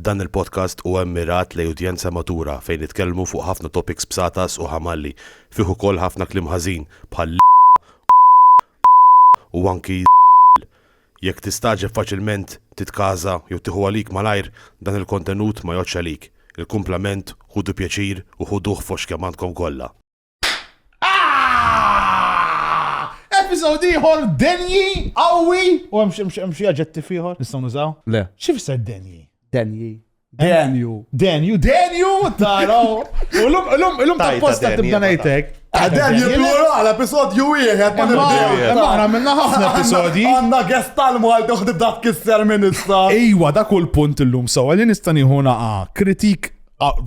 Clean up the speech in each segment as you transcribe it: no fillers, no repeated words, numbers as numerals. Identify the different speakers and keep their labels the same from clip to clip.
Speaker 1: Dan il-podcast huwa mmirat li udjenza matura fejn nitkellmu fuq ħafna topics b'satas u ħamalli, fih ukoll ħafna kliem ħażin bħal u anki jekk tistaġeb faċilment titkaża jew tieħu għalik malajr dan il-kontenut ma jgħodx għalik. Il-kumplament ħudu pjaċir u ħuduh fox kemm għandkom kollha.
Speaker 2: Episodi ieħor denji, qawwi, u hemm xi aġġettiv ieħor nistgħu nużaw?
Speaker 3: Le.
Speaker 2: Xi fisser denji?
Speaker 3: Denju.
Speaker 2: Denju, taraw. U l-lum tapposta tibda ngħidlek.
Speaker 3: Denju plurala, episodju wieħed ma nibdew.
Speaker 2: Aħna minna ħafna episodji.
Speaker 3: Għandna gest tal-Malta u tibda tkisser minn issa.
Speaker 2: Ejwa, da kull punt illum sewwa li nista' nieħu kritik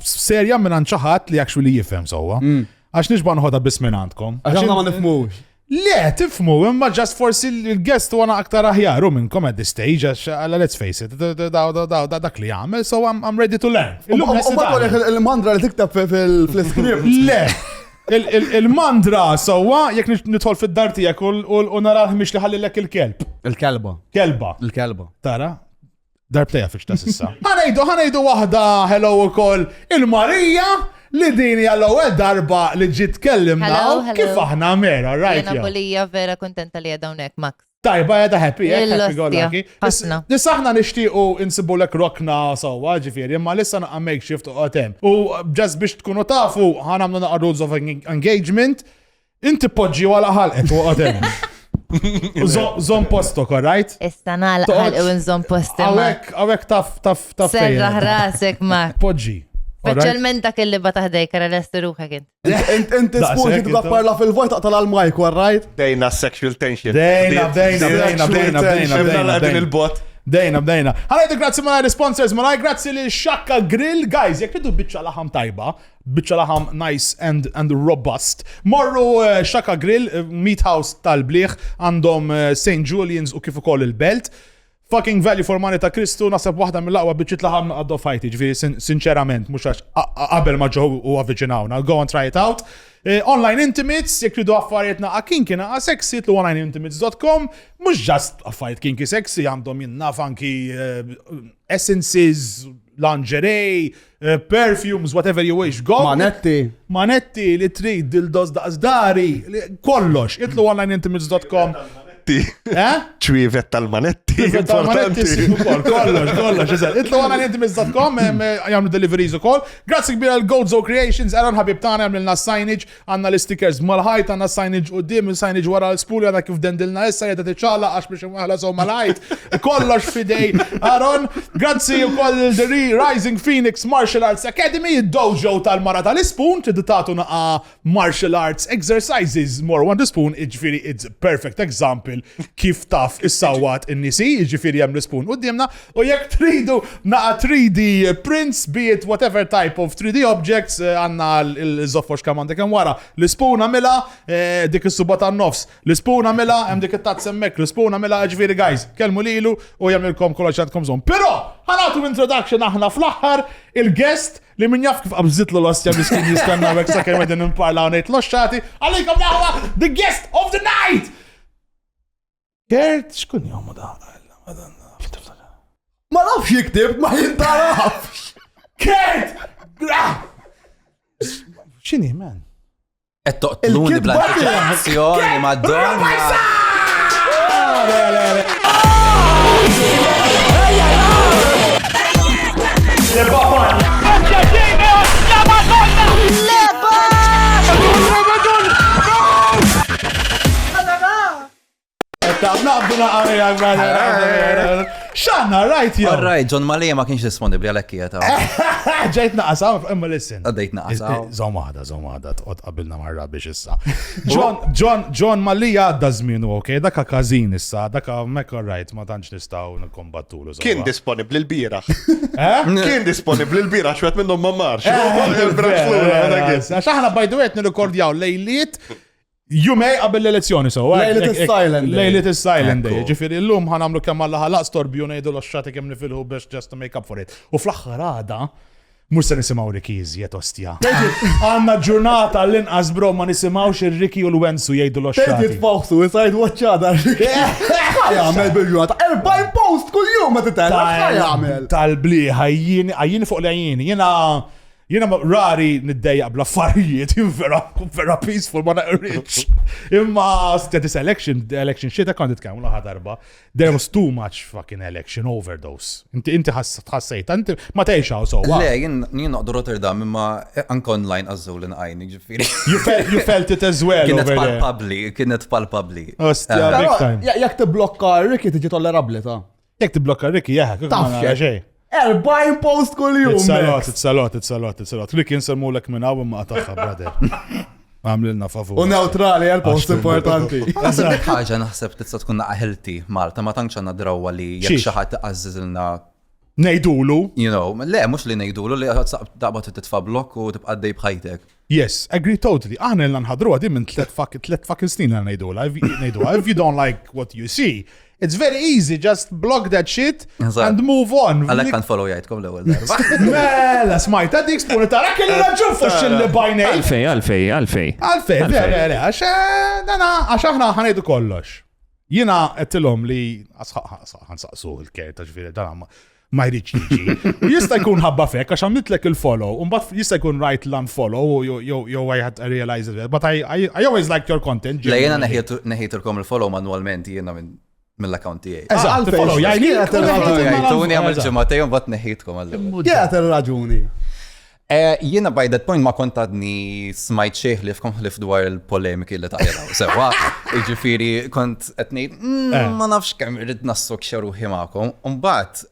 Speaker 2: serja minn xi ħadd li actually jifhem sewwa. Għax nixba nħodha biss minn għandkom.
Speaker 3: Għax ma nifhmux.
Speaker 2: Le, tifmu, imma just forsi il-guest għana aktar aħjaru minnkom at this stage, let's face it, dak li għamil, so I'm ready to learn.
Speaker 3: Il-mandra li tikteb fil-script.
Speaker 2: Le, il-mandra, sowa, jek nidħol fil-dar tijak u naraħ miex li ħallilek il-kelb.
Speaker 3: Il-kelba.
Speaker 2: Kelba. Tara? Darbteja fiex ta' sissa. ħanajdu wahda, hello u koll, il-Marija, li dini għall-ewwel darba li ġiet tkellimna kif aħna mera, right?
Speaker 4: Jena Bolija vera kontenta li għadha hawnhekk Max.
Speaker 2: Tajba għedha happy go lucky.
Speaker 4: Ħafna.
Speaker 2: Nissa aħna nixtiequ insibulek rokna sewwa ġifieri, imma lissa naqqa makeshift u qatem. U ġast biex tkunu tafu ħanamlu naqqa rules of engagement, inti poġġi wara ħalqet u qatem. Zon postok, right?
Speaker 4: Issa nagħlaq ħalqu nżomm postok.
Speaker 2: Għawek taf
Speaker 4: Serraħ rasek Max.
Speaker 2: Poġġi.
Speaker 4: Speċjalment dak il-li bataħdej kara l-esti ruħek int.
Speaker 3: Inti spuġi tibda parla fil-vojt taqtal għal-majk, right?
Speaker 1: Dejna sexual tension.
Speaker 2: Dejna.
Speaker 1: il-bot.
Speaker 2: Dejna. Ħalajdu grazzi ma' sponsors ma' grazzi li Shaka Grill. Guys, jek tridu biċċa laħam tajba, biċċa laħam nice and robust. Morru Shaka Grill, Meat House tal-Bliħ, għandhom St. Julian's u kif ukoll il-Belt. Fucking value for money ta' Kristu, nasab waħda mill-aqwa biċċit laħam għaddu fajti, ġifieri sinċerament, mhux għax qabel ma ġew u avviċinawna. Go and try it out. Online Intimates, jekk tridu affarijiet naqa' kinky naqa' sexy, tlu onlineintimates.com, mhux just affarijiet kinky sexy, għandhom jinnaf anki essences, lingerie, perfumes, whatever you wish. Go. Manetti li trid dildos daqsdari, kollox. Itlu onlineintimates.com.
Speaker 1: ċwivet tal-manetti.
Speaker 2: Kollox, itlu onlineintimates.com, jgħamlu deliveries u koll. Grazzi kbira l-Godzo Creations, Aaron ħabib tana għamlilna signage, għanna l-stickers mal-ħajt, għanna signage u dim, signage wara l-spuli, għanna kif dendilna issa, jgħada t-ċala għax biex mwaħla so mal-ħajt. Kollox fidej, Aaron. Grazzi u koll the Rising Phoenix Martial Arts Academy, dojo tal-mara tal-Spoon, t-ditatu naqa martial arts exercises, more one spoon, iġifiri, it's a perfect example kif taf is-sawat in-nisi, ġifieri hemm l-spoon qudiemna, u jekk tridu naqa 3D prints, be it whatever type of 3D objects, għandna l-żoffox kemm għandek hemm wara. L-spoon għamilha dik is-suba tan-nofs, l-spoon għamilha hemm dik it-tazz hemmhekk, l-spoon għamilha ġifieri guys, kellmu lilu u jagħmilkom kollox għandkom bżonn. Però ħanagħtu introduction aħna fl-aħħar il-guest li min jaf kif qabżitlu l-ostja miskin jistenna hekk sakemm qegħdin nimparlaw ngħid loxxati, għalikom naħwa the guest of the night! Kert, xkun jom da?
Speaker 3: Ma nafx jiktib, ma jintarafx.
Speaker 2: Kert! Xini, man?
Speaker 5: Toqtluni bl-anticipazzjoni Madonna.
Speaker 2: Xanna, right, jo.
Speaker 5: Alright, John Malija ma kienx disponibli għalek kieta.
Speaker 2: Ġejt naqasaw, imma listen.
Speaker 5: Għaddejt naqasaw.
Speaker 2: Zomada, qabilna marra biex issa. John Malija għadda zminu, ok? Daka kazin issa, daka mek alright, ma tantx nistaw nikombattulu.
Speaker 1: Kien disponibli l-bira. Kien disponibli l-bira, xwet minnhom ma marx.
Speaker 2: Xaħna bajduet nirrekordjaw lejliet Jumej qabel l-elezzjoni so.
Speaker 3: Lejlet is-silent day.
Speaker 2: Lejlet is-silent day. Ġifieri llum ħanamlu kemm alla ħalaq storbju ngħidu l-xati kemm nifilħu biex just to make up for it. U fl-aħħar għada mhux se nisimgħu Rikiżi qed ostja. Għandna ġurnata l-inqas bro ma nisimgħux ir-Riki u l-Wensu jgħidu l-xati.
Speaker 3: Tgħid fawsu, isajd waċċada. ħajamel bil-jumata, 40 post kull jum ma titella, ħajamel.
Speaker 2: Tal-bliħa, għajjini fuq l-għajjini, jena rari niddejja bla affarijiet, vera peaceful, ma naqriċ. Imma this election shit, I can'ttkam laħa darba. There was too much fucking election overdose. Inti ħassejt, inti ma teħxaw so.
Speaker 5: Le, jien noqdu Rotterdam imma anka online għazzul għajni ġifiri.
Speaker 2: You felt it as well over there.
Speaker 5: Kienet palpabli.
Speaker 2: Ostja, big time.
Speaker 3: Jak t-blokka Ricky tiġi tollerabli ta'
Speaker 2: Jek t-blokka Ricky, jaħ,
Speaker 3: Taf, 40 post kull jum.
Speaker 2: It's a lot. Ricky nsemmu l-ek minna u ma taħħa, brother. Għamlilna favur.
Speaker 3: U neutrali għal-post importanti.
Speaker 5: Dik ħaġa naħseb tista' tkun healthy Malta, ma tantx għandna drawwa li jekk xi ħadd iqażżilna
Speaker 2: Nejdulu.
Speaker 5: Le, mhux li ngħidulu li daqbad titfa' blokk u tibqa' dej bħajtek.
Speaker 2: Yes, agree totally. Aħna l-nħadru għadim minn 3 fucking snin għal nejdula. If you don't like what you see, it's very easy, just block that shit and move on.
Speaker 5: Għalek kan follow jajtkom l-ewel darba.
Speaker 2: Mela, smajta dik spuna tara kelli raġun fuq il bajnej.
Speaker 6: Għalfej.
Speaker 2: Veri, għax aħna ħanejdu kollox. Jina għettilom li ħansaqsu il-ker ta' ġviri, dan ma jriċ jiġi. Jista jkun ħabba fek, għax għamnitlek il-follow, un bat jista jkun right l-unfollow, yo I had to realize it, but I always liked your content.
Speaker 5: Le jena neħiturkom il-follow manualment jena mill-account tijaj.
Speaker 2: Eżatt, follow, jajni.
Speaker 5: Tuni għamil ġematej, un bat neħitkom għallu.
Speaker 3: Jgħat il-raġuni.
Speaker 5: Jiena by that point ma kontadni smajt xeħ li fkomħlif dwar il-polemiki li taħjelaw. Sewa, iġifiri kont etnejt, ma nafx kem irrid nassok xeruħi ma'kom. Umbat,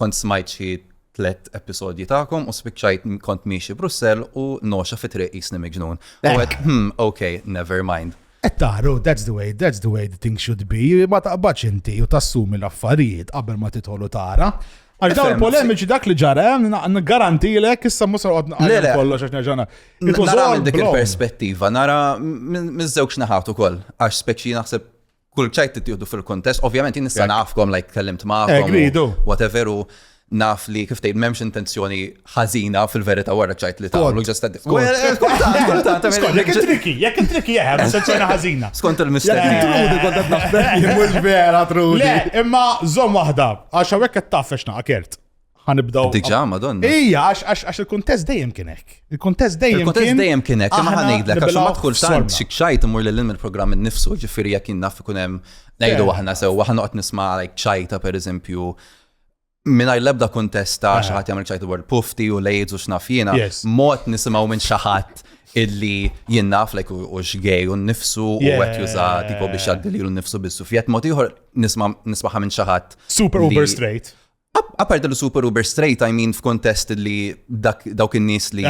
Speaker 5: kont smajt xie 3 episodji ta'kom u spikċajt kont miexi Brussel u noxa fitriq jisni miġnun. U għek, okay, never mind.
Speaker 2: Taru, that's the way the thing should be. Ma taqbaċ inti u tassumi l-affarijiet qabel ma titħolu tara. Għax daw il-polemiċi dak li ġara, garantilek, issa musar għodna għallu kollox għax neġana.
Speaker 5: Nara minn dik il-perspettiva, nara mizzewx naħatu koll, għax speċi naħseb kull ċajt t-tjudu fil-kontest, ovvjament nissa nafkom, like kellimt maħkom, whatever, u naf li kif tgħid m'hemmx intenzjoni ħażina fil-verità wara ċajt li tagħmlu ġust
Speaker 2: jekk intriki jaħ, intenzjoni ħażina.
Speaker 5: Skont il-mistenni.
Speaker 3: Trudi kont qed naħseb mhux vera Trudi.
Speaker 2: Le, imma żomm waħda, għax hawnhekk qed taf x'na akert. Ħanibdew.
Speaker 5: Diġà Madonna.
Speaker 2: Ija, għax il-kuntest dejjem kien hekk. Il-kuntest dejjem
Speaker 5: kien hekk, imma ħanejdlek għax ma tkun sant xi ċajt imur lil mill-programm innifsu, ġifieri jekk naf ikun hemm ngħidu aħna sewwa ħanoqgħod nisma' like ċajta pereżempju minna l-ebda kontesta xaħat jgħamil ċajtu word pufti u lejds u xnafjina, mod nisimaw minn xaħat illi jinnaf u xgej u nifsu u għet juża tipo biex jaddili u nifsu bissu. Fjet mod iħor nismaħa minn xaħat.
Speaker 2: Super uber straight.
Speaker 5: Apart lu super uber straight, I mean f'kontest li dawk in-nies li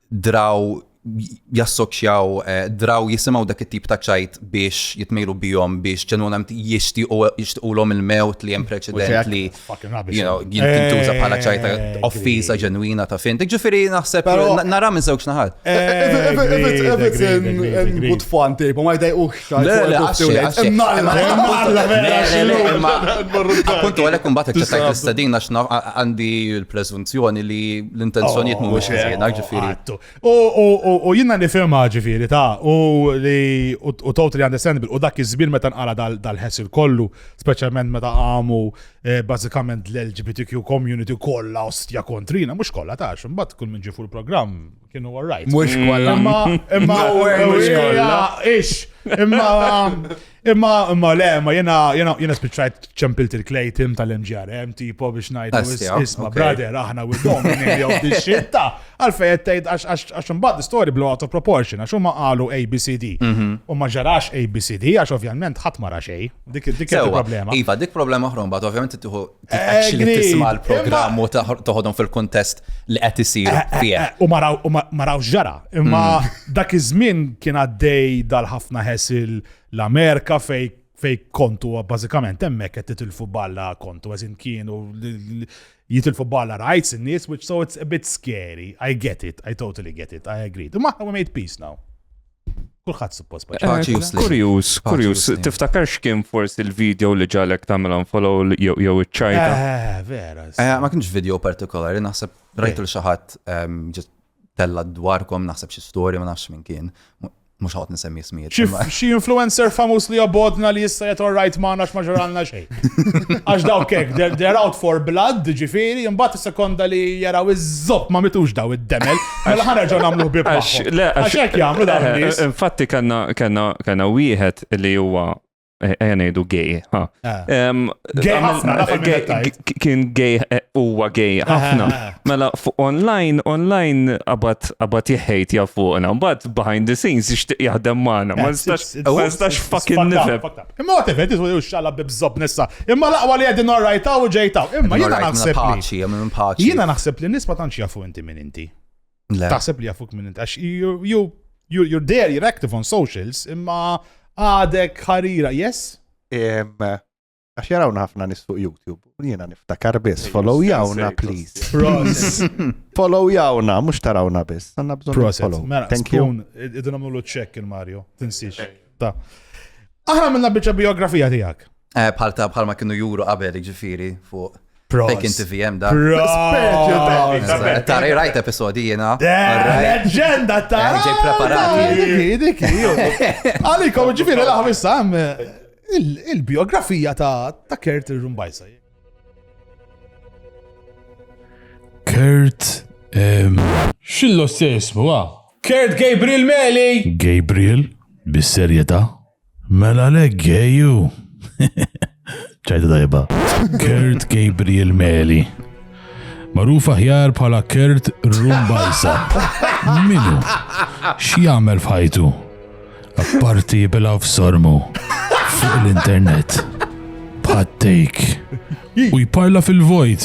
Speaker 5: draw jassokxjaw, draw jisimaw dak it-tip ta' ċajt biex jitmejlu bijom biex ġenwonament jishtiqulhom il-mewt li hemm preċedent li jintuża bħala ċajta offiża ġenwina ta' fin. Ġifieri naħseb nara minn żewġ naħat.
Speaker 3: If it's in good fun tipo ma jdejqux
Speaker 5: Appuntu għalhekk imbagħad ċettajt l-istadina għandi l-preżunzjoni li l-intenzjonijiet mhumiex ħsiena, ġifieri.
Speaker 2: U jinna nifirma ġifiri ta' u totally understandable u dak iż-żmien meta nqara dal-ħessil kollu, speċjalment meta għamu bażikament l-LGBTQ community kollha ostja kontrina, mhux kollha tax, imbagħad kull min ġie fuq il-programm kienu all right.
Speaker 3: Mhux kollha.
Speaker 2: Imma jena spiċċajt ċempilt il-klejtim tal-MGRM tipo biex ngħidu isma' brother aħna we dominating of this shit ta' għalfejn qed tgħid għax imbagħad story blow out of proportion għax huma qalu ABCD. U ma ġarax ABCD għax ovvjament ħadd ma ra xejn. Dik il-problema.
Speaker 5: Iva, dik problema oħra mbagħad ovvjament tieħu actually tisma' l-programm u toħodhom fil-kuntest li qed isir fih.
Speaker 2: U maraw ġara. Imma dak iż-żmien kien għaddej dal-ħafna ħesil l-Amerika fej kontu bażikament hemmhekk qed titilfu balla kontu għażin kienu jitilfu balla rights in-nies, which so it's a bit scary. I get it. I totally get it. I agree. Imma we made peace now. Kulħadd suppost
Speaker 6: Kurjus, tiftakar x'kien forsi il-video li ġalek tagħmel follow jew iċ-ċajta?
Speaker 2: Vera.
Speaker 5: Ma kienx video partikolari, naħseb rajtu l xi ħadd tella dwarkom naħseb xi storja ma nafx min kien. Mux ħot nisemmi smijiet.
Speaker 2: Xi influencer famus li jobbodna li jista' jgħid right ma għax ma ġralna xejn. Għax daw kek, they're out for blood, ġifieri, imbagħad is-sekonda li jaraw iż-żopp ma mitux daw id-demel, mela ħanerġgħu nagħmlu ħbieb magħhom. Għax hekk jagħmlu dawn nies.
Speaker 6: Infatti kellna wieħed li huwa ngħidu gay.
Speaker 2: Gay ħafna, naf il-minnet
Speaker 6: Kien gay, huwa gay ħafna. Mela online qabad jħejt fuqna, mbagħad behind the scenes jixtieq jaħdem magħna. Ma nistax fucking nifhem.
Speaker 2: Imma għat event jitwu xalla bibżob nissa. Imma laqwa li għedin orrajtaw u ġejtaw. Imma jiena naħseb li. Jiena naħseb li nisba tantx jafu inti minn inti. Taħseb li jafuk minn inti. Għax you're there, you're active on socials, imma għadek ħarira, yes?
Speaker 7: Għax jarawna ħafna nis fuq YouTube. Jiena niftakar biss. Follow jawna, please. Follow jawna, mux tarawna biss. Għanna bżon follow.
Speaker 2: Thank you. Idun għamlu check il-Mario. Tinsiex. Aħna minna bieċa biografija tijak.
Speaker 5: Bħalma kienu juru qabel ġifiri fuq Pekin TVM da. Tara rajt episodi jena.
Speaker 2: Leġenda ta'
Speaker 5: ġej preparati.
Speaker 2: Dik Għalikom ġifiri laħvissa il-biografija ta' Kurt Rumbajsa.
Speaker 8: Kurt xillo s-sismu, Kurt Gabriel Meli. Gabriel? Bis-serjeta? Mela le geju. ċajta dajba. Kurt Gabriel Meli. Marufa ħjar bħala Kurt Rumbajsa. Minu? X'jagħmel f'ħajtu? Apparti jibela f'sormu fuq l-internet. Bħattejk. U jparla fil-vojt.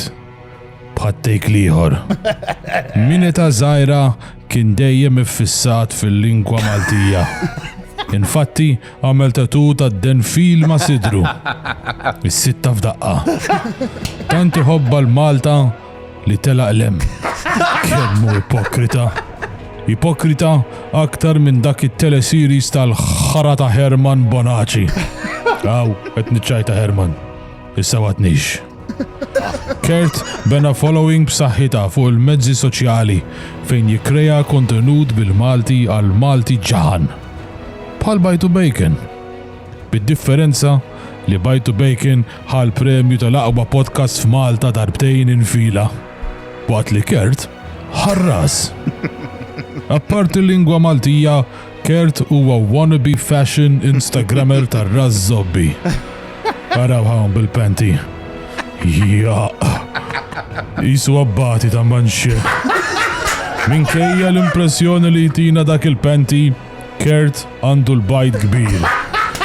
Speaker 8: Bħattejk liħor. Mineta żgħira kien dejjem iffissat fil-lingwa Maltija. Infatti, għamel tatu ta' denfil ma' sidru. Is-sitta f'daqqa. Tanti ħobba l-Malta li telaq lem. Kemmu ipokrita. Ipokrita aktar minn dak it-teleseries tal-ħara ta' Herman Bonaci. Għaw, qed niċċajta Herman. Issa watnix. Kurt bena following b'saħħitha fuq il-mezzi soċjali fejn jikkreja kontenut bil-Malti għal Malti ġaħan. Bħal Bajtu Bacon. Bid-differenza li Bajtu Bacon ħal premju tal-aqwa podcast f'Malta darbtejn infila. Waqt li Kurt ħarras. Apparti l-lingwa Maltija, Kurt huwa wannabe fashion Instagrammer tar-ras zobbi. Araw hawn bil-panti. Ja. Isu abbati ta' manxie. Minkejja l-impressjoni li jtina dak il-panti, Kurt għandu l-bajt kbir,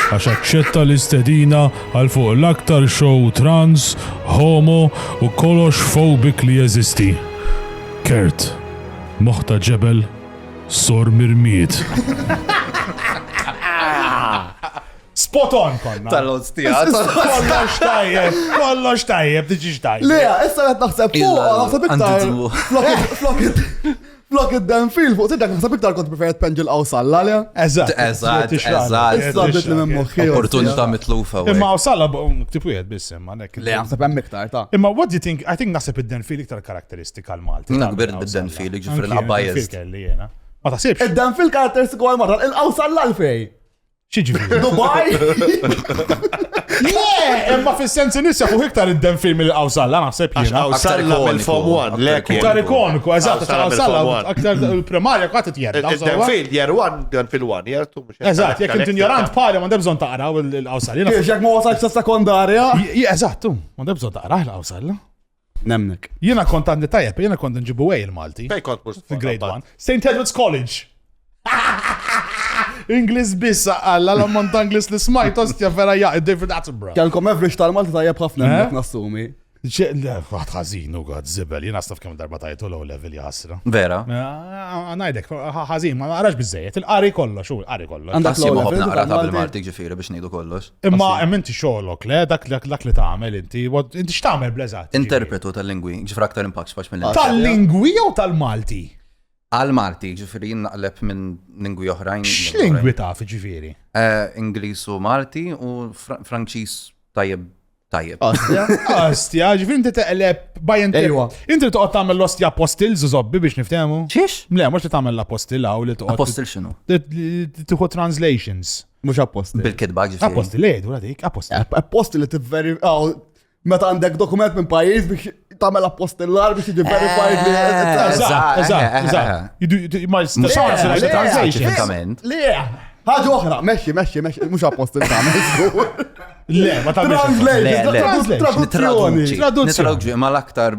Speaker 8: għax aċċetta l-istedina għal fuq l-aktar show trans, homo u kolox phobik li jeżisti. Kurt, moħta ġebel, sor mirmiet.
Speaker 2: Spot on konna.
Speaker 5: Tal-ostijat.
Speaker 2: Kollox tajjeb, tiġiġ tajjeb.
Speaker 3: Lea, issa għet naħseb fuq, naħseb iktar. Flok id-denfil fuq tiddak naħseb iktar kont preferet penġil Awsalla, le?
Speaker 2: Eżatt.
Speaker 3: Issa bdiet li minn moħħi.
Speaker 5: Opportunità mitlufa.
Speaker 2: Imma Awsalla tipu jgħed bissim.
Speaker 3: Le, naħseb hemm iktar ta'.
Speaker 2: Imma what do you think? I think naħseb id-denfil iktar karakteristika l-Malti.
Speaker 5: Nakbir bid-denfil, ġifri l-qabajez.
Speaker 2: Ma taħsibx?
Speaker 3: Id-denfil karakteristiku għal-marra, il-Awsalla l-fej.
Speaker 2: Xieġifiri?
Speaker 3: Dubai?
Speaker 2: Le, imma fil-sens nisja fuq iktar id-denfil mill-Awsalla, naħseb jena.
Speaker 1: Awsalla mill-Form 1.
Speaker 2: Iktar ikoniku, eżatt, Awsalla aktar il-primarja kwaħt t-jerda.
Speaker 1: Denfil, year 1, denfil 1, year 2.
Speaker 2: Eżatt, jek inti ignorant pari, ma debżon taqraw l-Awsalla.
Speaker 3: Kiex jek ma wasalx sa sekondarja?
Speaker 2: Eżatt, ma debżon taqraw l-Awsalla.
Speaker 3: Nemnek.
Speaker 2: Jena kont għandi tajjeb, jena kont nġibu għaj il-Malti.
Speaker 1: Fej kont mux
Speaker 2: Grade 1. St. Edward's College. Inglis bissa għalla l-ammont Inglis li smajt ostja vera David Attenborough.
Speaker 3: Kelkom average tal-Malti tajjeb ħafna nek nassumi.
Speaker 2: Għad ħazin u għad zibel, jena staf kem darba tajtu low level jasra.
Speaker 5: Vera?
Speaker 2: Najdek, ħazin, ma naqrax bizzejiet, il-qari kollox, il-qari kollox.
Speaker 5: Għandak low level naqra ta' bil-Malti ġifiri biex nejdu kollox.
Speaker 2: Imma inti xolok, le, dak li ta'amel inti x'ta'amel blezat?
Speaker 5: Interpretu tal-lingwi, ġifra aktar impact faċ mill-lingwi.
Speaker 2: Tal-lingwi jew tal-Malti?
Speaker 5: Għal-Malti, ġifiri naqleb minn lingwi oħrajn.
Speaker 2: X'lingwi taf ġifiri?
Speaker 5: Inglis u Malti u Franċis tajjeb Tajjeb.
Speaker 2: Ostja, ġifiri inti teqleb bajent.
Speaker 3: Ejwa.
Speaker 2: Inti li toqgħod tagħmel l-ostja apostils u zobbi biex niftehmu.
Speaker 5: Xiex?
Speaker 2: Le, mhux li tagħmel l-apostilla u li toqgħod.
Speaker 5: Apostil xinu?
Speaker 2: Tieħu translations.
Speaker 3: Mux apposti.
Speaker 5: Bil-kidba ġifiri.
Speaker 2: Apostil, dura dik, apostil.
Speaker 3: Apposti li t-veri... Meta għandek dokument minn pajjiż biex tagħmel appostillar biex jiġi verified li...
Speaker 2: Eżatt. Ma jistax translation.
Speaker 3: Le, ħaġa oħra, mexxi, mhux appostil tagħmel.
Speaker 2: Le, ma tagħmilx.
Speaker 3: Traduzzjoni.
Speaker 5: Nitraduċi, ma l-aktar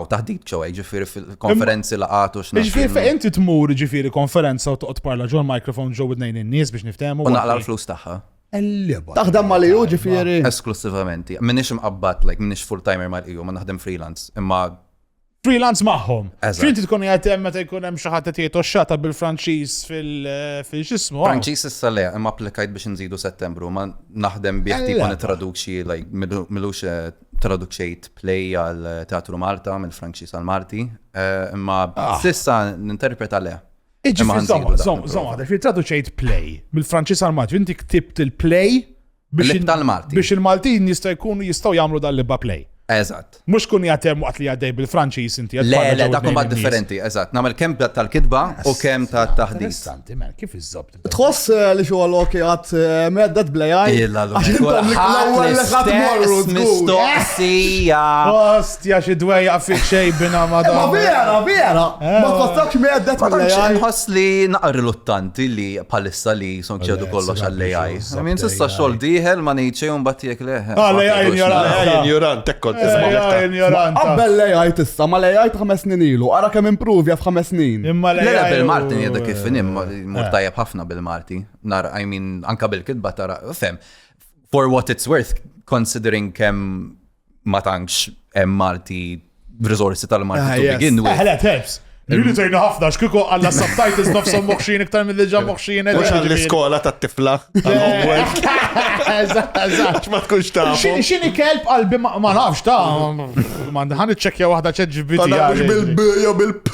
Speaker 5: taħdid ċewa, ġifiri fil-konferenzi laqatu x'naf.
Speaker 2: Ġifiri fe inti tmur ġifiri konferenza u toqgħod parla ġol mikrofon ġew id-nejn in-nies biex niftehmu.
Speaker 5: U naqla l-flus tagħha.
Speaker 3: Taħdem ma li ju ġifiri.
Speaker 5: Esklusivament. Minix imqabbat, minix full-timer ma li ju, ma naħdem freelance. Imma
Speaker 2: freelance magħhom.
Speaker 5: Eżatt.
Speaker 2: Frinti tkun jgħid meta jkun hemm xi ħadd qed jgħid xata bil-Franċiż fil-xismu.
Speaker 5: Franċiż issa le, imma applikajt biex nżidu Settembru, ma naħdem bih tipo nitraduċi, milux traduċejt play għal Teatru Malta mill-Franċiż għal Malti, imma sissa ninterpreta le.
Speaker 2: Iġi zomma, fi traduċejt play bil-Franċiż għal Malti, inti ktibt il-play biex il-Maltin jistgħu jagħmlu dal-libba play.
Speaker 5: Eżatt.
Speaker 2: Mux kun jgħatem waqt li għaddej bil-Franċiż inti.
Speaker 5: Le, dakun bad differenti, eżatt. Namel kem tal-kidba u kem tal-taħdis.
Speaker 2: Interessanti, man, kif iżobt?
Speaker 3: Tħoss li xo għal-ok għat meddet blejaj?
Speaker 5: Illa mistoqsija.
Speaker 2: Ostja, xi dwejja fik xejbina madonna.
Speaker 3: Ma vera. Ma tħossakx meddet blejaj.
Speaker 5: Nħoss li naqar riluttanti li palissa li sonċedu kollox għall-AI. Min sissa xol diħel ma nejċe un battijek leħe.
Speaker 2: Għal-AI
Speaker 3: Qabbel l-AI tissa, ma l-AI ta' 5 snin ilu, għara kem improvja f'5 snin.
Speaker 5: Lela bil-Marti njeda kif nim, murtajab ħafna bil-Marti. Nar, I mean, anka bil-kidba tara, fem. For what it's worth, considering kem ma tankx Marti, resorsi tal-Marti to begin with.
Speaker 2: Hello, helps. Rridu tajna ħafna, xkiku għalla subtitles nofsom moħxin iktar mill-li ġa moħxin.
Speaker 7: Mux għall-iskola ta' tifla.
Speaker 2: Eżatt.
Speaker 7: Ma tkunx ta'
Speaker 2: Xini kelb qalbi ma nafx ta' ħan iċċekja wahda ċeġġibiti.
Speaker 7: Mux bil-b, bil-p.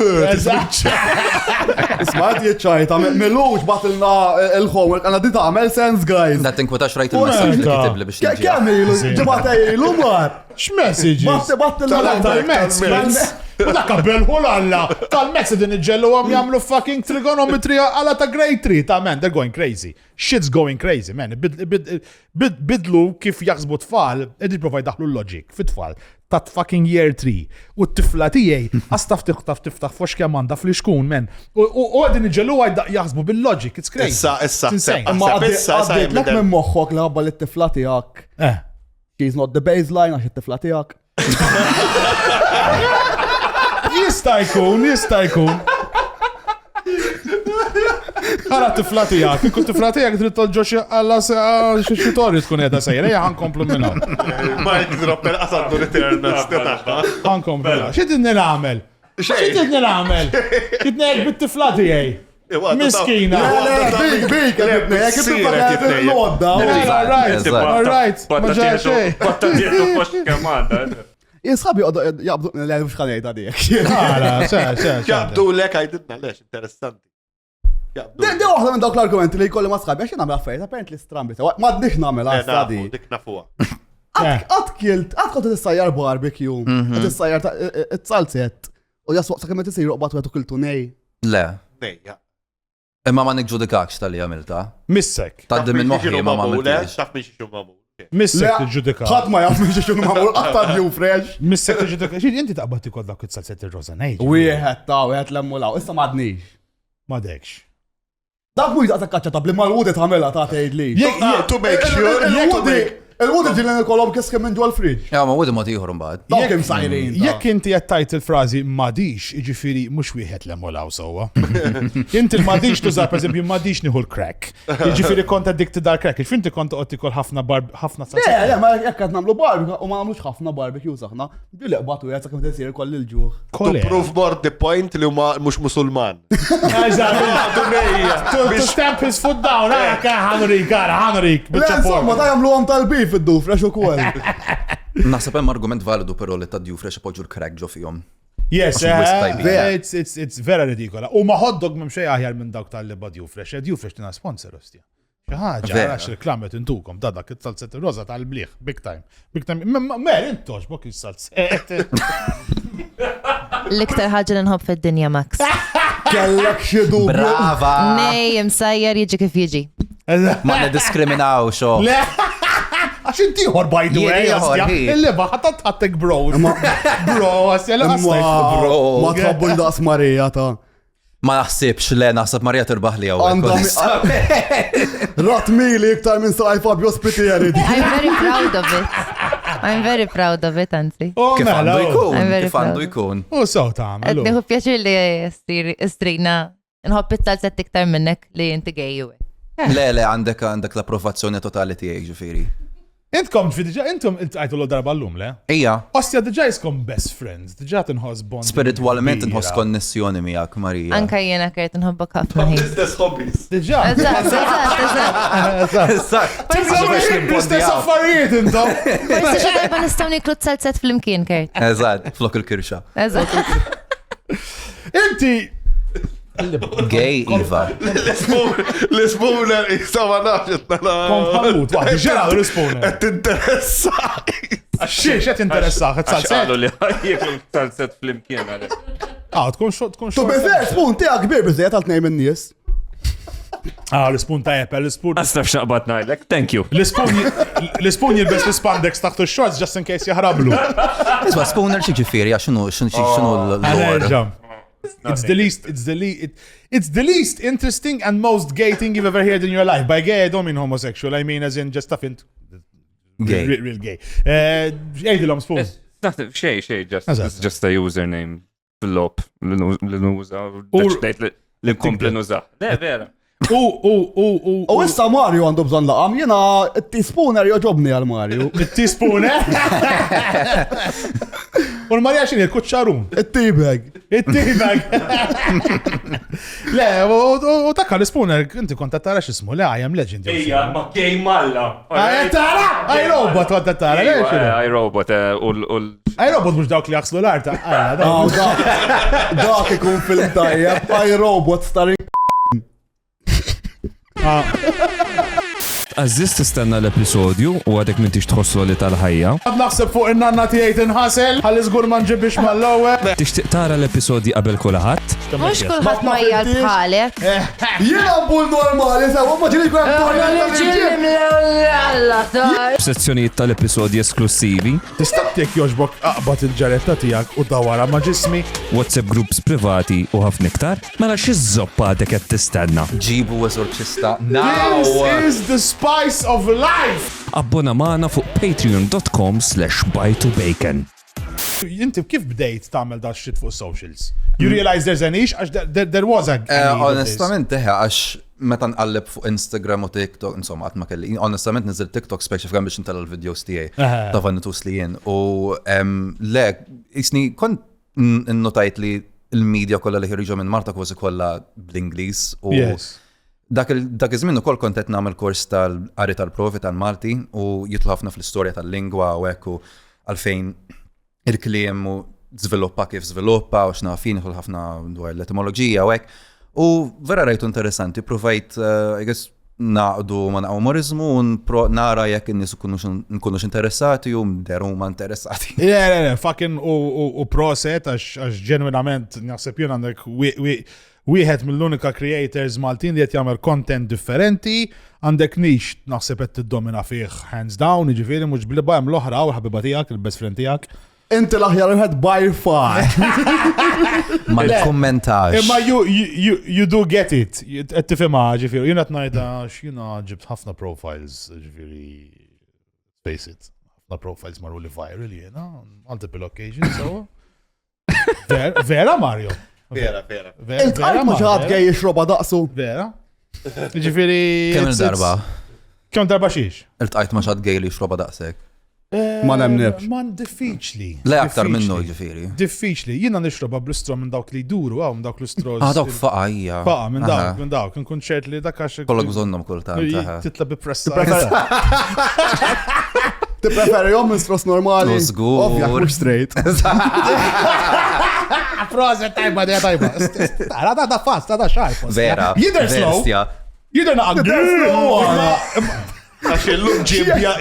Speaker 3: Ismat jieċajta, mellux batilna il-homework, għana di ta'mel sense, guys.
Speaker 5: Da tinkwetax rajt il-messagġ li kitibli biex nġi.
Speaker 3: Kemm ilu, ġibata ilu mar.
Speaker 2: X-messages?
Speaker 3: Batilna
Speaker 2: tal-mezz. U da kabbel ħulalla, tal-mezz din iġġellu għam jamlu fucking trigonometry għala ta' grade 3, ta' man, they're going crazy. Shit's going crazy, man. Bidlu kif jaxbu tfal, edi provaj daħlu l-logic fit-tfal ta' fucking year 3. U t-tifla tijaj, għastaf tiftaħ fox kemanda fl-iskun, man. U għedin iġġellu għaj jaxbu bil-logic, it's crazy.
Speaker 7: Issa.
Speaker 3: Ma għaddit lek minn moħħok li għabba l-tifla tijak. She's not the baseline għax it-tifla tijak.
Speaker 2: Jista' jkun. Għara tifla tijak, kikun tifla tijak trid toġġo għalla xitorju tkun edha sejra, ja ħankomplu minna.
Speaker 7: Mike dropper għasaddu returns.
Speaker 2: Ħankomplu minna. Xidin nil-għamel? Xidin bit-tifla tijaj. Miskina.
Speaker 3: Bik, l-odda.
Speaker 2: All right.
Speaker 3: Jisħabi jabdu l-għalib xħanajta dik.
Speaker 7: Jabdu l-ek għajditna, lex, interessanti.
Speaker 3: Di waħda minn dawk l-argumenti li jkolli ma sħabi, għax jena għamil affarijiet, apparently strambi, ma d-dix namel għastadi.
Speaker 7: Dik nafuwa.
Speaker 3: Għat kont t-sajjar barbecue, t-sajjar t-salzet, u jaswaq sa' kemm t-sejru qbat u għatu kultunej.
Speaker 5: Le.
Speaker 7: Nejja.
Speaker 5: Imma ma nikġudikakx tal-li għamilta.
Speaker 2: Missek.
Speaker 5: Taddi minn moħħi ma ma għamiltix.
Speaker 7: Taf minn xie mamul.
Speaker 2: Missek t-ġudika.
Speaker 3: ħad ma jaf minn xie mamul, għattar ju fresh.
Speaker 2: Missek t-ġudika. Xie jinti taqbati kod dak it-salset il-rosa nejġ.
Speaker 3: Wieħed l-emmulaw, issa madnix.
Speaker 2: Ma dekx.
Speaker 3: Dak mux għata kaċċata bli mal-wudi tħamela ta' tgħidli.
Speaker 7: To make sure.
Speaker 3: Il-wudi ġilin il-kolom kiskem minn ġu għal-fridġ.
Speaker 5: Ja, ma wudi ma tiħurum baħd.
Speaker 3: Dakem sajrin.
Speaker 2: Jekk inti jattajt il-frazi madix, iġifiri mux wieħed l-emmolaw sowa. Inti il-madix tużar, per esempio, madix niħu l-crack. Iġifiri konta dik dal crack. Finti konta ottikol ħafna salsa.
Speaker 3: Le, ma jekk għad namlu barbecue, u ma namlux ħafna barbecue saħna. Bil batu jgħazza kem t-sir koll il-ġuħ.
Speaker 7: To prove more the point li huma mux musulman.
Speaker 2: To stamp his foot down, ħanrik.
Speaker 3: Insomma, ta' jamlu għam tal-bif id-du fresh u kwel.
Speaker 5: Naħseb hemm argument validu però li ta' Dufresh ipoġġu l-crack ġo fihom.
Speaker 2: Yes, it's vera ridikola. U ma hot dog minn xej aħjar minn dawk tal-liba Dufresh. Dufresh tina sponsor ostja. ħaġa,
Speaker 5: Vera.
Speaker 2: għax il-klamet intukom, dak it-salzet roza tal-bliħ, big time. Big time. Mer, intox, bok il-salzet.
Speaker 4: L-iktar ħaġa li nħobb fid-dinja, Max.
Speaker 3: Kellek xi dubju.
Speaker 5: Brava!
Speaker 4: Nej, imsajjar jiġi kif jiġi.
Speaker 5: Ma nediskriminaw xo.
Speaker 2: Le, għax inti ħor by the way,
Speaker 5: Jien ieħor, hi.
Speaker 2: il-leba ħattek bro. Bro, għasja l-għastajt bro.
Speaker 3: Ma tħobbu l-daqs Marija ta'
Speaker 5: Ma naħsibx le, naħseb Marija tirbaħ li għawek.
Speaker 3: rat mili iktar minn saqaj Fabio Spitieri.
Speaker 4: I'm very proud of it. I'm very proud of it, anzi.
Speaker 5: Kif għandu jkun,
Speaker 4: I'm very
Speaker 5: kif għandu
Speaker 4: proud.
Speaker 5: jkun.
Speaker 2: U so ta'
Speaker 4: Qed nieħu pjaċir li strina nħobb it-salzet iktar minnek li inti gejju.
Speaker 5: Le, għandek l-approvazzjoni totali tiegħek ġifieri.
Speaker 2: Intkom ġvidġa, intom għajtu l-darba l-lum, le?
Speaker 5: Ija,
Speaker 2: Ostja, diġa jiskom best friends, diġa tinħos bond.
Speaker 5: spiritualment nħoss konnessjoni miegħek Marija.
Speaker 4: Anka jiena kert nħobbok ħafna ħin.
Speaker 2: Diġa.
Speaker 4: Eżatt.
Speaker 2: L-istess affarijiet intom.
Speaker 4: Forsi xi darba nistgħu niklu t-salzet fl-imkien, Kert.
Speaker 5: Eżatt, flok il-kirxa.
Speaker 4: Eżatt.
Speaker 2: Inti.
Speaker 5: Gay Iva.
Speaker 1: L-spooner, jistama naħġet
Speaker 2: Kompamut, waħdi, ġeraw l-spooner.
Speaker 1: Tinteressa.
Speaker 2: Xiex, qed interessaq, qed salzet.
Speaker 6: Għalu li ħajjek salzet fl-imkien għalek.
Speaker 2: Tkun xot.
Speaker 3: Tu bifer, spun tiegħek kbir biżejjed għal tnejn min-nies.
Speaker 2: L-spoon ta' Apple, l-spoon.
Speaker 6: Għasnaf xaqbat najdlek, thank you.
Speaker 2: L-spoon jilbes l-spandex taħtu x-shorts just in case jahrablu.
Speaker 5: Isma, spooner xi ġifieri, għax x'inhu l-lore.
Speaker 2: It's the least interesting and most gay thing you've ever heard in your life. By gay, I don't mean homosexual. I mean as in just stuff into
Speaker 5: Gay.
Speaker 2: real gay. Ejdilom spoon.
Speaker 6: Xej,
Speaker 2: Eżatt.
Speaker 6: just a username fil-lop l-nuża, l-inkompli nuża. Le, vera.
Speaker 3: U issa Mario għandu bżon laqam, jena t-teasponer joġobni għal Mario.
Speaker 2: Il-teaspoon, U l-Marja xin il-kutxarun.
Speaker 3: It-tibeg.
Speaker 2: Il-tibag. Le, u takka l-spooner, inti konta tara xismu, le, I am legend.
Speaker 6: Ma gej malla.
Speaker 2: Tara! iRobot konta tara, le, xinu?
Speaker 6: iRobot,
Speaker 2: iRobot mux dawk li jaxlu l-arta.
Speaker 3: Dak ikun film tajjeb, iRobot starring.
Speaker 6: Għazziz tistenna l-episodju u għadek mintix tħossu li tal-ħajja.
Speaker 2: Għad naħseb fuq il-nanna tijajt inħasel, għalli zgur manġib biex mal-lowe.
Speaker 6: Tixtiq tara l-episodji qabel kulħadd.
Speaker 4: Mux kullħat ma jgħal bħalek.
Speaker 3: Jena bull normali, sewa ma ġili
Speaker 6: Sezzjonijiet tal-episodji esklusivi,
Speaker 2: Tistabtek joġbok aqbat il-ġaretta tijak u dawara ma ġismi.
Speaker 6: WhatsApp groups privati u ħafna iktar. Mela xizzoppa għadek qed tistenna.
Speaker 5: Ġibu esorċista.
Speaker 2: This
Speaker 5: Now!
Speaker 2: is the spice of life.
Speaker 6: Abbona maħna fuq patreon.com/buy2bacon.
Speaker 2: Inti kif bdejt tamel da shit fuq socials? You realize there's an issue? There was a...
Speaker 5: Onestament, għax meta nqalleb fuq Instagram u TikTok, insomma, għatma kelli. Onestament, nizil TikTok speċifikament biex nitella l-videos tijaj. Ta' vannitus li jien. U le, isni, kont innotajt li il-medja kolla li ħirġu minn Marta kważi kolla bl-Inglis. Dak iż-żmien ukoll kont qed nagħmel kors tal-qari tal-provi tal-Malti u jitlu ħafna fl-istorja tal-lingwa u hekk għalfejn il-kliem u żviluppa kif żviluppa u x'nafin jidħol ħafna dwar l-etimoloġija u hekk. U vera rajtu interessanti, provajt naqdu ma naqgħu umorizmu u nara jekk in-nies nkunux interessati u mderu ma interessati.
Speaker 2: Fucking u proset għax ġenwinament naħseb jien għandek wieħed mill-unika creators Maltin li qed jagħmel content differenti, għandek nix naħseb qed tiddomina fih hands down, jiġifieri mhux bil hemm l-oħra u l-ħabiba tiegħek, il-best friend tiegħek.
Speaker 3: Inti l-aħjar wieħed by far.
Speaker 5: Ma l-kommentax.
Speaker 2: Imma you do get it. Qed tifhimha ġifieri, jien qed ngħidha x'jiena ġibt ħafna profiles ġifieri face it. Ħafna profiles marru li viral jiena multiple occasions so. Vera Mario.
Speaker 1: Vera.
Speaker 3: Inti għajt ma ġaħat għaj jixroba daqsu.
Speaker 2: Vera? Ġifiri...
Speaker 5: Kemm il-darba?
Speaker 2: Kemm darba xiex?
Speaker 5: Il-tqajt ma xaħat gej li xroba daqsek.
Speaker 3: Ma nemnibx.
Speaker 2: Man diffiċli.
Speaker 5: Le aktar minnu ġifiri.
Speaker 2: Diffiċli. Jina nixroba bl-istro minn dawk li duru, minn dawk l-istro.
Speaker 5: Dawk faqajja.
Speaker 2: Faqa, minn dawk. Nkun ċert li dak għax.
Speaker 5: Kollok bżonnom kultant.
Speaker 2: Titla bi pressa.
Speaker 3: Tippreferi jom minn stros normali.
Speaker 5: Żgur.
Speaker 3: Ovvja, mux straight.
Speaker 2: Proset tajba, tajba. Da fast, da xarp.
Speaker 5: Vera.
Speaker 2: Jidher slow. Jidher naqqa.
Speaker 7: Għax il-lum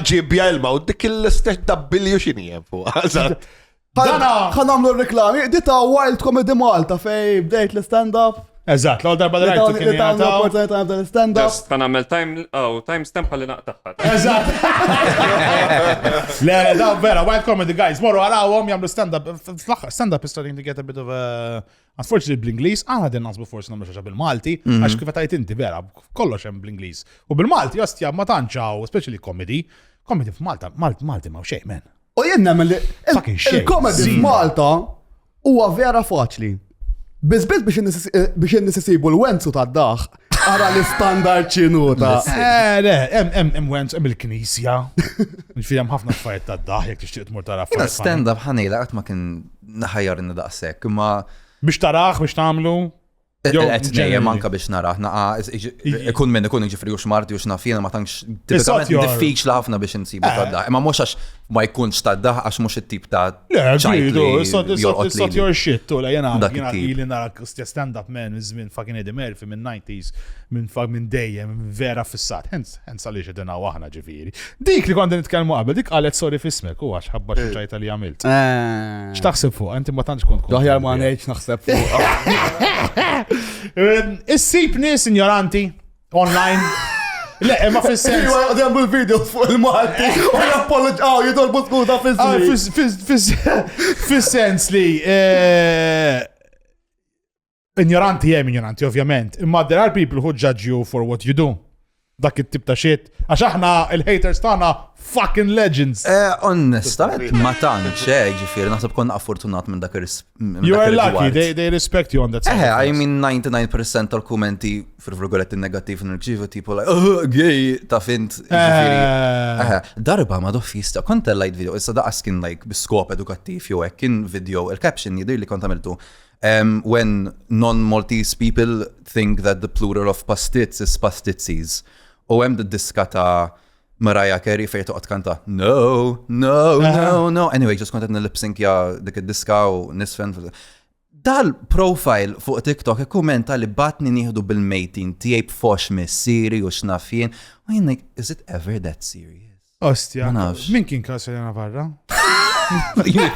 Speaker 7: ġibja il-maw, dik il-stess dabbilju xinijem fuq.
Speaker 2: Dana.
Speaker 3: Ħan għamlu reklami, dita Wild Comedy Malta fej bdejt l-stand-up.
Speaker 2: Eżatt, l-għol darba d-rajtu kien jgħataw.
Speaker 3: L-opportunità għabda l-stand-up.
Speaker 6: Kan għamil time stamp għalli naqtaħħat.
Speaker 2: Eżatt. Le, da vera, Wild Comedy guys, morru għarawom jgħamlu stand-up. Stand-up is starting to get a bit of a... Unfortunately bl-Inglis, għana din nasbu forsi namlu xaxa bil-Malti, għax kif għatajt inti vera, kollox hemm bl-Inglis. U bil-Malti, jostja, ma tanċaw, especially comedy f'Malta, Malti ma' xej, man.
Speaker 3: U jenna mill il-komedi f'Malta huwa vera faċli. Bizbit biex n-nisisibu l-wenzu ta' daħ, għara l-standard ċinuta.
Speaker 2: Le, hemm wenzu, hemm il-knisja. Nġfiri hemm ħafna fajt ta' daħ, jek tixtieq tmur tara fajt.
Speaker 5: Stand-up ħanejla għat ma kien naħajar n-daqsek, ma...
Speaker 2: Biex taraħ, biex tamlu.
Speaker 5: Għetnejja manka biex naraħ, ikun minn ikun ġifri u xmarti u xnafina ma tankx diffiċ ħafna biex nsibu tadda. Ma mux għax ma jkunx tadda għax mux it-tip ta'
Speaker 2: ċajtu. It's not your shit, tu la jena ili nara stand-up man minn fucking Eddie Murphy minn 90s, minn dejjem, vera fissat. Hens għalix id-dina waħna ġifiri. Dik li kondin nitkellmu qabel, dik għalet sorry fismek, u għax ħabba xċajta li għamilt. X'taħseb fuq, inti ma tantx kont.
Speaker 3: Doħjar ma ngħidx naħseb fuq.
Speaker 2: Is-sib nies ignoranti online. Le, ma fis-sens.
Speaker 3: Għadjan bil-video fuq il-Malti. U japologġaw, jidolbu skuta
Speaker 2: fis-sens li ignoranti ignoranti, ovvjament. Imma there are people who judge you for what you do. Dak it-tip ta' shit. Għax aħna il-haters tagħna fucking legends.
Speaker 5: Onestament, ma tantx, ġifieri naħseb konna affortunat minn dak
Speaker 2: You are lucky, they respect you on that side.
Speaker 5: I mean 99% tal-kumenti fil-virgoletti negattiv nirċivu tipo like, gay, ta' fint, ġifieri. Darba ma doffista, kont lajt video, issa daqas kien like biskop edukattiv jew hekk kien video, il-caption jidir li kont għamiltu. When non-Maltese people think that the plural of pastits is pastizzis. U hemm diska ta' Mariah Carey fejn toqgħod kanta no. Anyway, just kontet nil-lip-synkja dik id-diska u nisfen. Dal-profile fuq TikTok ikkumenta li batni nieħdu bil-mejtin tiegħi b'fox missieri u x'nafien. U jien like, is it ever that serious?
Speaker 2: Ostja, min kien kasu jena barra?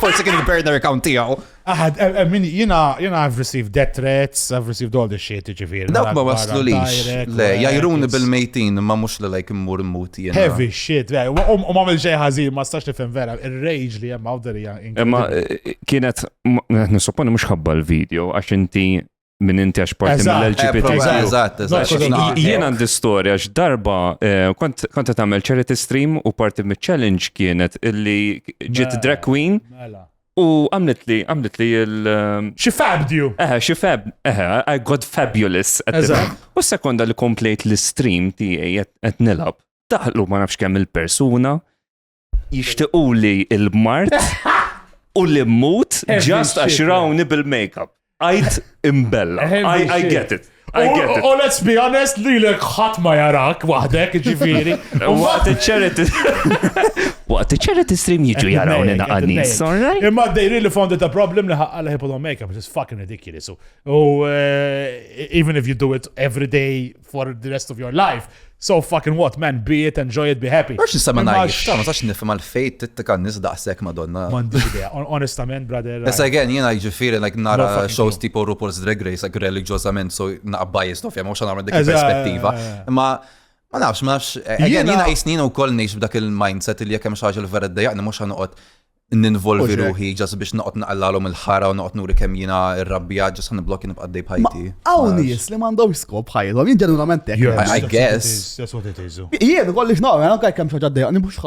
Speaker 5: Forse kien il-burner account tiegħu.
Speaker 2: Jena I've received death threats, I've received all this shit, ġifieri.
Speaker 5: Dawk ma waslu lix. Le, jajruni bil-mejtin ma mux li like immur immuti.
Speaker 2: Heavy shit, u ma mil ġej ħażin, ma stax nifhem vera, il-rage li hemm out there.
Speaker 6: Imma kienet nissupponi mhux ħabba l-video għax inti minn inti għax parti mill-LGBT.
Speaker 5: Eżatt.
Speaker 6: Jien għandi storja għax darba kont tagħmel charity stream u parti mill-challenge kienet illi ġiet drag queen u għamlet li il-
Speaker 2: She fabbed you.
Speaker 6: She fabbed, I got fabulous. U sekonda li komplejt l-stream tiegħi qed nilab. Daħlu ma nafx kemm il-persuna jixtiequ li il-mart u li mmut just għax rawni bil-makeup. Għajt imbella. I get it.
Speaker 2: Oh, let's be honest, li l-ħat ma jarak wahdek, ġifiri.
Speaker 6: Waqt charity stream jiġu jarawni naqanis, alright?
Speaker 2: Imma they really found it a problem li ħaqqa put on makeup, which is fucking ridiculous. Even if you do it every day for the rest of your life, so fucking what, man, be it, enjoy it, be happy.
Speaker 5: Għax nisama najx, ma sax nifhem għal-fejt t-tikan nisdaqsek madonna.
Speaker 2: M'għandix idea, honestament, brother.
Speaker 5: Issa again, jena ġifiri, like nara shows tipo RuPaul's Drag Race, like religiosament, so naqbajist, ofja, ma xan dik perspettiva. Ma nafx, jena jisnina u koll neħx b'dak il-mindset li jekem xaġa l-vera d-dajaqni, mux għanuqot ninvolvi ruħi, ġas biex noqot naqallalom il-ħara u noqot nuri kem jena il-rabbija, ġas għan blokki nibqaddej bħajti.
Speaker 3: Għawnis li mandaw skop bħajtom, jien ġenurament tek.
Speaker 5: I guess.
Speaker 2: That's what it is.
Speaker 3: Jien, kollix naqra, għanka kem xaġa d-dajaqni mux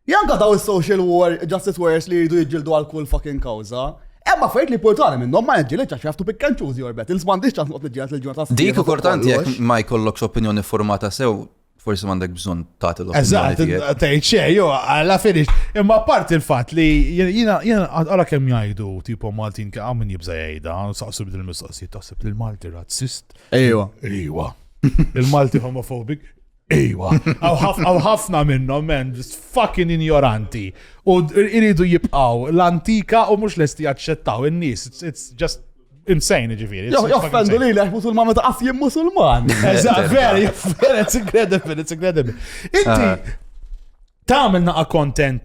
Speaker 3: Jien għadaw il-social war, justice wars li jridu jġildu għal kull fucking kawza. Emma fejt li portani minnom ma nġilġ għax jaftu pick and choose your battles, mandiċ ċans noqt l-ġilat l-ġurnata.
Speaker 5: Dik kortanti jek ma jkollokx opinjoni formata sew, forsi mandek bżon tagħti l-opinjoni.
Speaker 2: Eżatt, tgħid xejn, jo, alla finix. Imma parti il-fatt li jiena ara kemm jgħidu tipo Maltin kemm min jibża jgħidha, saqsu bil-mistoqsijiet taħseb li l-Malti razzist.
Speaker 3: Ejwa.
Speaker 2: Il-Malti homophobic. Ejwa, għaw ħafna minnom, man, just fucking ignoranti. U iridu jibqaw l-antika u mux lesti jaċċettaw il-nis. It's just insane ġifieri.
Speaker 3: Joffendu li l-eħ musulman meta qasjem musulman.
Speaker 2: Eżatt, vera, it's incredible, it's incredible. Inti tagħmel naqa' content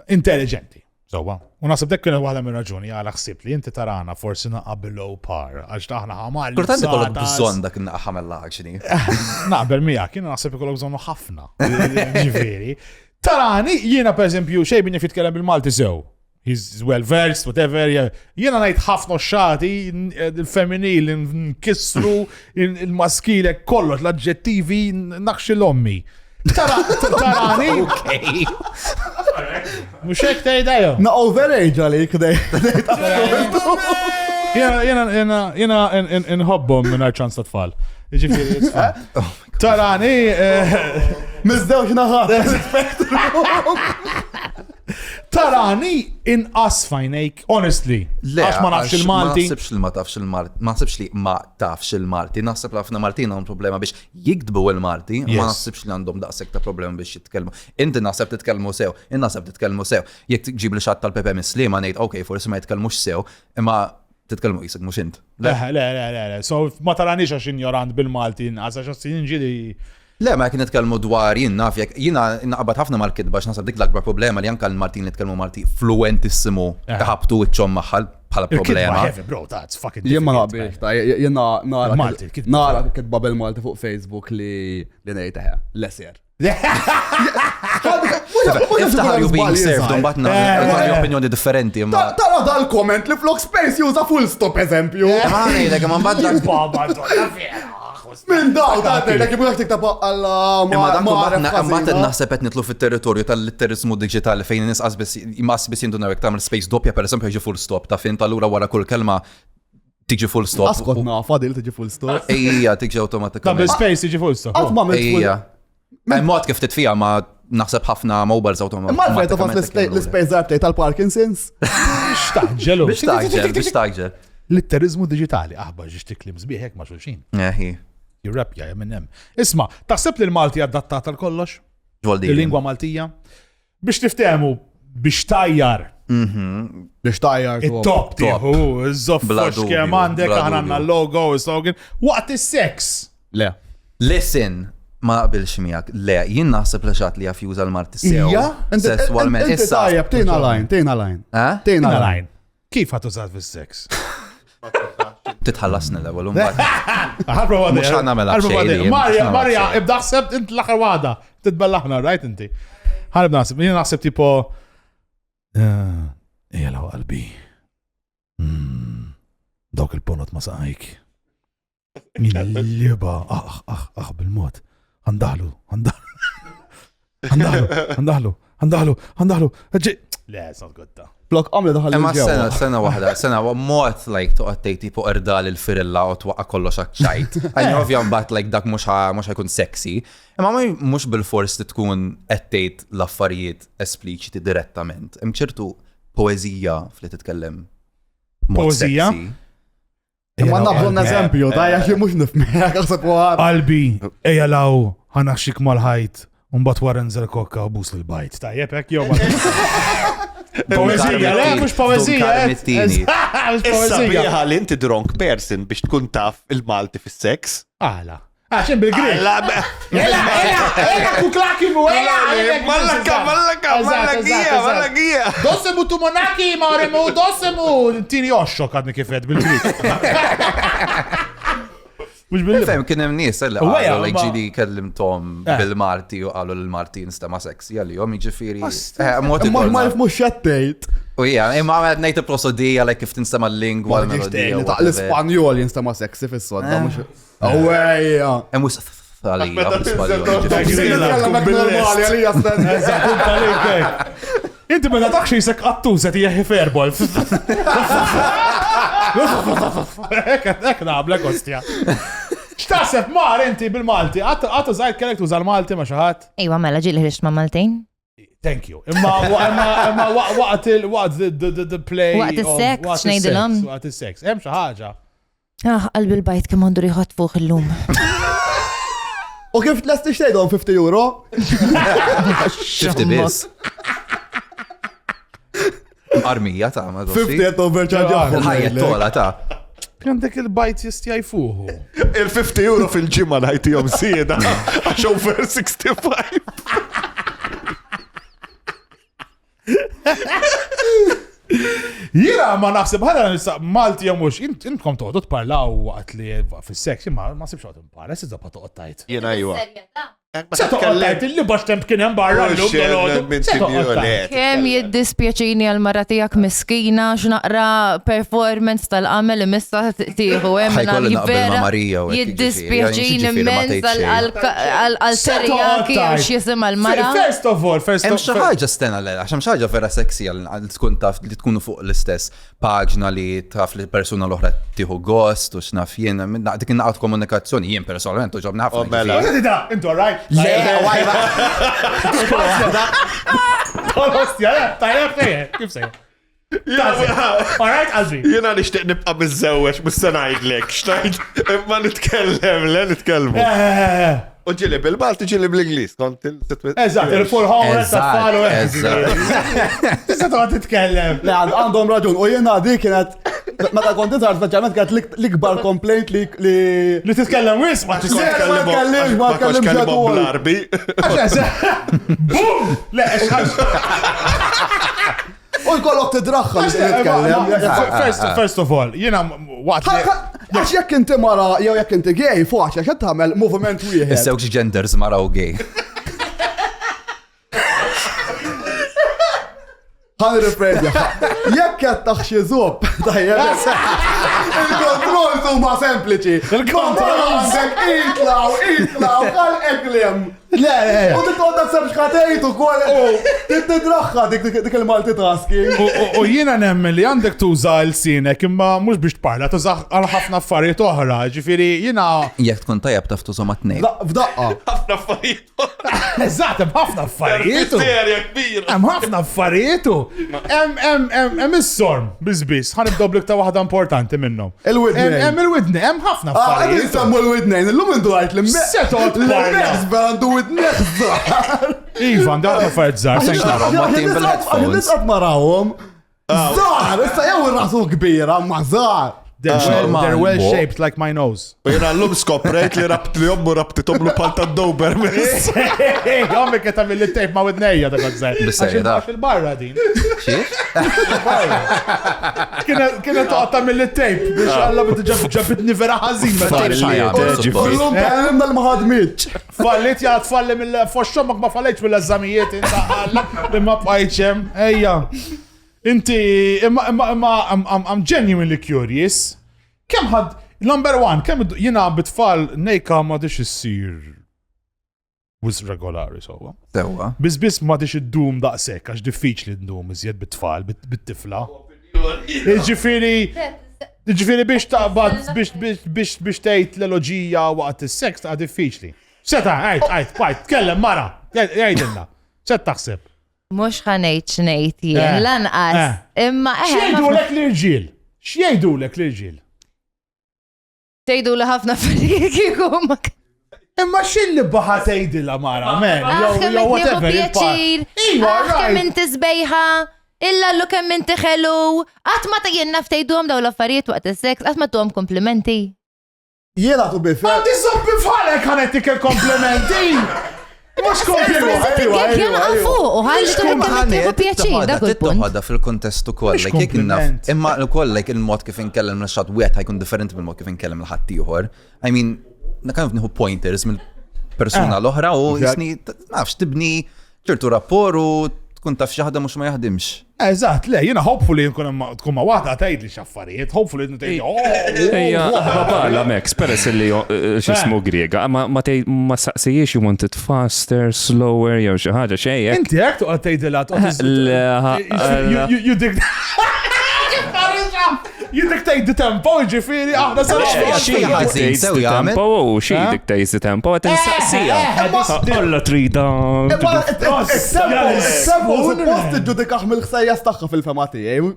Speaker 2: intelligenti. Sowa. U nasib dak kien waħda minn raġuni għal ħsib li inti tarana forsi naqa' below par għax taħna ħamal.
Speaker 5: Kurtanti kollok bżonn dak ħamel laħġini.
Speaker 2: Naqbel miegħek, kien naħseb ikollok bżonnu ħafna. Ġifieri. Tarani jiena pereżempju xejn min jitkellem bil-Malti sew. He's well versed, whatever. Jiena ngħid ħafna xati il-femminil, nkissru il-maskile kollox l-aġġettivi naħxi l-ommi. Tarani.
Speaker 5: Okay.
Speaker 2: Mhux hekk tgħidha jew.
Speaker 3: Na overage għalik dej.
Speaker 2: Jena nħobbhom minn ċans ta' tfal. Ġifieri, it's fun. Tarani.
Speaker 3: Miżdewx naħat.
Speaker 2: Tarani inqas fajnejk, honestly. Għax ma nafx il-Malti.
Speaker 5: Ma nasibx li ma tafx il-Malti. Ma nasibx li ma tafx il-Malti. Naħseb li ħafna Maltin għandhom problema biex jikdbu il-Malti. Ma nasibx li għandhom daqshekk ta' problema biex jitkellmu. Inti naħseb titkellmu sew, naħseb titkellmu sew. Jekk tġib li xatt tal-Pepe Mislima ngħid, okay, forsi ma jitkellmux sew, imma titkellmu jisek mhux int.
Speaker 2: Le. So ma taranix għax injorant bil-Malti inqas għax inġili.
Speaker 5: Le, ma kien nitkellmu dwar jien naf jekk jiena naqbad ħafna mal-kidba għax nasab dik l-akbar problema li anke l-Maltin li tkellmu Malti fluentissimu taħabtu wiċċhom magħha bħala problema.
Speaker 2: Bro, that's fucking
Speaker 3: Jien ma naqbilx, jiena
Speaker 2: Malti,
Speaker 3: nara kitba bil-Malti fuq Facebook li ngħid eħe, lesser.
Speaker 5: Iftaħar you being served, un batna opinjoni differenti.
Speaker 3: Tara dal-komment li flok space juża full stop eżempju.
Speaker 5: Ma ngħidlek ma mbagħad
Speaker 2: Baba, donna vera.
Speaker 3: Min daw, ta' kif għak tiktab għalla
Speaker 5: Mbagħad naħseb qed nitlu fit-territorju tal-litterizmu diġitali fejn nisqas biss jindunaw jekk tagħmel space doppja pereżempju jiġi full stop ta' fin tal-ura wara kull kelma tiġi full stop.
Speaker 3: Askot fadil tiġi full stop.
Speaker 5: Ejja, tiġi awtomatikament.
Speaker 2: Double space tiġi full stop.
Speaker 3: Għatma
Speaker 5: Ejja. Mod kif titfija ma naħseb ħafna mobiles automatic.
Speaker 3: Ma l-fejta fas l-space darbtej tal-Parkinson's?
Speaker 2: Xtaġġelu.
Speaker 5: Biex taġġel.
Speaker 2: Litterizmu digitali, aħbar ġiġ tiklim zbieħek ma xulxin. Jirrapja minnem. Isma, taħseb li l-Malti adattat għal kollox? Il-lingwa Maltija? Biex tiftehmu, biex tajjar.
Speaker 3: Biex tajjar.
Speaker 2: Il-top tiħu, il-zoffux kem għandek għanna l-logo, il-slogan. Waqt il-sex.
Speaker 3: Le.
Speaker 5: Listen, ma qabilx miegħek. Le, jien naħseb li xatt li jaf juża l-Malti sew. Sessualment.
Speaker 3: Inti tajjeb, tejna lajn.
Speaker 2: Kif ħatużat fil-sex?
Speaker 5: Titħallasna l-ewwel mhux ħanamela xejn.
Speaker 2: Marja, ibda ħseb int l-aħħar waħda titbellaħna, right inti. Ħanibda naħseb, jien naħseb tipo ejja law qalbi. Dawk il-ponot ma saqajk. Liba, bil-mod. Għandaħlu. Le, it's not good da.
Speaker 3: Blok għamli daħal
Speaker 5: il-ġewa. Sena wahda, mod like toqgħod tipo irdal il-firilla u twaqqa kollox ċajt. Għajn ovvjan bat like dak mhux ħajkun sexy. Imma mhux bil-fors tkun qed tgħid l-affarijiet espliċiti direttament. Hemm ċertu poeżija fli titkellem.
Speaker 2: Poeżija?
Speaker 3: Ma nabżon eżempju, jek mhux nifhmek għasab
Speaker 2: qalbi, ejja law ħanaxxik mal-ħajt. Umbat Warren Zerkokka u bus l-bajt. Tajjeb, hekk jew poezija, le, mux poezija.
Speaker 7: Issa biħa li inti drunk person biex tkun taf il-Malti fis-sex.
Speaker 2: Għala. Għaxin bil-Grik. Ela, kuklaki mu, Mallakija. Dossemu tu monaki, maremu, dossemu. Tini oxxok għadni kifed bil-Grik.
Speaker 5: Fem, kien hemm nies li qalu like ġili kellimthom bil-Malti u qalu l-Malti nistema sexy għalihom jiġifieri.
Speaker 3: Ma jifmux xattejt.
Speaker 5: U hija, imma għad ngħid il-prosodija like kif tinstema l-lingwa l-melodija.
Speaker 3: L-Ispanjol jinstema sexy fis-sodda mhux. Awejja.
Speaker 5: Hemm mhux għalija bl-Ispanjol.
Speaker 2: Inti ma natax jisek qattużet hija hiferbol. Ek nablek ostja. X'taħseb mar inti bil-Malti? Għatu żgħir kellek tuża l-Malti ma' xi ħadd?
Speaker 4: Ejwa mela ġieli ħriġt ma' Maltejn.
Speaker 2: Thank you. Imma waqt the play.
Speaker 4: Waqt is-sex x'ngħidilhom.
Speaker 2: Waqt is-sex. Hemm xi ħaġa.
Speaker 4: Qalbi l-bajt kemm għandu riħot fuq illum.
Speaker 3: U kif tlesti xtejdhom €50?
Speaker 5: 50 biss. Armija ta' ma'
Speaker 3: 50 overcharge.
Speaker 5: Il-ħajja tola ta'
Speaker 2: Għandek il-bajt jistjaj fuħu.
Speaker 7: Il-50 euro fil-ġimma najtijom sieda, għax over 65.
Speaker 2: Jira ma naħseb ħana Malti jamux, intkom toħdu tparlaw waqt li fil-seks, ma sibx għod impara, sizza pa toqgħod tajt.
Speaker 7: Jena jwa.
Speaker 2: Se toqgħod tajt, il-li bax temp kien hemm barra
Speaker 4: Kem jiddispjaċini għal-mara tijak miskina x'naqra performance tal-qamel imissa tiħu
Speaker 5: Ħajkolli naqbel ma' Marija u hekk,
Speaker 4: jiddispjaċini
Speaker 5: jiġifieri ma
Speaker 4: immens
Speaker 5: tgħidx
Speaker 4: għal-terjaki għax jisim għal-mara.
Speaker 2: First of all,
Speaker 5: Hemm xi ħaġa stena l għax hemm xi ħaġa vera seksi għal tkun taf li tkunu fuq l-istess paġna li taf li persuna l-oħra tieħu gost u x'naf jien dik inqgħod komunikazzjoni jien personalment u ġobni ħafna.
Speaker 7: Mela.
Speaker 2: Intu għarajt?
Speaker 5: Le, wajba.
Speaker 2: Hostja, tajjeb fejn, kif sejja? Alright, għazri.
Speaker 7: Jena nishtiq nibqa bizzewwex, musta najdlek, xtajt, ma nitkellem, le nitkellmu. U ġili bil-Malti, ġili bil-Inglis, kont il-sitwit.
Speaker 2: Eżat, il-full home, t-taffalu, Tista toqgħod titkellem.
Speaker 3: Le, għandhom raġun, u jena di kienet, meta kont intart speċjalment kienet l-ikbar complaint li
Speaker 2: Li titkellem wis, ma
Speaker 3: tkellimx, ma tkellimx
Speaker 7: kellmu bl-arbi.
Speaker 2: Boom! Le,
Speaker 3: u jkollok tidraxħal li titkellem.
Speaker 2: First of all, jena waqt li.
Speaker 3: Għax jekk inti mara, jew jekk inti gay, fuq għax tagħmel moviment wieħed.
Speaker 5: Issewx genders mara u gay.
Speaker 3: Ħan rifredja. Jekk qed taħxi żob, tajjeb. Il-kontroll huma sempliċi. Il-kontroll itlaw, għal eklem.
Speaker 2: Le,
Speaker 3: U titqgħod taħseb x'ħatejt ukoll. Tidraħħa dik il-multitasking.
Speaker 2: U jiena nemmen li għandek tuża l-sinek imma mhux biex tparla, tuża għal ħafna affarijiet oħra, ġifieri jiena.
Speaker 5: Jekk tkun tajjeb taf tużhom għat-tnejn.
Speaker 3: F'daqqa.
Speaker 7: Ħafna affarijiet.
Speaker 2: Eżatt, hemm ħafna affarijiet.
Speaker 7: Serja kbira.
Speaker 2: Hemm ħafna affarijiet. Hemm is-sorm biżbiss, ħanibdew bl-iktar waħda importanti minnhom.
Speaker 3: Il-widnejn.
Speaker 2: Hemm il-widnejn, hemm ħafna
Speaker 3: Għadin
Speaker 2: affarijiet.
Speaker 3: jisammu l-widnejn, l-lum indu għajt
Speaker 2: Se toqgħod tparla.
Speaker 3: għandu widnejn żgħar.
Speaker 2: Ivan, da għafna affarijiet żgħar.
Speaker 3: Nisqat marawhom. Żgħar, issa jew ir-rasu kbira, ma żgħar.
Speaker 2: They're well shaped like my nose.
Speaker 7: U jena l-lum skoprejt li rabt li jommu rabtitom l palta d-dober.
Speaker 2: Jommi kien tagħmel it-tejp ma' widnejja dak żgħar.
Speaker 5: Bis-serjetà.
Speaker 2: Fil-barra din.
Speaker 5: Xiex?
Speaker 2: Kienet toqgħod tagħmel it-tejp biex alla ġabitni vera ħażin.
Speaker 3: Kullum tgħallimna l-maħadmiċ.
Speaker 2: Fallit ja tfalli mill-foxxomok ma fallejtx mill-eżamijiet inta għalla li ma bqajtx hemm. Ejja. Inti I'm genuinely curious. Kemm ħad number one, kemm jiena bitfall nejka ma dix issir wis regolari sewwa.
Speaker 5: Sewwa.
Speaker 2: Biss ma dix iddum daqshekk għax diffiċli ndum iżjed bit-tfal bit-tifla. Ġifieri biex taqbad biex tgħid l-eloġija waqt is-seks ta' diffiċli. Seta' għajt, tkellem mara, jgħidilna. Se taħseb?
Speaker 4: Mux ħanejt xnejt jien, lanqas. Imma
Speaker 2: X'jgħidulek l-irġiel? X'jgħidulek l-irġiel?
Speaker 4: Tejdu li ħafna fil-kiku ma.
Speaker 2: Imma x'illi baħa tgħidilha mara, man, jew whatever.
Speaker 4: Kemm inti sbejħa, illa lu kemm inti ħelu, qatt ma tajjenna ftejduhom daw l-affarijiet waqt is-seks, qatt ma tuhom komplimenti.
Speaker 3: Jiena tu bifel.
Speaker 2: Għandi sobbi fħalek ħanettik il-komplimenti! Mux komplimenti!
Speaker 4: Kien għafu, u ħalli tu kemm tieħu pjaċir, dak il-punt.
Speaker 5: Toħodha fil-kontestu koll,
Speaker 2: Mhux
Speaker 5: like
Speaker 2: kompliment.
Speaker 5: imma l-koll il-mod kif inkellem l-xat wieħed ħajkun differenti mill-mod kif inkellem l-ħadd ieħor. I mean, kind of nieħu pointers mill-persuna l-oħra u jisni nafx tibni ċertu rapport u tkun taf xi ħadd mhux ma jaħdimx.
Speaker 2: Eżatt, le, jiena hopefully tkun ma waħda tgħidli x'affarijiet, hopefully tgħidli
Speaker 6: Ejja, babala Max, peress li x'ismu Griega, ma saqsijiex you want it faster, slower, jew xi ħaġa xejn.
Speaker 2: Inti hekk toqgħod tgħidilha you dictate the tempo, ġifieri aħna
Speaker 6: tempo u xi dictates the tempo qed insaqsija. Alla trida.
Speaker 3: Suppost iġġudikax mill-ħsejjes tagħha fil-fema tiegħi.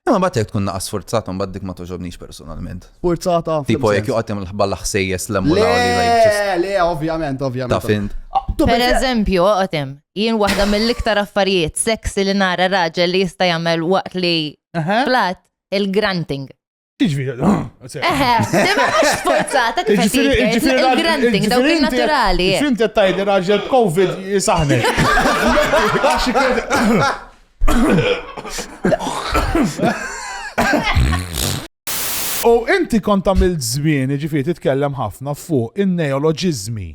Speaker 5: Imma mbagħad jekk tkun naqas mbagħad dik ma toġobnix personalment.
Speaker 3: Forzata.
Speaker 5: Tipo jekk joqgħod jagħmel ħballa ħsejjes l-emmula
Speaker 3: Le, ovvjament.
Speaker 5: Ta' fint.
Speaker 4: Per eżempju, oqotim, jien waħda mill-iktar affarijiet seksi li nara raġel li jista' jagħmel waqt li flat il-granting.
Speaker 2: Tiġvi.
Speaker 4: Dima mhux sforzata kif il-granting dawk il-naturali.
Speaker 2: Finti tajdi raġel COVID jisaħnek. U inti kont għamil żmien, ġifieri titkellem ħafna fuq in-neoloġizmi.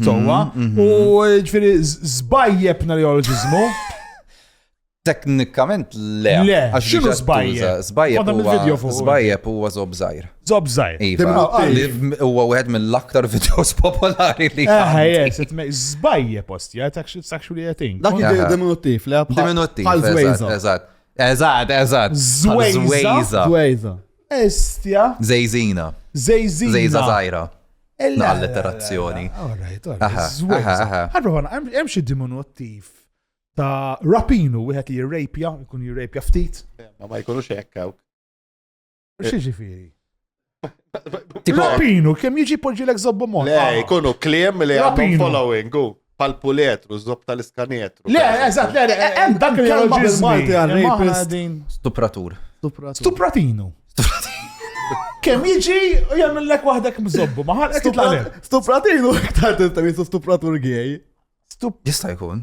Speaker 2: Sowa, u ġifieri żbajjeb neoloġizmu.
Speaker 5: Teknikament le.
Speaker 2: Le,
Speaker 5: Għax
Speaker 2: x'inhu
Speaker 5: diġà
Speaker 2: żbajjeb?
Speaker 5: tuża.
Speaker 2: Għadha mill-video fuq.
Speaker 5: Żbajjeb huwa zob żgħir.
Speaker 2: Zob żgħir.
Speaker 5: Iva, li huwa wieħed mill-aktar videos popolari li
Speaker 2: Yes, żbajjeb postja, it's actually a thing.
Speaker 3: Dak diminutiv, le?
Speaker 5: Diminutiv,
Speaker 3: Bħal zwejza.
Speaker 5: eżatt.
Speaker 2: Zwejza.
Speaker 3: Zwejza.
Speaker 2: Estja.
Speaker 5: Zejzina.
Speaker 2: Zejzina.
Speaker 5: Zejza żgħira. Naqal-letterazzjoni.
Speaker 2: Zwejza. Għarru, hemm xi diminutiv ta' rapinu, wieħed li jirrejpja, jkun jirrejpja ftit.
Speaker 7: Ma jkunux hekk hawn.
Speaker 2: Xi ġifieri? Rapinu, kemm jiġi poġġilek żobbu mod.
Speaker 7: Le, jkunu kliem li għandhom
Speaker 2: Rapino.
Speaker 7: following, pal-puletru, zob tal-iskanetru.
Speaker 2: Le, eżatt, le,
Speaker 3: Hemm
Speaker 2: dak
Speaker 3: kelma bil-Malti għal
Speaker 2: il-ġizmi.
Speaker 3: rapist.
Speaker 5: Stupratur.
Speaker 2: Stupratinu. Kemm jiġi jagħmellek waħdek mżobbu, ma ħalqek titlaqlek.
Speaker 3: Stupratinu, iktar tista' jisu stupratur gej.
Speaker 5: Jista' jkun.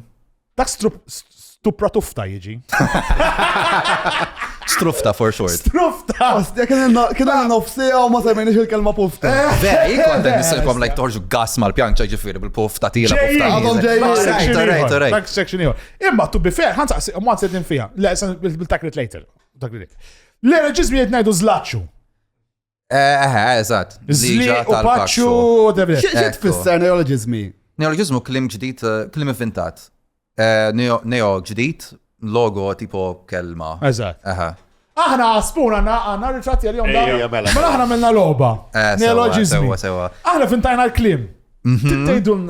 Speaker 2: Dak stupratufta jiġi.
Speaker 5: Strufta for short.
Speaker 2: Strufta!
Speaker 3: Ostja, kienu nofsija u ma semmejniex il-kelma pufta.
Speaker 5: Veri, kontent nisilkom like torġu gas mal-pjanċa ġifiri bil-pufta tira
Speaker 3: Għadhom
Speaker 5: pufta.
Speaker 3: ġejjin.
Speaker 2: Dak section ieħor. Imma to be fair, ħansa ma tsedin fiha. Le, bil-takrit later. Le, ġismi qed ngħidu żlaċċu.
Speaker 5: Eżatt.
Speaker 2: Zli u paċċu, whatever.
Speaker 3: Xie tfisser neologizmi?
Speaker 5: Neologizmu klim ġdid, klim inventat. Neo ġdid, logo tipo kelma.
Speaker 2: Eżatt. Aħna spun għanna ritratti għal-jom da.
Speaker 7: Ejja, mela.
Speaker 2: Ma aħna minna loba. Neologizmi.
Speaker 5: Sewa.
Speaker 2: Aħna fintajna l-klim.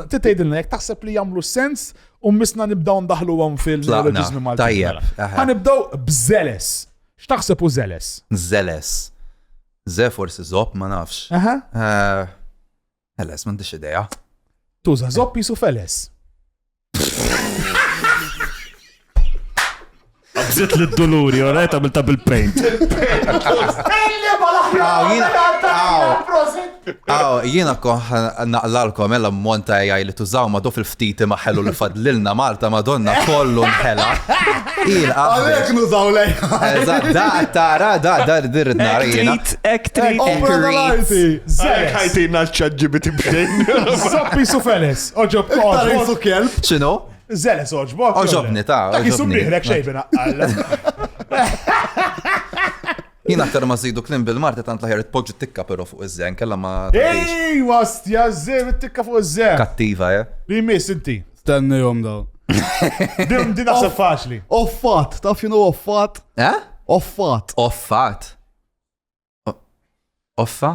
Speaker 2: Titejdilna, jek taħseb li jamlu sens u misna nibdaw ndaħlu għam fil-neologizmi mal
Speaker 5: Tajjeb.
Speaker 2: Għanibdaw b'zeles. X'taħseb u zeles?
Speaker 5: Zeles. Ze forsi zop, ma nafx. Eles, m'għandix idea.
Speaker 2: Tuża zopp jisu feles.
Speaker 8: Għabżit l-doluri, orajt għamilta bil-paint.
Speaker 5: Jiena naqlalkom ella montajja li tużaw ma do fil-ftiti ma ħellu li fadlilna Malta Madonna kollu nħela.
Speaker 3: Għalek nużaw lej.
Speaker 5: Da tara, da dirrit narina.
Speaker 7: Ħajtina ċaġġibiti bdejn.
Speaker 2: Zopp jisu feles. Oġob,
Speaker 3: Iktar jisu kelb.
Speaker 5: Xinu?
Speaker 2: Zeles oġbok.
Speaker 5: Oġobni, ta'
Speaker 2: Dak jisu
Speaker 5: oġobni.
Speaker 2: biħrek xejbina.
Speaker 5: Jina aktar ma zidu klim bil-marti tant laħjar tpoġġu tikka pero fuq iż-żen, kella ma tadix.
Speaker 2: Ej, wastja, zzem, it-tikka fuq iż-żem.
Speaker 5: Kattiva,
Speaker 2: Li miss inti.
Speaker 3: Stenni jom daw.
Speaker 2: Din naħseb faċli.
Speaker 3: Offat, taf xinu offat? Offat.
Speaker 5: Offat. Offa?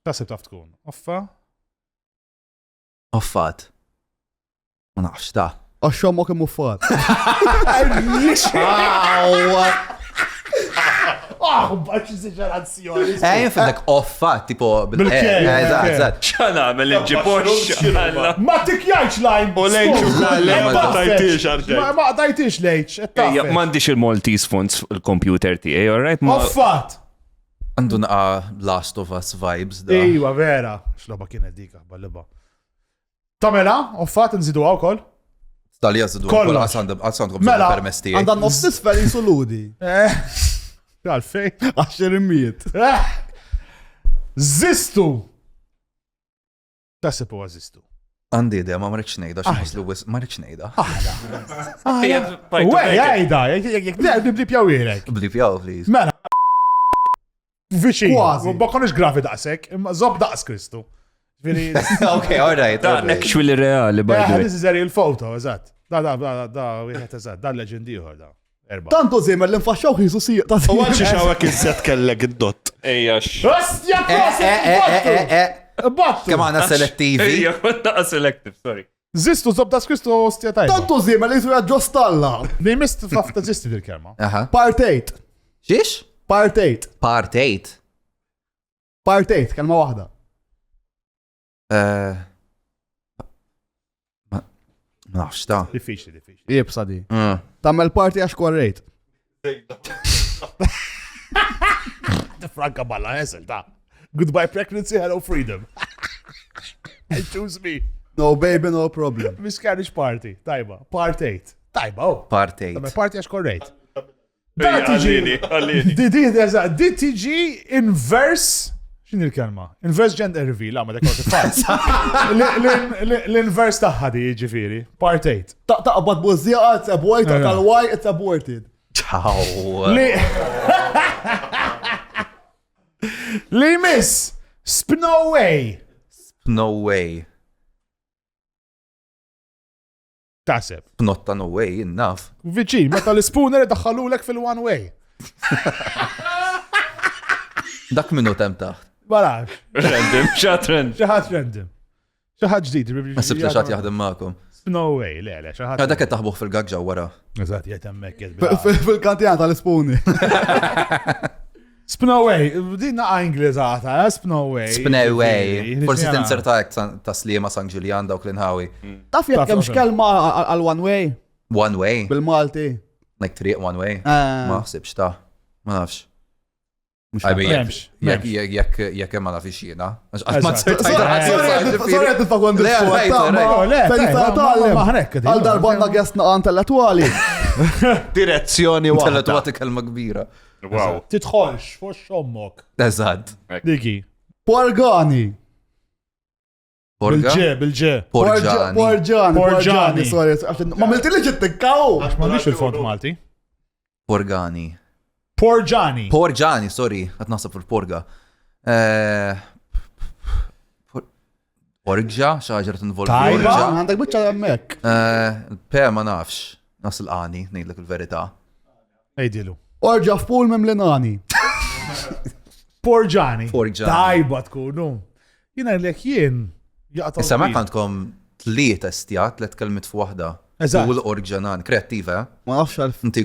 Speaker 2: Taħseb taf tkun. Offa?
Speaker 5: Offat. Ma nafx da.
Speaker 3: Għaxxom kem uffat.
Speaker 2: Baċ eżagerazzjoni.
Speaker 5: Findek offat, tipo
Speaker 2: Bil-kej,
Speaker 5: Eżatt.
Speaker 6: ċana għamil il-ġipox.
Speaker 2: Ma tikjajx lajn.
Speaker 7: U lejċu ma tajtix arġej.
Speaker 2: Ma tajtix lejċ.
Speaker 6: Mandiċ il-Maltese fonts il-computer tiegħi, alright?
Speaker 2: Offat.
Speaker 5: Għandu naqa Last of Us vibes da.
Speaker 2: Ejwa, vera. Xloba kienet dika, balliba. Tamela, offat nżidu għawkol.
Speaker 5: Dali jazdu
Speaker 2: Kollox.
Speaker 5: għasandkom
Speaker 2: Mela,
Speaker 5: permesti.
Speaker 3: Għandan nofsis fel jisu ludi.
Speaker 2: Għalfej.
Speaker 3: 10 miet.
Speaker 2: Zistu. Tasib u għazistu.
Speaker 5: Għandi idea, ma marriċ nejda, xaħslu wis, marriċ nejda.
Speaker 2: Uwej, għajda, jek nibdi pjawirek.
Speaker 5: Bli pjaw, please.
Speaker 2: Mela. Viċi.
Speaker 3: Kważi.
Speaker 2: Bakonix gravi daqsek, imma zob daqs Kristu.
Speaker 5: Ok, alright.
Speaker 6: Actually reali, by the way.
Speaker 2: This is a real photo, eżat. Wieħed eżat, da leġendi uħor da. Erba.
Speaker 3: Tanto zimmer l-infasċaw jisu si.
Speaker 7: U għanċi xawek il-set kellek id-dot.
Speaker 6: Ejjax.
Speaker 2: Ostja proset! Battu!
Speaker 5: Kemm għandna selettivi.
Speaker 6: Ejja, konna selective, sorry.
Speaker 2: Zistu, zob da Kristu ostja tajba.
Speaker 3: Tanto zimmer li jisu ġostalla.
Speaker 2: Li mist fafta zisti dil-kelma.
Speaker 3: Part 8.
Speaker 5: Xiex?
Speaker 3: Part 8.
Speaker 5: Part 8.
Speaker 3: Part 8, kelma wahda.
Speaker 5: Nafx ta.
Speaker 2: Diffiċli.
Speaker 3: Jibsa di. Tammel party għax korrejt.
Speaker 2: Franka balla, eżel, ta. Goodbye pregnancy, hello freedom. And choose me.
Speaker 3: No baby, no problem.
Speaker 2: Miscarriage party, tajba. Part 8. Tajba, oh.
Speaker 5: Part 8.
Speaker 2: Tammel party għax korrejt. Di tiġi inverse. Xin il-kelma? Inverse gender reveal, ma dekor kif L-inverse taħħa di ġifiri. Part 8.
Speaker 3: Taqbad buzzija, it's a boy, taqal why, it's aborted.
Speaker 5: Ciao.
Speaker 2: Li miss, Spnoway.
Speaker 5: No way.
Speaker 2: Taseb.
Speaker 5: Knotta no way, enough.
Speaker 2: Viċin, meta l-spooner daħħalulek fil-one way.
Speaker 5: Dak minnu tem taħt.
Speaker 2: Balax.
Speaker 6: Random, xat random.
Speaker 2: Xaħat random. Xaħat ġdid.
Speaker 5: Ma sibta xat jaħdem ma'kom.
Speaker 2: Spnoway, le, xaħat.
Speaker 5: Dak qed taħbuh fil-gagġa wara.
Speaker 2: Eżat, jetemmek.
Speaker 3: Fil-kantijana tal-spuni.
Speaker 2: Spnoway, dinna Inglizata, Spnoway.
Speaker 5: Spnoway. Forsi tinserta ta' slima San Ġiljan dawk l-inħawi.
Speaker 3: Taf jek kem xkelma għal-one way?
Speaker 5: One way?
Speaker 3: Bil-Malti.
Speaker 5: Like triq one way? Ma ħsibx ta' ma nafx. Jekk ma nafx jiena.
Speaker 3: Sorry, t-fakon għal darbonna għesna intellettuali.
Speaker 7: Direzzjoni waħda.
Speaker 5: Intellettuali kelma kbira.
Speaker 6: Wow.
Speaker 2: Titħolx, fux xommok.
Speaker 5: Eżad.
Speaker 2: Digi.
Speaker 3: Porgani.
Speaker 5: Porga?
Speaker 2: Bilġe.
Speaker 3: Porġani, sorry. Ma miltili ġittikkaw.
Speaker 2: Għax ma nix il-font Malti.
Speaker 5: Porgani.
Speaker 2: Porġani,
Speaker 5: sorry. Għat nasab fil-porga. Porġa? Xaġar t-involvi.
Speaker 2: Tajba.
Speaker 3: Għandek bicċa għammek.
Speaker 5: Pe ma nafx. Nasil għani, nejdlek il-verita.
Speaker 2: Ejdilu.
Speaker 3: Orġa f'pool memlinani.
Speaker 2: Porġani.
Speaker 5: Porġani.
Speaker 2: Tajba tkunu. Jina l-ek jien.
Speaker 5: Issa ma kantkom tliet estijat, tliet kelmit f'wahda.
Speaker 2: Eżatt.
Speaker 5: U l-orġanan, kreattiva.
Speaker 3: Ma nafx għalf.
Speaker 5: Inti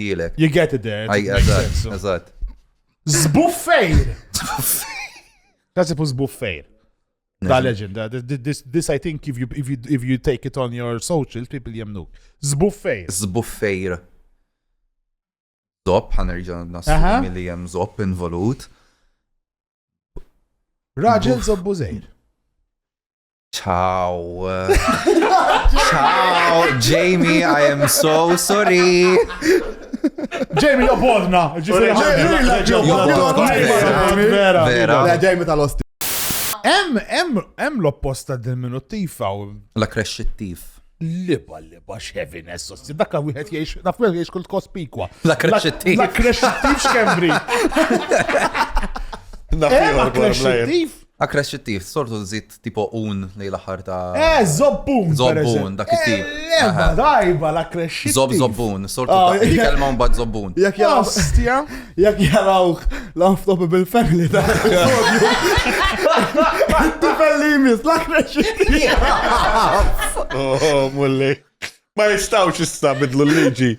Speaker 5: jilek.
Speaker 2: You get it there.
Speaker 5: Eżat.
Speaker 2: Zbuffejr. Tasib u zbuffejr. Da legend. This I think if you take it on your socials, people jemnu. Zbuffejr.
Speaker 5: Zbuffejr. Zop, ħanerġa nasu milli jem zop involut.
Speaker 2: Raġel zobbu zejr.
Speaker 5: Ciao. Ciao, Jamie, I am so sorry.
Speaker 2: Jamie, jobbodna.
Speaker 5: Vera.
Speaker 3: Jamie tal-osti.
Speaker 2: Em l-opposta del-minuttifa.
Speaker 5: La crescittif.
Speaker 2: Liba, xeviness, ossi. Dakka wieħed jiex, naf wieħed jiex kult kospikwa.
Speaker 5: La crescittif.
Speaker 2: La crescittif xkembri. La crescittif.
Speaker 5: La crescittif, sortu zit tipo un li l-aħħar ta'
Speaker 2: zobbun.
Speaker 5: Zobbun, dak it-tip.
Speaker 2: Leba, dajba, la crescittif.
Speaker 5: Zobbun, sortu ta' di kelma un bad zobbun.
Speaker 3: Jek jarawk l-unstoppable family ta' Tifel-limis, la crescittif.
Speaker 7: Oh, mulli. Ma jistawx issa bidlu l-liġi.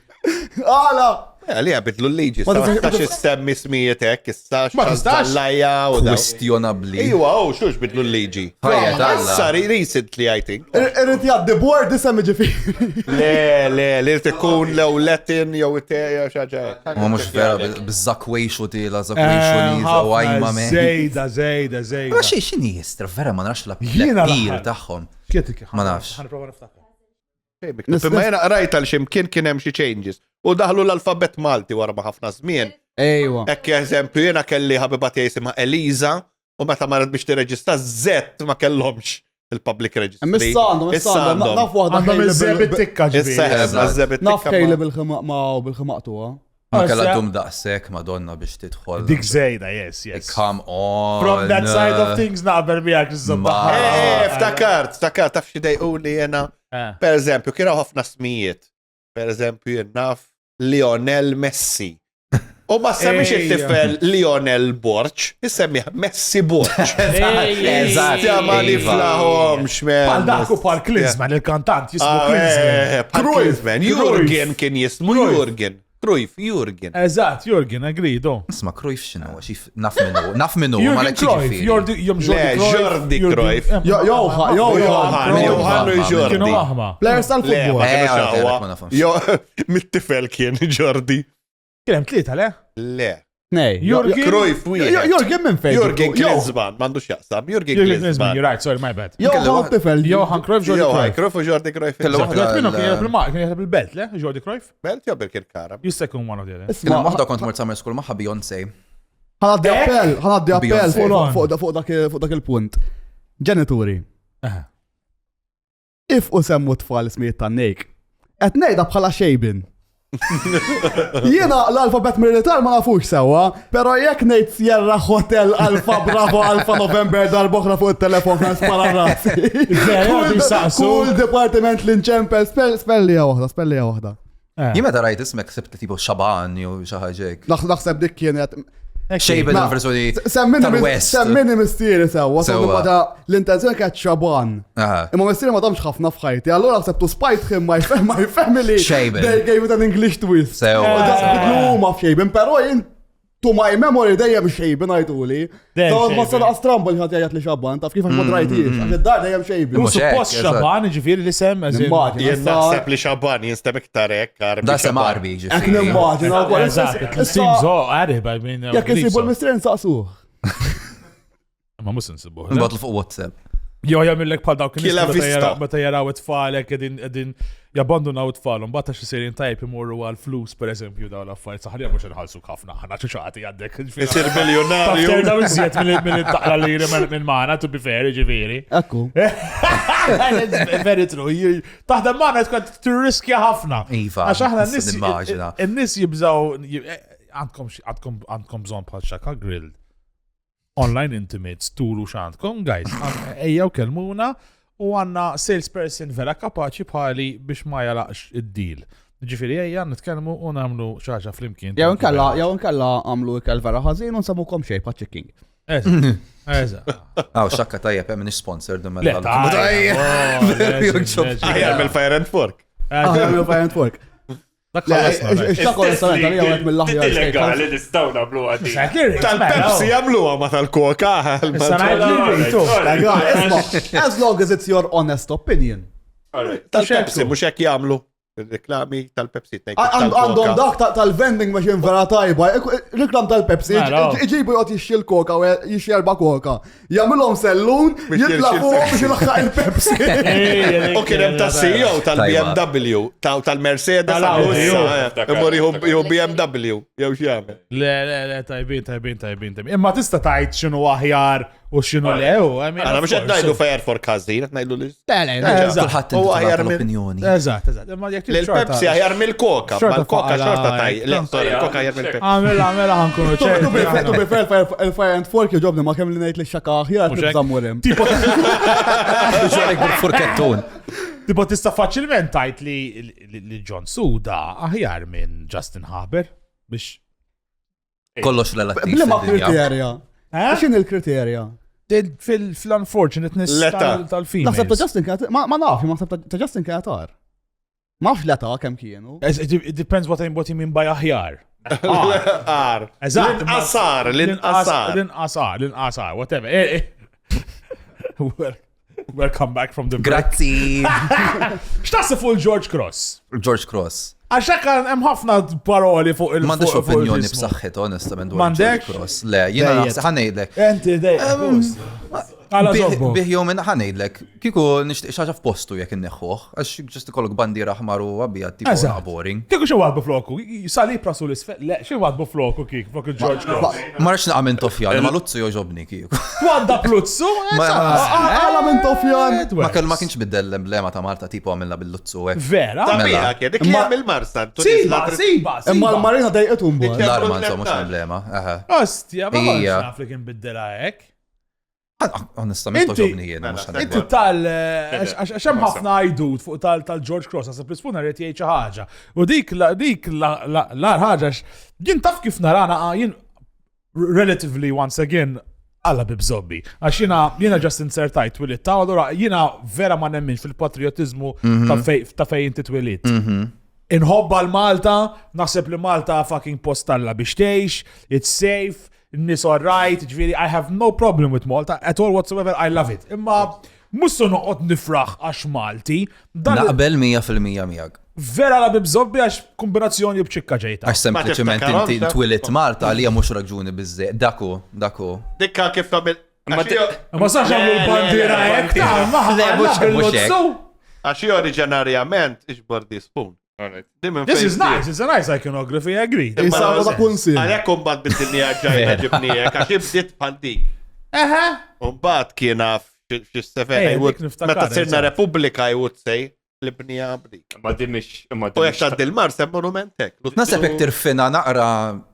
Speaker 3: Għala!
Speaker 7: Għalija bidlu l-liġi. Ma tistax istemmi smietek, istax.
Speaker 2: Ma tistax.
Speaker 7: Lajja u da.
Speaker 5: Questionably.
Speaker 7: Ijwa, xux bidlu l-liġi.
Speaker 5: Ħajja talla.
Speaker 7: Sari recently, I think.
Speaker 3: Irrit jaddi board disem ġifiri.
Speaker 7: Le, tikun lew Latin, jew it-teja, xaġa.
Speaker 5: Ma mux vera, bizzakwejxu tila, zakwejxu niza u għajma me.
Speaker 2: Zejda.
Speaker 5: Ma xini jistra, vera ma nafx
Speaker 2: Jiena
Speaker 5: l-appir
Speaker 2: l-aħħar.
Speaker 5: taħħom.
Speaker 2: Kietik.
Speaker 5: Ma nafx.
Speaker 2: Ħanprova niftakar.
Speaker 7: Imma jena rajt għal-ximkien kien hemm xi changes. U daħlu l-alfabet Malti wara ma ħafna żmien.
Speaker 3: Ejwa.
Speaker 7: Ekk eżempju, jena kelli ħabiba tiegħi isimha Eliza u meta marret biex tirreġistra Z ma kellhomx il-public registry.
Speaker 3: Missandom, naf waħda
Speaker 2: Għandhom iż-żebit tikka
Speaker 7: Ġifieri.
Speaker 3: Naf kejli bil-ħmaqtu,
Speaker 5: Ma kelladum daqsek Madonna biex tidħol.
Speaker 2: Dik zejda, yes.
Speaker 5: Come on.
Speaker 2: From that side of things naqbel miegħek iż-żabba.
Speaker 7: Ftakart, taf xi dejquli jena. Per eżempju, kienu ħafna smijiet. Per eżempju, jennaf Lionel Messi. U ma semmix il-tifel Lionel Borċ, jissemmiħ Messi Borċ.
Speaker 5: Eżatt.
Speaker 7: Ja ma niflaħom xmen.
Speaker 2: Pal dak u pal Klinsman, il-kantant jismu Klinsman.
Speaker 7: Klinsman. Jurgen kien jismu Jurgen. Cruyff, Jurgen.
Speaker 2: Eżatt, Jurgen, agrido.
Speaker 5: Isma' Cruyff x'inhu, naf minnu, ma
Speaker 2: Jurgen
Speaker 5: lek
Speaker 2: Cruyff,
Speaker 7: Jordi Cruyff.
Speaker 3: Johan
Speaker 7: Johan
Speaker 2: Kienu
Speaker 7: Jordi.
Speaker 2: aħma.
Speaker 3: Players
Speaker 7: Le,
Speaker 3: tal-futbol.
Speaker 7: ma kienux
Speaker 5: ok,
Speaker 7: ħawa.
Speaker 5: ma nafhomx.
Speaker 7: Mit-tifel kien Jordi.
Speaker 2: Kienem tlieta, le?
Speaker 7: Le.
Speaker 3: Nej,
Speaker 2: Jurgen.
Speaker 7: Cruyff, wieħed.
Speaker 3: Jurgen minn fejn.
Speaker 7: Jurgen Klinsmann, m'għandux jaqsam. Jurgen
Speaker 2: Jurgen Klinsmann,
Speaker 7: Klinsmann.
Speaker 2: you're right, sorry, my bad.
Speaker 3: Johan tifel.
Speaker 2: Johan Cruyff, Jordi
Speaker 7: Johan
Speaker 2: Cruyff.
Speaker 7: Cruyff u Jordi Cruyff.
Speaker 5: Kellu
Speaker 7: Eżatt.
Speaker 5: waħda-
Speaker 2: Minnu kien jgħab bil-belt, le? Jordi Cruyff?
Speaker 7: Belt jew bil-kirkara.
Speaker 2: Jista' jkun one of the other.
Speaker 5: Kien waħda kont mort summer school magħha Beyoncé.
Speaker 3: ħanaddi appell
Speaker 5: Beyoncé.
Speaker 3: fuq dak il-punt. Ġenituri,
Speaker 2: Aha.
Speaker 3: if u semmu tfal smiet tan-nejk, qed ngħidha bħala xejbin. Jiena l-alfabet militar ma nafux sewa, pero jekk ngħid Sierra Hotel Alfa Bravo Alfa November darb'oħra fuq it-telefon kan spara rasi. Kull departiment l-inċempel spellija waħda.
Speaker 5: Jien meta rajt ismek sibt tipo Xaban jew xi ħaġa.
Speaker 3: Naħseb dik kienet
Speaker 5: Xejbel il-versjoni
Speaker 3: Semmini
Speaker 5: tal-West.
Speaker 3: mistieri sewa,
Speaker 5: Sewa.
Speaker 3: l-intenzjoni kienet xaban.
Speaker 5: Aha.
Speaker 3: Imma mistieri ma damx ħafna f'ħajti, allura ħsebtu spite him my family.
Speaker 5: Xejbel.
Speaker 3: They gave it an English twist.
Speaker 5: Sewa.
Speaker 3: Gluma f'xejbin, pero jien to my memory dejjem xejbin għajtuli.
Speaker 2: Dejjem
Speaker 3: Ma
Speaker 2: xejbin.
Speaker 3: s-sana strambol ħat jgħajat li xabban, taf kif ma drajtiex, għax id-dar dejjem xejbin.
Speaker 2: U
Speaker 5: Mhux hekk,
Speaker 2: suppost
Speaker 5: eżatt.
Speaker 2: xaban, ġifiri li sem,
Speaker 3: Immaġina.
Speaker 7: Jien naħseb li xaban jinstem iktar hekk.
Speaker 5: Da sem arbi
Speaker 3: Ek
Speaker 5: ġifieri.
Speaker 3: nimmaġina wkoll.
Speaker 2: Eżatt, il-team zo għarib, I mean.
Speaker 3: Jekk isibu l-mistieri nsaqsuh.
Speaker 2: Ma mus nsibuħ.
Speaker 5: Nbagħtu fuq WhatsApp.
Speaker 2: Jo, jamillek bħal dawk
Speaker 7: Killa vista.
Speaker 2: meta jaraw it-tfalek, edin jabbandunaw it-tfalhom, bata xi serin tajb imorru għal flus, per eżempju, daw l-affarijiet, saħħalija mhux inħallsu ħafna, ħana ċuċati għaddek.
Speaker 7: Isir miljonarju.
Speaker 2: Tafter daw iżjed mill-taqla li minn maħna, to be fair, ġifiri.
Speaker 3: Ekku.
Speaker 2: Very true. Taħdem maħna tkun tirriskja ħafna.
Speaker 5: Iva,
Speaker 2: Għax aħna
Speaker 5: nimmaġina.
Speaker 2: n-nis jibżaw, għandkom bżon bħal xaka grilled. Online intimates, turu xandkom, guys, ejjaw kelmuna u għanna salesperson vera kapaċi bħali biex ma jalaqx id-deal. Ġifiri, ejja nitkellmu u namlu xaġa flimkien.
Speaker 3: Jew nkella għamlu ikel vera ħażin u nsabukom xejn pa' checking.
Speaker 2: Eża.
Speaker 5: Aw, xakka tajjeb hemm minn sponsor dum
Speaker 2: Le,
Speaker 7: Aħjar mill-Fire and Fork.
Speaker 3: Għamlu fajn fork. Xtakol restaurant għalija għet mill-laħjar.
Speaker 6: Illegali nistaw nablu għaddi.
Speaker 7: Tal-Pepsi jagħmluha ma tal-Coca.
Speaker 3: As long as it's your honest opinion.
Speaker 7: Tal-Pepsi mhux hekk jagħmlu. Reklami tal-Pepsi.
Speaker 3: Għandhom dak tal-vending machine vera tajba. Reklam tal-Pepsi, iġibu jgħot jixxi l-koka u jixxi erba koka. Jamilom sellun, jitla fuq biex il-ħaq il-Pepsi.
Speaker 7: U kien hemm tas-CEO tal-BMW, tal-Mercedes, imur jew BMW, jew x'jagħmel.
Speaker 2: Le, tajbin. Imma tista tajt xinu aħjar u xinu lew.
Speaker 7: Għana mhux qed ngħidu Fire Fork ħażin, qed ngħidu li.
Speaker 5: Kulħadd
Speaker 7: U aħjar
Speaker 5: intu
Speaker 7: minn-
Speaker 5: l-opinjoni.
Speaker 2: Eżatt.
Speaker 7: L-Pepsi aħjar mill-Coca,
Speaker 2: Xorta
Speaker 7: mal-Coca
Speaker 2: fuq
Speaker 7: xorta
Speaker 2: għala-
Speaker 7: taj. Le, sorry, Coca aħjar mill-Pepsi.
Speaker 2: Għamela ħankunu
Speaker 3: Tu bi
Speaker 2: ċerti.
Speaker 3: fair il-fire and fork joġobni ma kemm li ngħid li xaka aħjar
Speaker 2: Mhux hekk.
Speaker 3: tibżammurim.
Speaker 5: Xorek bil-furkettun.
Speaker 2: Tipo tista' faċilment tajt li John Suda aħjar minn Justin Haber biex.
Speaker 5: Kollox relattiv.
Speaker 3: Bli ma
Speaker 5: fid-dinja.
Speaker 3: kriterja. Xin il-kriterja?
Speaker 2: Fil-unfortunateness
Speaker 7: L-età.
Speaker 2: tal-females.
Speaker 3: Naħseb ta' Justin kienet, ma nafx, ma naħseb ta' Justin kienet għar. Ma nafx l-età kemm kienu.
Speaker 2: It depends what you mean by aħjar.
Speaker 7: Ar.
Speaker 2: Eżatt.
Speaker 7: L-inqasar.
Speaker 2: L-inqasar, whatever. Welcome back from the break.
Speaker 5: Grazzi.
Speaker 2: X'taħseb fuq il-George Cross?
Speaker 5: George Cross.
Speaker 2: Għax hemm ħafna paroli fuq il-
Speaker 5: M'għandix
Speaker 2: fuq
Speaker 5: opinjoni
Speaker 2: il-ismu.
Speaker 5: b'saħħit onestament dwar
Speaker 2: M'għandekx?
Speaker 5: George Cross. Le, jiena
Speaker 2: Dejjed.
Speaker 5: naħseb ħanejdlek.
Speaker 2: Enti dejjem. Għala zobbu.
Speaker 5: Bih jom minna ħanejdlek. Kiku nixtieq xaġa f'postu jekk inneħħuh, għax ġust ikollok bandiera ħmar u abjad tipo
Speaker 2: Eżatt.
Speaker 5: boring.
Speaker 2: Kieku xe wadbu floku? Sali prasu l-isfel? Le, xe wadbu floku kik? Flok il-George Cross.
Speaker 5: Ma rridx naqgħu minn toffja, ma luzzu joġobni kieku.
Speaker 2: Wadda pluzzu?
Speaker 3: Għala minn Tofjan.
Speaker 5: Ma kell ma kienx biddel l-emblema ta' Marta tipo għamilna bil-luzzu hekk.
Speaker 2: Vera?
Speaker 7: Tabiħa kien, dik li għamil Marsan.
Speaker 2: Siba.
Speaker 3: Imma l-marina dejqetum bu.
Speaker 5: L-arma insomma mhux emblema. Aha.
Speaker 2: Ostja, ma konx
Speaker 5: Ija.
Speaker 2: naf li kien biddela hekk.
Speaker 5: Onestament
Speaker 2: Inti-
Speaker 5: oġobni jiena mhux
Speaker 2: Inti
Speaker 5: ħanedwar.
Speaker 2: għaxem ħafna għajdut fuq tal-George Cross, għasab l-spuna rrit jgħid xi ħaġa. U dik l-ar ħaġa, jien taf kif narana, jien relatively once again, għalla bibżobbi. Għax jina just insertajt twilit ta' għallura jina vera ma nemminx fil-patriotizmu ta' fej inti twilit. inħobba l-Malta, naħseb li Malta fucking postalla biex tgħix, it's safe, n-nies all right, ġifieri I have no problem with Malta at all whatsoever, I love it. Imma mussu noqgħod nifraħ għax Malti.
Speaker 5: Naqbel 100% miegħek.
Speaker 2: Vera la bibżobbi għax kombinazzjoni bċikka ġejta.
Speaker 5: Għax sempliċement inti twilit Malta li mhux raġuni biżżejjed. Daku.
Speaker 7: Dikka kif tagħmel.
Speaker 2: Ma sax għamlu l-bandira hekk ta'
Speaker 7: Għax oriġinarjament iġbor di spoon.
Speaker 2: This is nice, it's a nice iconography, I agree.
Speaker 3: Jisabu ta' kunsil.
Speaker 7: Għalek umbat bid-dinja ġajna ġibnijek, għax jibdiet pandik. Umbat kiena f-seven, meta sirna Republika I would say, l-bnija bdik.
Speaker 6: Ma dimix.
Speaker 7: U jek ta' dil-mar sem monumentek.
Speaker 5: Naseb jek tirfina naqra.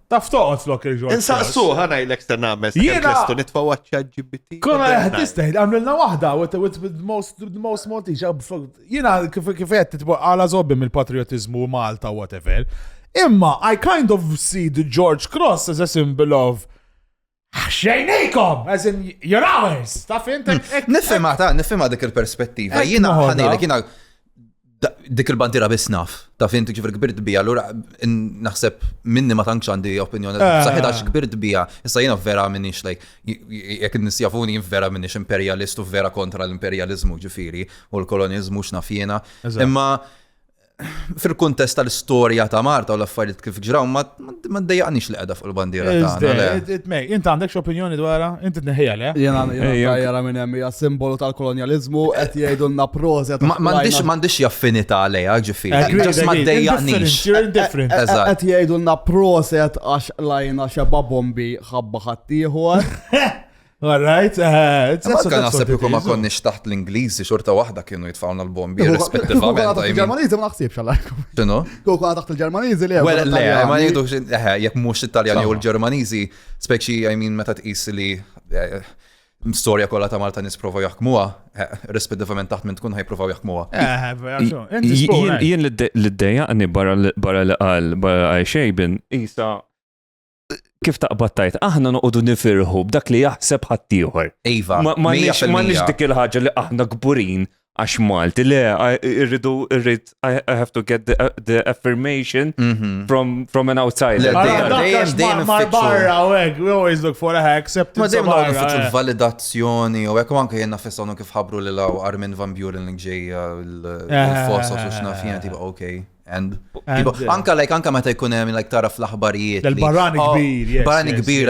Speaker 2: Taf toqgħod flok il-ġor.
Speaker 7: Insaqsu ħana il-ek stennames.
Speaker 2: Jiena-
Speaker 7: Kristu nitfaw GPT.
Speaker 2: Kuna tistejt, għamlilna wahda, with the most Maltese. Jina kifet titbu għala zobbi mill-patriotizmu Malta, whatever. Imma, I kind of see the George Cross as a symbol of xejnejkom, as in, you're ours. Taf intek?
Speaker 5: Nifhimha dik il-perspettiva.
Speaker 2: Ek
Speaker 5: Jiena
Speaker 2: noħodha.
Speaker 5: ħanilek jiena dik il-bandira biss naf. Taf inti ġifier kbirt bija, allura naħseb minni ma tantx għandi opinjoni saħħitha għax kbirt bija. Issa jiena vera minnix like jekk in-nies jafuni vera minnix imperjalist u vera kontra l-imperjaliżmu ġifieri u l-koloniżmu x'naf jiena. Imma fil-kuntest tal-istorja ta' Malta u l-affarijiet kif ġraw ma ddejjaqniex li qiegħda fuq il-bandiera tagħna.
Speaker 2: Inta għandek opinjoni dwarha? Inti tneħħija le?
Speaker 3: Jena jara minn hemm hija simbolu tal-kolonjaliżmu qed jgħidulna prożet.
Speaker 5: M'għandix jaffinità għalejha ġifieri. Ġas ma ddejjaqniex.
Speaker 2: You're indifferent.
Speaker 3: Qed jgħidulna prożet għax lajna xeba bombi ħabba ħaddieħor.
Speaker 2: All right.
Speaker 5: Kan naħseb jekk ma konniex taħt l-Ingliżi xorta waħda kienu jitfawna l-bombi rispettivament.
Speaker 3: Il-Ġermaniżi ma naħsibx għalajkom.
Speaker 5: X'inhu?
Speaker 3: Kieku taħt il-Ġermaniżi li
Speaker 5: Well, le, ma jgħidux jekk mhux Italjani u l-Ġermaniżi, speċi meta tqis li storja kollha ta' Malta nisprovaw jaħkmuha, rispettivament taħt minn tkun ħajprovaw jaħkmuha.
Speaker 6: Jien li ddejjaqni barra li qal barra xejbin isa kif taqbattajt, aħna noqogħdu nifirħu b'dak li jaħseb ħaddieħor.
Speaker 5: Iva,
Speaker 6: Ma nix dik il-ħaġa li aħna gburin għax Malti, le, I have to get the affirmation from an outsider.
Speaker 2: Ma barra u għek, we always look for a acceptance.
Speaker 5: Ma dejjem nagħmlu fiċċu l-validazzjoni u hekk anke jien nafissawnu kif ħabru lil Armin van Buren li ġej il-fossa u x'naf jiena tiba okay. Anka meta jkun hemm like tara fl-aħbarijiet.
Speaker 2: L-barani kbir, yes.
Speaker 5: Barani kbir,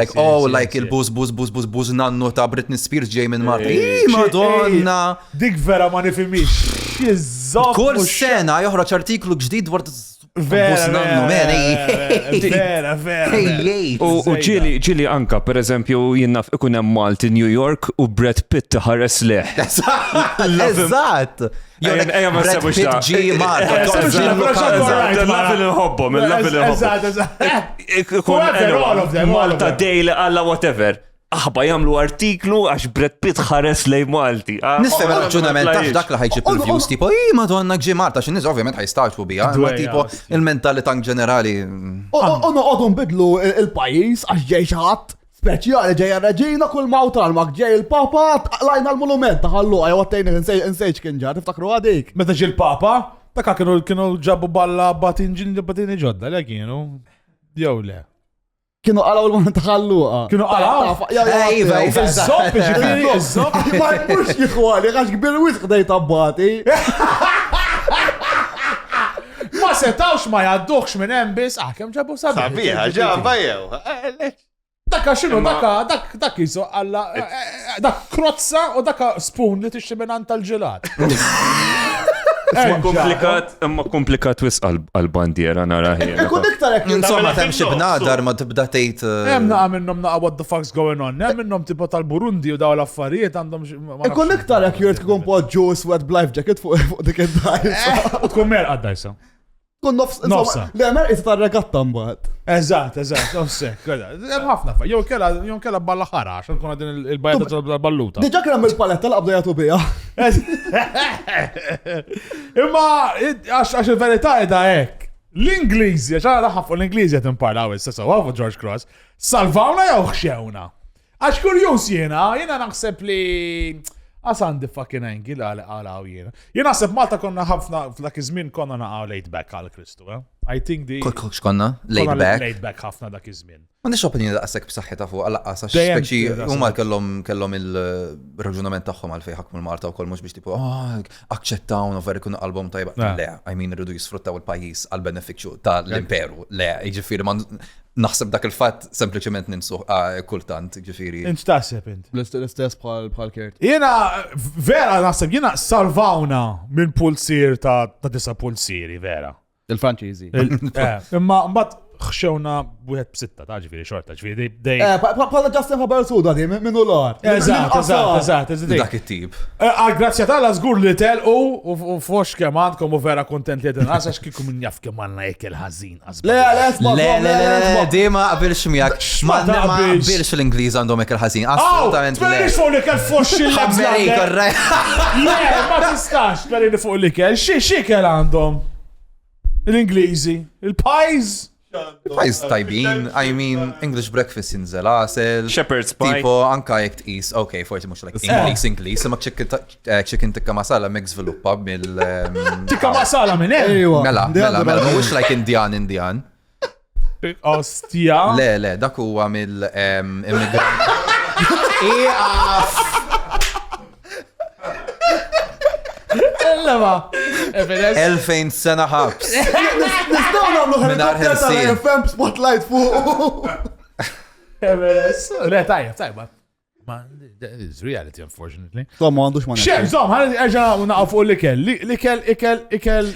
Speaker 5: like il-buzz nannu ta' Britney Spears ġej minn Malta. Madonna!
Speaker 2: Dik vera ma nifimix.
Speaker 5: Kull sena joħroġ artiklu ġdid dwar
Speaker 2: Vera.
Speaker 6: U ġili anka, per eżempju, jinnaf ikun hemm Malti New York u Brad Pitt ħares leħ.
Speaker 5: Eżatt!
Speaker 6: Ejja ma
Speaker 5: Brad
Speaker 6: sebux
Speaker 5: Pitt
Speaker 6: ta'
Speaker 5: ġi Malta.
Speaker 6: L-lafil nħobbom, Malta Daily alla whatever. Aħba jamlu artiklu għax Brad Pitt ħares lej Malti.
Speaker 5: Nistema raġunament tax dak li ħajġib il-views tipo, madonna ġi Malta, xin niz ovvijament ħajstaċu bija, ma tipo il-mentalità ġenerali.
Speaker 3: Noqogħdu nbidlu il-pajjiż għax ġej xi ħadd speċjali ġej reġina kull mawtal mak ġej il-Papa lajna l-monument taħallu għajwattejni nsejġ kien ġar, tiftakru għadik.
Speaker 2: Meta ġi l-Papa, dak kienu ġabu balla batini ġodda, le kienu. Jew le.
Speaker 3: Kienu għalaw l-moment taħalluqa.
Speaker 2: Kienu għalaw?
Speaker 5: Ejva,
Speaker 2: Iż-zoppi ġifiri, iż-zoppi.
Speaker 3: Ma jmux jħuali, għax kbir wisq dej tabbati.
Speaker 2: Ma setawx ma jadduħx minn hemm biss, kemm ġabu sabiħ.
Speaker 7: Sabiħa, ġabba jew.
Speaker 2: Dakka xinu, dak jisu għalla, dak krozza u dakka spoon li tixxi minn tal-ġelat.
Speaker 6: Imma komplikat wis għal-bandiera nara ħina.
Speaker 3: Ikun iktar hekk.
Speaker 5: Insomma, temm xi bnadar ma tibda tgħid.
Speaker 2: Hemm naqa minnhom naqa what the fuck's going on. Hemm minnhom tipo tal-Burundi u daw l-affarijiet għandhom
Speaker 3: Ikun iktar hekk jurt kikun poġġu sweat life jacket fuq dik id-dajsa.
Speaker 2: U tkun mer għaddajsa.
Speaker 3: Kun nofsa. Le mer isa tar-regatta mbagħad.
Speaker 2: Eżatt, nofsek. Hemm ħafna fa. Jew kella balla ħara għax nkun din il-bajja tal-balluta.
Speaker 3: Diġà kien hemm il-paletta l-qabdu jagħtu biha.
Speaker 2: Imma għax il-verità edha hekk. L-Ingliżi, għax għana ħaffu l-Ingliżi qed imparlaw issa sewwa fuq George Cross, salvawna jew ħxewna. Għax kurjuż jiena naħseb li Għasandi fucking angle għal jena. Jena naħseb Malta konna ħafna f'dak iż-żmien konna naqgħu laid back għal Kristu, I think di
Speaker 5: Xkonna? Laid back?
Speaker 2: Laid back ħafna dak iż-żmien.
Speaker 5: M'għandix opinjoni daqshekk b'saħħitha fuq għal-laqqas għax
Speaker 2: Dejjem
Speaker 5: speċi
Speaker 2: kien
Speaker 5: huma kellhom il-raġunament tagħhom għal fejn ħakmu l-Malta wkoll mhux biex tipu aċċettawna ver ikun album tajba. Le, I mean irridu jisfruttaw il-pajjiż għal benefiċċju tal-imperu. Le, jiġifieri ma naħseb dak il-fatt sempliċement ninsu kultant, jiġifieri.
Speaker 2: Int taħseb int.
Speaker 3: L-istess bħal Kert.
Speaker 2: Jena vera naħseb jena salvawna minn pulsir ta' 9 pulsiri vera.
Speaker 3: Il-Franċiżi.
Speaker 2: Imma mbagħad xewna wieħed b'6 ta' ġifieri xorta ġifieri dej.
Speaker 3: Bħala Justin Habersuda di minnu l-art.
Speaker 2: Eżatt.
Speaker 5: Dak it-tip.
Speaker 2: Grazzja tal żgur li telqu u fox kemm għandkom u vera kontent li qed għax kieku min jaf kemm għandna jekk il-ħażin.
Speaker 5: Le, dima qabilx miegħek. Ma qabilx l-Ingliż għandhom hekk il-ħażin. Assolutament le.
Speaker 2: Tbelli fuq li kell fox il-lebza. Le, ma tistax tbelli fuq li kell. Xi kell għandhom? L-Ingliżi, il-pies.
Speaker 5: Pajz tajbin, I mean, English breakfast inżel għasel.
Speaker 6: Shepherd's pie.
Speaker 5: Tipo, anka jek t-is, ok, forti mux like English, imma chicken tikka masala mek sviluppa mill...
Speaker 2: Tikka masala minn
Speaker 5: Mela, mux like Indian.
Speaker 2: Ostja.
Speaker 5: Le, dak huwa mill-immigrant.
Speaker 2: Lema.
Speaker 5: 2000 sena ħabs.
Speaker 3: Nistaw namlu
Speaker 5: Minar
Speaker 3: ħelkopter
Speaker 5: ħelsin.
Speaker 3: FM spotlight fuq.
Speaker 2: Le, tajjeb. That is reality, unfortunately.
Speaker 3: Tom, għandux ma
Speaker 2: Xer, zom, ħarġa naqaf fuq l-ikel.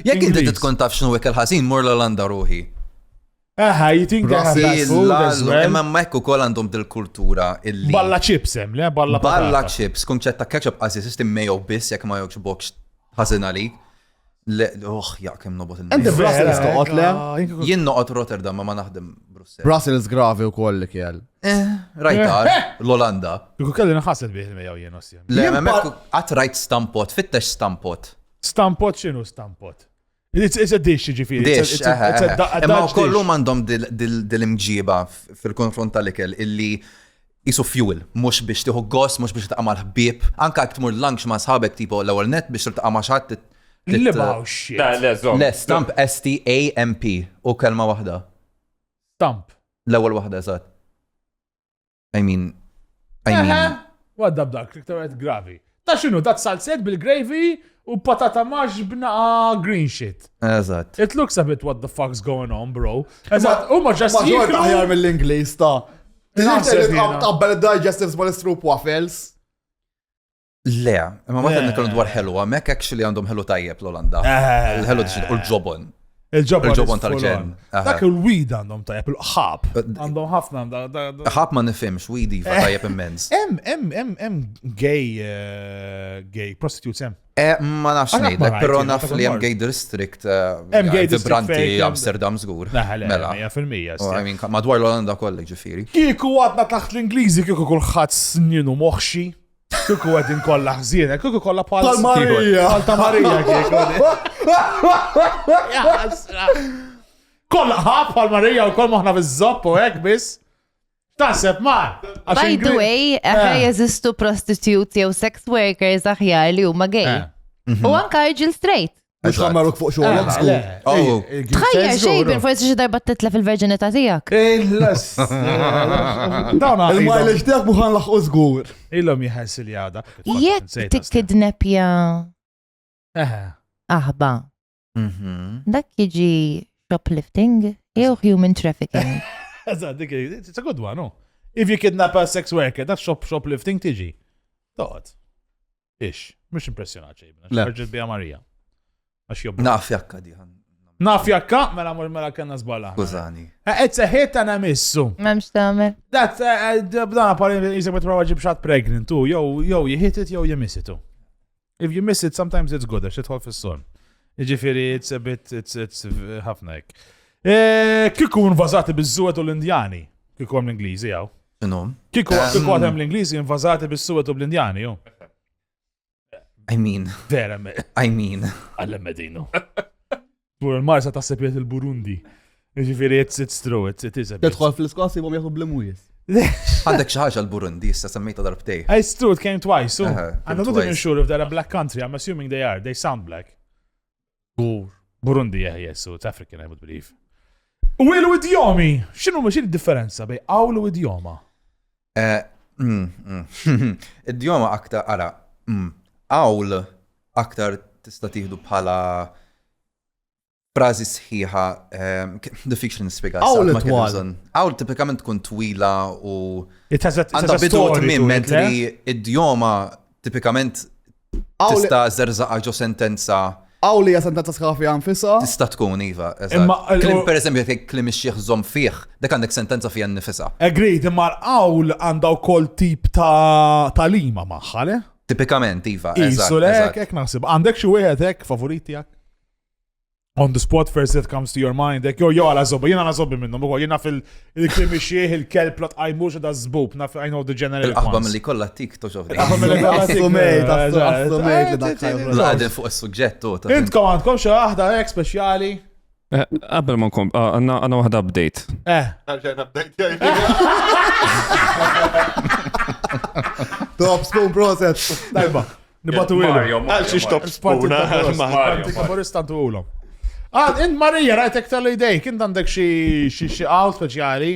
Speaker 5: Jek inti tkun taf xnu ikel ħasin, mur l-Olanda ruħi.
Speaker 2: You think they have bad food as well?
Speaker 5: Imma mekku kol għandhom dil-kultura illi.
Speaker 2: Balla chips hemm, le? Balla
Speaker 5: chips, kunċetta ketchup għazi, sistem mayo biss, jek ma jokx box ħasin għalik. Kem nobot il-nis.
Speaker 3: Enti Brussels toqgħod le?
Speaker 5: Jien noqgħod Rotterdam ma naħdem Brussels.
Speaker 3: Brussels gravi u koll kell.
Speaker 5: Rajtar, l-Olanda.
Speaker 2: Kiku kelli naħasset bih il-mejaw jien ossjem.
Speaker 5: Le, ma mekku għat rajt stampot, fittex stampot.
Speaker 2: Stampot xinu stampot? It's a dish, ġifiri.
Speaker 5: Dish, imma kollu mandom dil-imġiba fil-konfront tal-ikel illi jisu fuel, mux biex tiħu gos, mux biex taqamal ħbib, anka tmur lunch ma sħabek tipo l-ewel net biex taqamal xat.
Speaker 2: Libaw shit.
Speaker 5: Le, stamp, S-T-A-M-P, u kelma wahda.
Speaker 2: Stamp.
Speaker 5: L-ewel wahda, eżat. I mean.
Speaker 2: Wadda b'dak, kliktaret gravi. Ta' xinu, dat salset bil-gravy u patata maġ b'naqa green shit.
Speaker 5: Eżat.
Speaker 2: It looks a bit what the fuck's going on, bro. Eżat, u ma ġast
Speaker 3: Maġor taħjar mill-Inglis ta'
Speaker 2: Naħseb jiena.
Speaker 3: Tabbel digestives mal stroop waffles.
Speaker 5: Le, imma ma t-nikonu dwar ħelwa, mek actually għandhom ħelu tajjeb l-Olanda. Il-ħelu u l-ġobon. Il-ġobon tal-ġen.
Speaker 2: Dak il-weed għandhom tajjeb, il-ħab. Għandhom ħafna.
Speaker 5: ħab ma nifimx, weedi fa tajjeb immens.
Speaker 2: Gay prostitutes hemm.
Speaker 5: Ma nafx nejdlek, pero naf li hemm gay district vibranti Amsterdam żgur.
Speaker 2: Mela, 100%.
Speaker 5: Madwar l-Olanda kollek ġifieri.
Speaker 2: Kieku għadna taħt l-Ingliżi kieku kulħadd sninu moħxi. Kieku għedin kolla ħżina, kieku kolla
Speaker 3: Pal-Marija.
Speaker 2: Pal-Marija kieku. Kolla ħab pal-Marija u koll moħna bizzop u hekk biss. Taħseb ma.
Speaker 4: By the way, jeżistu prostitutes jew sex workers aħjar li huma gay. U anka irġil straight.
Speaker 3: Mux għammaruk fuq xogħol żgur.
Speaker 4: Tħajja xejn forsi xi darba titla fil-verġinità tiegħek.
Speaker 3: Il-mileage tiegħek muħan laħqu żgur.
Speaker 2: Ilhom jħessil jgħada.
Speaker 4: Jekk tikkidnepja aħba. Dak jiġi shoplifting jew human trafficking.
Speaker 2: It's a good one, no? If you kidnap a sex worker, that's shoplifting tiġi. Tot. Ix, mux impressjonat xejn. Xarġet bija Marija.
Speaker 5: Naf jakka diħan.
Speaker 2: Naf jakka, mela kanna zbala.
Speaker 5: Kużani.
Speaker 2: It's a hit and a missu.
Speaker 4: Memx tamer.
Speaker 2: B'dana pari jisek betrawa ġib xat pregnant tu, jow you hit it, jow you miss it tu. If you miss it, sometimes it's good, għax tħol fil-son. Iġifiri, it's a bit, it's ħafna ek. Kiku invazati bizzuet u l-Indjani. Kiku għam l-Ingliżi, jaw. Kiku għam l-Ingliżi invazati bizzuet u l-Indjani, jow.
Speaker 5: I mean.
Speaker 2: Għall-Medino. Pur il-Marsa ta' sepiet il-Burundi. Ġifiri, it's true, it is a bit.
Speaker 3: Tedħol fil-Skossi bom jaħu bl-mujis.
Speaker 5: Għandek xi ħaġa l-Burundi, issa semmejta darbtej.
Speaker 2: It's true, it came twice. So,
Speaker 5: Uh-huh,
Speaker 2: I'm
Speaker 5: came
Speaker 2: not even
Speaker 5: twice.
Speaker 2: sure if they're a black country. I'm assuming they are. They sound black. Burundi, yeah, yes, so it's African, I would believe. U idjomi, xin differenza bej awl u idjoma?
Speaker 5: Id-djoma aktar, għawl aktar tista' tieħdu bħala frażi sħiħa, diffiċli nispjega.
Speaker 3: Għawl twal.
Speaker 5: Għawl tipikament tkun twila u
Speaker 2: It has a
Speaker 5: għandha bidu
Speaker 2: story to
Speaker 5: tmiem
Speaker 2: it, le?
Speaker 5: mentri id-djoma tipikament
Speaker 3: Għawl
Speaker 5: tista' żerżaqa ġo sentenza
Speaker 3: Għawli hija sentenza sħafi għanfisa.
Speaker 5: tista' tkun iva.
Speaker 2: Imma-
Speaker 5: Klim pereżempju jekk klim ix-xieħ żomm fih, dak għandek sentenza fija nnifisha.
Speaker 2: Agreed, imma l-awl għanda wkoll tip ta' lima maħħa, le?
Speaker 5: Tipikament iva.
Speaker 2: Isu lek, ek naħseb. Għandek xi wieħed hekk favoriti jak? On the spot first that comes to your mind, ek jo għala zobba, jena għala zobbi minnum, jena fil-klimi xieħ, il-kelb, lot għajmux da zbub, I know the generic
Speaker 5: Il-qaħba
Speaker 2: ones.
Speaker 5: mill-li kollha tik toġobni.
Speaker 3: Assumejt li dak
Speaker 5: Għadin fuq is-suġġettu.
Speaker 2: Intkom għandkom xi waħda hekk speċjali?
Speaker 6: Qabel ma nkom, għanna waħda update.
Speaker 3: Top spoon process.
Speaker 2: Dajba, nibatu ilhom.
Speaker 7: Għal xiex top spuna.
Speaker 2: Koristantu ulom. Int Marija, rajtek tal-idej, kint għandek xi għawl speċjali?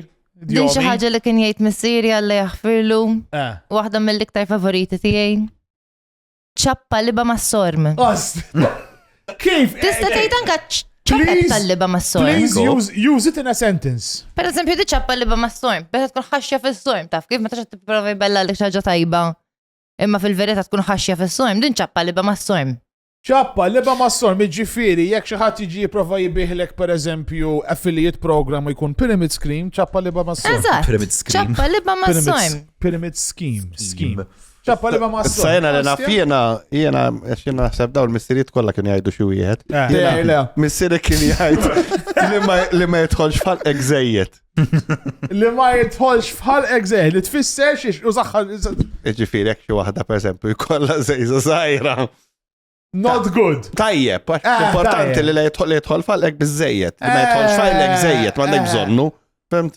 Speaker 4: Din xi ħaġa li kien jgħid missieri Alla jaħfirlu,
Speaker 2: Eh.
Speaker 4: waħda mill-iktar favoriti tiegħi. ċappa liba mas-sorm.
Speaker 2: Kif?
Speaker 4: Tista' tgħid anke ċappa
Speaker 2: Please,
Speaker 4: tal-liba mas-sorm.
Speaker 2: Please use it in a sentence.
Speaker 4: Per eżempju, di ċappa liba mas-sorm, beta tkun ħaxja fis-sorm, taf kif meta tipprova jbella li xi ħaġa tajba. Imma fil-verità tkun ħaxja fis-sorm, din ċappa liba mas-sorm.
Speaker 2: ċappa, liba mas-sorm, ġifiri, jekk xi ħadd jiġi jipprova jibieħlek per eżempju affiliate program u jkun Pyramid Scheme, ċappa liba mas-sorm.
Speaker 4: Eżatt.
Speaker 5: Pyramid Scheme.
Speaker 4: ċappa liba mas-sorm.
Speaker 2: Pyramid Scheme. ċappa liba mas-sorm.
Speaker 7: Sajna l-na jena naħseb daw l-missiriet kolla kien jgħidu xi wieħed. Missiri kien jgħid li ma jidħolx fal egżejjed.
Speaker 2: Li ma jidħolx fħal egżej, li tfisser xiex użaxħal.
Speaker 7: Ġifieri jekk xi waħda pereżempju jkollha żejża żgħira.
Speaker 2: Not good.
Speaker 7: Tajjeb, importanti li jidħol fal-ek biżejjed. Li ma jidħolx fal-ek żejjed, m'għandek bżonnu. Fimt?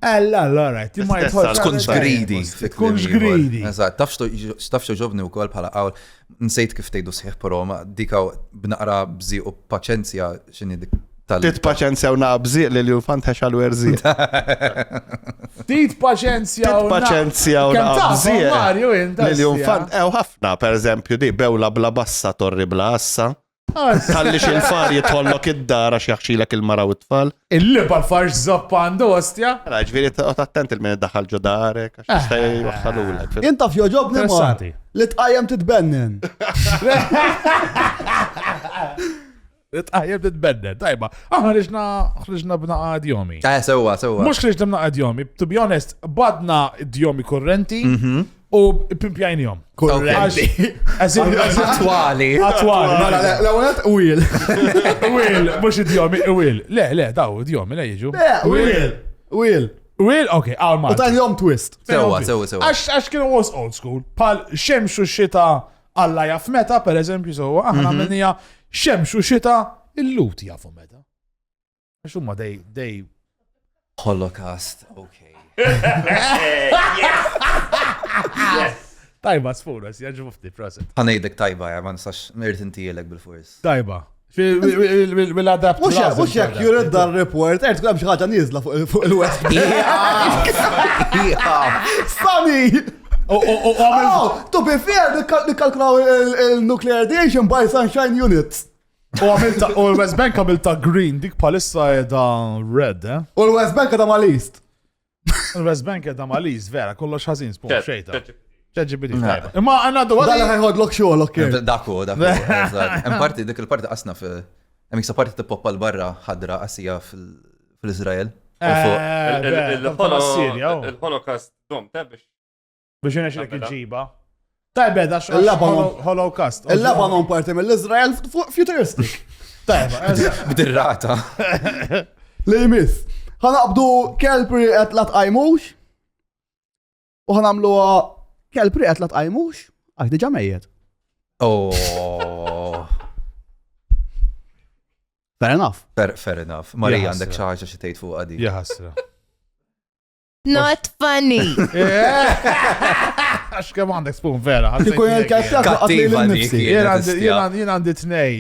Speaker 2: Alla, right. Ma jidħolx.
Speaker 5: Tkunx greedy.
Speaker 2: Tkunx greedy.
Speaker 5: Eżatt, tafx ġobni u kol bħala għawl, nsejt kif tejdu sħiħ pero ma dikaw b'naqra bżi u paċenzja xini dik
Speaker 7: Tit paċenzja u naqbżiq li l-infant ħeċal u erżiq.
Speaker 2: Tit paċenzja u
Speaker 7: Tit paċenzja u naqbżiq.
Speaker 2: Mario, inta.
Speaker 7: Li l-infant, ħafna, per eżempju, di bewla bla bassa torri bla assa. Talli xil-far jitħollok id-dara xjaħxilek il-mara u t-tfal.
Speaker 2: Il-liba l-farx zappandu, ostja.
Speaker 7: Ġviri, attent il-min id-daħal ġodarek, għax jistaj waħħalu l-ek.
Speaker 3: Inta fjoġobni ma.
Speaker 2: Interessati.
Speaker 3: Li tqajjem titbennin.
Speaker 2: Tqajjem titbennin, tajba. Aħna ħriġna b'naqa djomi.
Speaker 5: Sewa.
Speaker 2: Mux ħriġna b'naqa djomi, to be honest, badna djomi korrenti u pimpjajnjom.
Speaker 3: Korrenti.
Speaker 5: Attwali.
Speaker 2: Attwali.
Speaker 3: L-għonet Will.
Speaker 2: Will, mux djomi, Will. Le, daw, djomi, le jiġu.
Speaker 3: Will.
Speaker 2: Will, ok, għal
Speaker 3: U
Speaker 2: ma.
Speaker 3: tan jom twist.
Speaker 5: Sewa.
Speaker 2: Għax kienu was old school. Pal xemxu xita Alla jaf meta, per eżempju, so aħna minnija xemxu xita il-lut jafu meta. Għax huma dej.
Speaker 5: Holocaust, ok.
Speaker 2: Tajba, sfura, si għagġu mufti, proset.
Speaker 5: Ħanejdek tajba, ma nistax merit intijelek bil-fors.
Speaker 2: Tajba. Bil-adapt.
Speaker 3: Mux jek jurid dar-report, tkun hemm xi ħaġa nieżla fuq il-West. Sani! To be fair, nikalkulaw il-nuclear radiation by sunshine units.
Speaker 2: U l-West Bank għamilta green, dik palissa edha red, eh?
Speaker 3: U l-West Bank għadam għalist.
Speaker 2: Il-West Bank edha malis, vera, kollox ħazin, spun xejta. ċeġi bidi tajba. Imma għanadu
Speaker 3: Dalla
Speaker 2: għadda.
Speaker 3: ħajħod lok xogħol, ok.
Speaker 5: Daku. Hemm parti, dik il-parti qasna hemm iksa parti tippoppa l-barra ħadra qasija fil-Iżrael.
Speaker 6: Il-Holocaust, dom, biex.
Speaker 2: Biex jena xilek il-ġiba. Tajba, da Holocaust.
Speaker 3: Il-Lebanon parti mill-Izrael futuristic.
Speaker 2: Tajba,
Speaker 5: B'dirrata.
Speaker 3: Li jmiss. ħanaqbdu kelpri qed la tqajmux u ħanamluha kelpri qed la tqajmux għax diġà mejjed.
Speaker 5: Oh.
Speaker 3: Fair enough.
Speaker 5: Fair enough. Marija għandek xi ħaġa xi tgħid fuq għadi.
Speaker 2: Jaħasra.
Speaker 4: Not funny.
Speaker 2: Għax kemm għandek spoon vera.
Speaker 3: Kikun il-kelb tiegħek
Speaker 5: Kattiva
Speaker 3: lil
Speaker 5: dik
Speaker 3: nifsi.
Speaker 5: hija.
Speaker 2: Jien għandi tnej,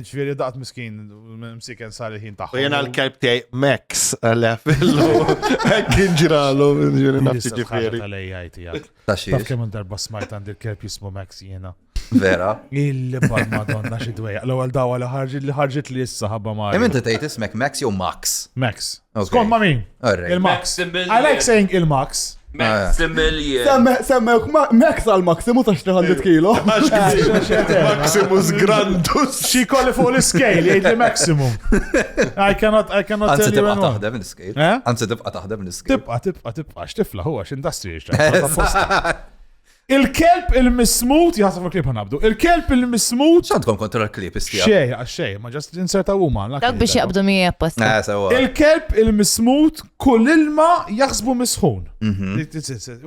Speaker 2: ġifieri daqt miskin, msiken sar il-ħin tagħhom.
Speaker 7: U jena l-kelb tijaj Max, għal-fillu, kien ġiralu, ġiri nafti ġifiri.
Speaker 2: Taf kemm darba smajt għandi l-kelb jismu Max jiena.
Speaker 5: Vera.
Speaker 2: Il-bar madonna xi dwejja. L-ewwel dawa li ħarġet li issa ħabba ma.
Speaker 5: Imma tgħid ismek Max jew Max?
Speaker 2: Max.
Speaker 5: Okay.
Speaker 2: Skont ma' min?
Speaker 5: Alright.
Speaker 2: Il-Max. I like saying il-Max.
Speaker 6: Maximilian.
Speaker 3: Semmewk Max għal-Maximu ta' 300 kilo.
Speaker 7: Maximus Grandus.
Speaker 2: She call it fuq l-scale, jgħid li maximum. I cannot
Speaker 5: Anzi
Speaker 2: tell you
Speaker 5: tibqa'
Speaker 2: anyone.
Speaker 5: taħdem l-iskejl.
Speaker 2: Eh?
Speaker 5: Anzi tibqa' taħdem l-iskejl.
Speaker 2: Tibqa, x'tifla huwa x'industry Il-kelb il-mismut, jħasab il-klip ħanabdu, il-kelb il-mismut.
Speaker 5: X'għandkom kontra l-klip istija?
Speaker 2: Xej, ma ġast inserta huma.
Speaker 4: Dak biex jaqbdu mija apposta.
Speaker 5: Sewa.
Speaker 2: Il-kelb il-mismut kull ilma jaħsbu misħun.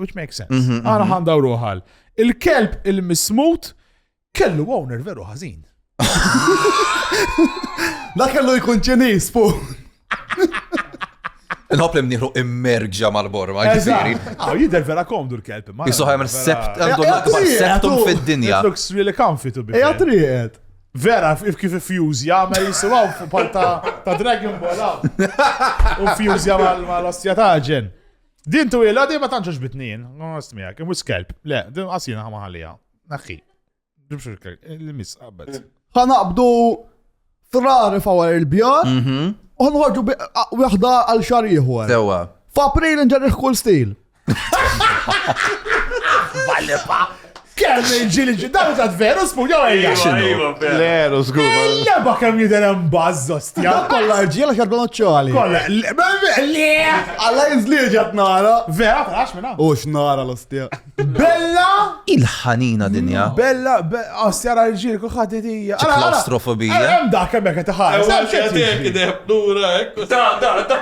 Speaker 2: Which makes sense. Għana ħandawru ħal. Il-kelb il-mismut kellu owner veru ħażin.
Speaker 3: Da kellu jkun ċinis fu.
Speaker 5: Nħobb li mnieħru immerġa mal-borma, ġifieri.
Speaker 2: Jider vera komdu l-kelb.
Speaker 5: Jisu ħajmer għandhom l-akbar septum fid-dinja.
Speaker 2: It looks really comfy to be
Speaker 3: Eja
Speaker 2: fair.
Speaker 3: triqet.
Speaker 2: Vera, kif Fuse jgħamil jisiwaw ta' Dragon Ball u Fuse jgħamil mal-ostja ta' ġen. Din tu illa, di ma tanċax bitnijin, għast miegħek, imus kelb. Le, din għasina ħamaħalija. Naħħi. Dibxu l-kelb, il-mis, għabbet.
Speaker 3: ħanaqbdu frari fawar il-bjar, u ħanħorġu wieħda għal xar ieħor.
Speaker 5: Sewa.
Speaker 3: F'April nġarriħ kull stil.
Speaker 2: Kelb il-ġili dan użad veru spuġa għajja.
Speaker 7: Leru, zgur.
Speaker 2: Leba kem jider mbazz, ostja.
Speaker 3: Kolla rġiela xar banoċċali.
Speaker 2: Kolla, le,
Speaker 3: Alla jizliġat nara.
Speaker 2: vera, talax minna.
Speaker 3: U x'nara l-ostja.
Speaker 2: Bella,
Speaker 5: Il-ħanina dinja.
Speaker 2: Bella, ostja raġil, kuħad idija.
Speaker 5: Klaustrofobija.
Speaker 2: Għem da kemmek taħħar.
Speaker 6: Da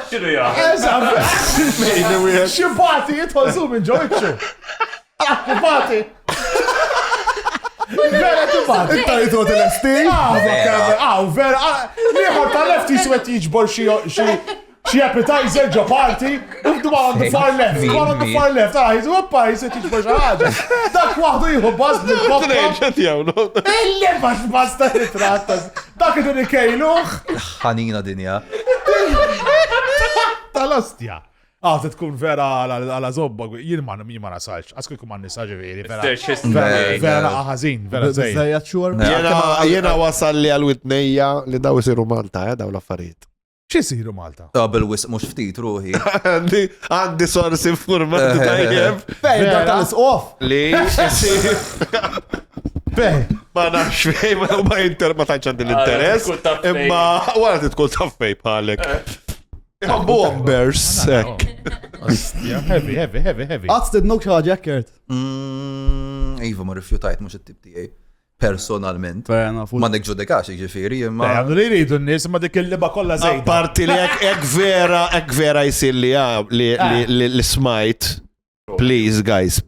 Speaker 6: xinu ja.
Speaker 2: Xibati jitħolżu minn ġojċu. Xibati. Vera tibati.
Speaker 3: Inta jitħot il-esti.
Speaker 2: Vera. Liħor tal-lefti swet jiġbor xie appetizer ġo party. Ufdu ma on the far left. One on the far left. Jizu oppa jizet jiġbor xaħġa. Dak wahdu jħu baz bil-koppa. Illi bax baz ta' ritratta. Dak id ikejluħ.
Speaker 5: Ħanina dinja.
Speaker 2: Tal-ostja. Se tkun vera għala zobba, jien ma nasalx, għasku jkun ma nisaġi veri, vera ħazin, vera zej.
Speaker 3: Zajjat xur.
Speaker 7: Jena wasal li għal-witnejja li daw isiru Malta, daw l-affarijiet.
Speaker 2: X'isiru Malta?
Speaker 5: Qabel wis mhux ftit ruħi.
Speaker 7: Għandi sorsi informati tajjeb.
Speaker 3: Fejn da tal-isqof.
Speaker 7: Li ma nafx fej, ma tantx għandi l-interess, imma wara tkun taf fej bħalek. Bombers, sekk.
Speaker 2: Heavy.
Speaker 3: Għaz tidnuk xaħġa ekkert.
Speaker 5: Iva ma rifjutajt mhux it-tip tiegħi. Personalment.
Speaker 3: Ferna, fu.
Speaker 5: Ma nek ġudikax, ġifieri, imma.
Speaker 2: Għandu li jridu n-nis, ma dik il-liba kolla zejda.
Speaker 7: Parti li ek vera jisir li smajt. Please guys.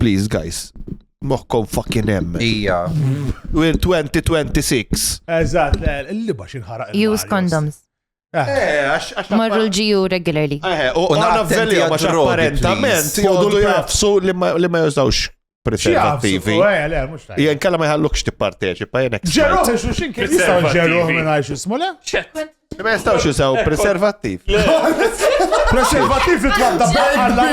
Speaker 7: Moħkom fucking emmen.
Speaker 5: Ija.
Speaker 7: We're 2026.
Speaker 2: Eżat, il-liba xinħaraq.
Speaker 4: Use condoms. Marru l-ġiju regularly.
Speaker 7: U għana velja ma apparentament jodu jafsu li ma jużawx preservativi. Jen kalla ma jħallukx tipparteċipa jenek.
Speaker 2: Ġerruħ, xuxin kien jistaw ġerruħ minn għajx ismu le?
Speaker 7: Ma jistawx jużaw preservativ.
Speaker 2: Preservativ li twabda bħalla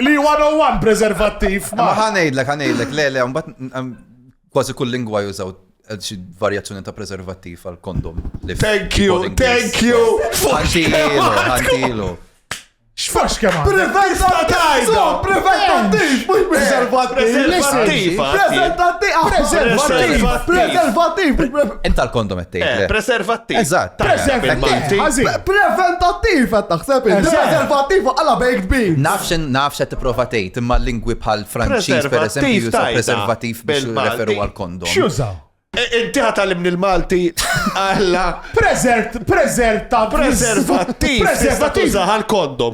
Speaker 2: li 101 preservativ.
Speaker 5: Ma ħanejdlek, le, kważi kull lingwa jużaw xi varjazzjoni ta' preservattiv għal kondom.
Speaker 7: Thank you.
Speaker 5: Ħantilu.
Speaker 2: X'fax kemm
Speaker 3: Preventativ, mux preservativ.
Speaker 5: Inta l-kondom ettejt.
Speaker 7: Preservativ.
Speaker 5: Eżatt.
Speaker 3: Preventativ, taħseb preservativ għala baked beans.
Speaker 5: Nafx qed tipprova tgħid imma lingwi bħal Franċiż pereżempju jużaw preservattiv biex jirreferu għal kondom.
Speaker 2: X'jużaw?
Speaker 7: Inti ħatallimni l-Malti għalla. Preservativ. Tużaħ għal-kondom.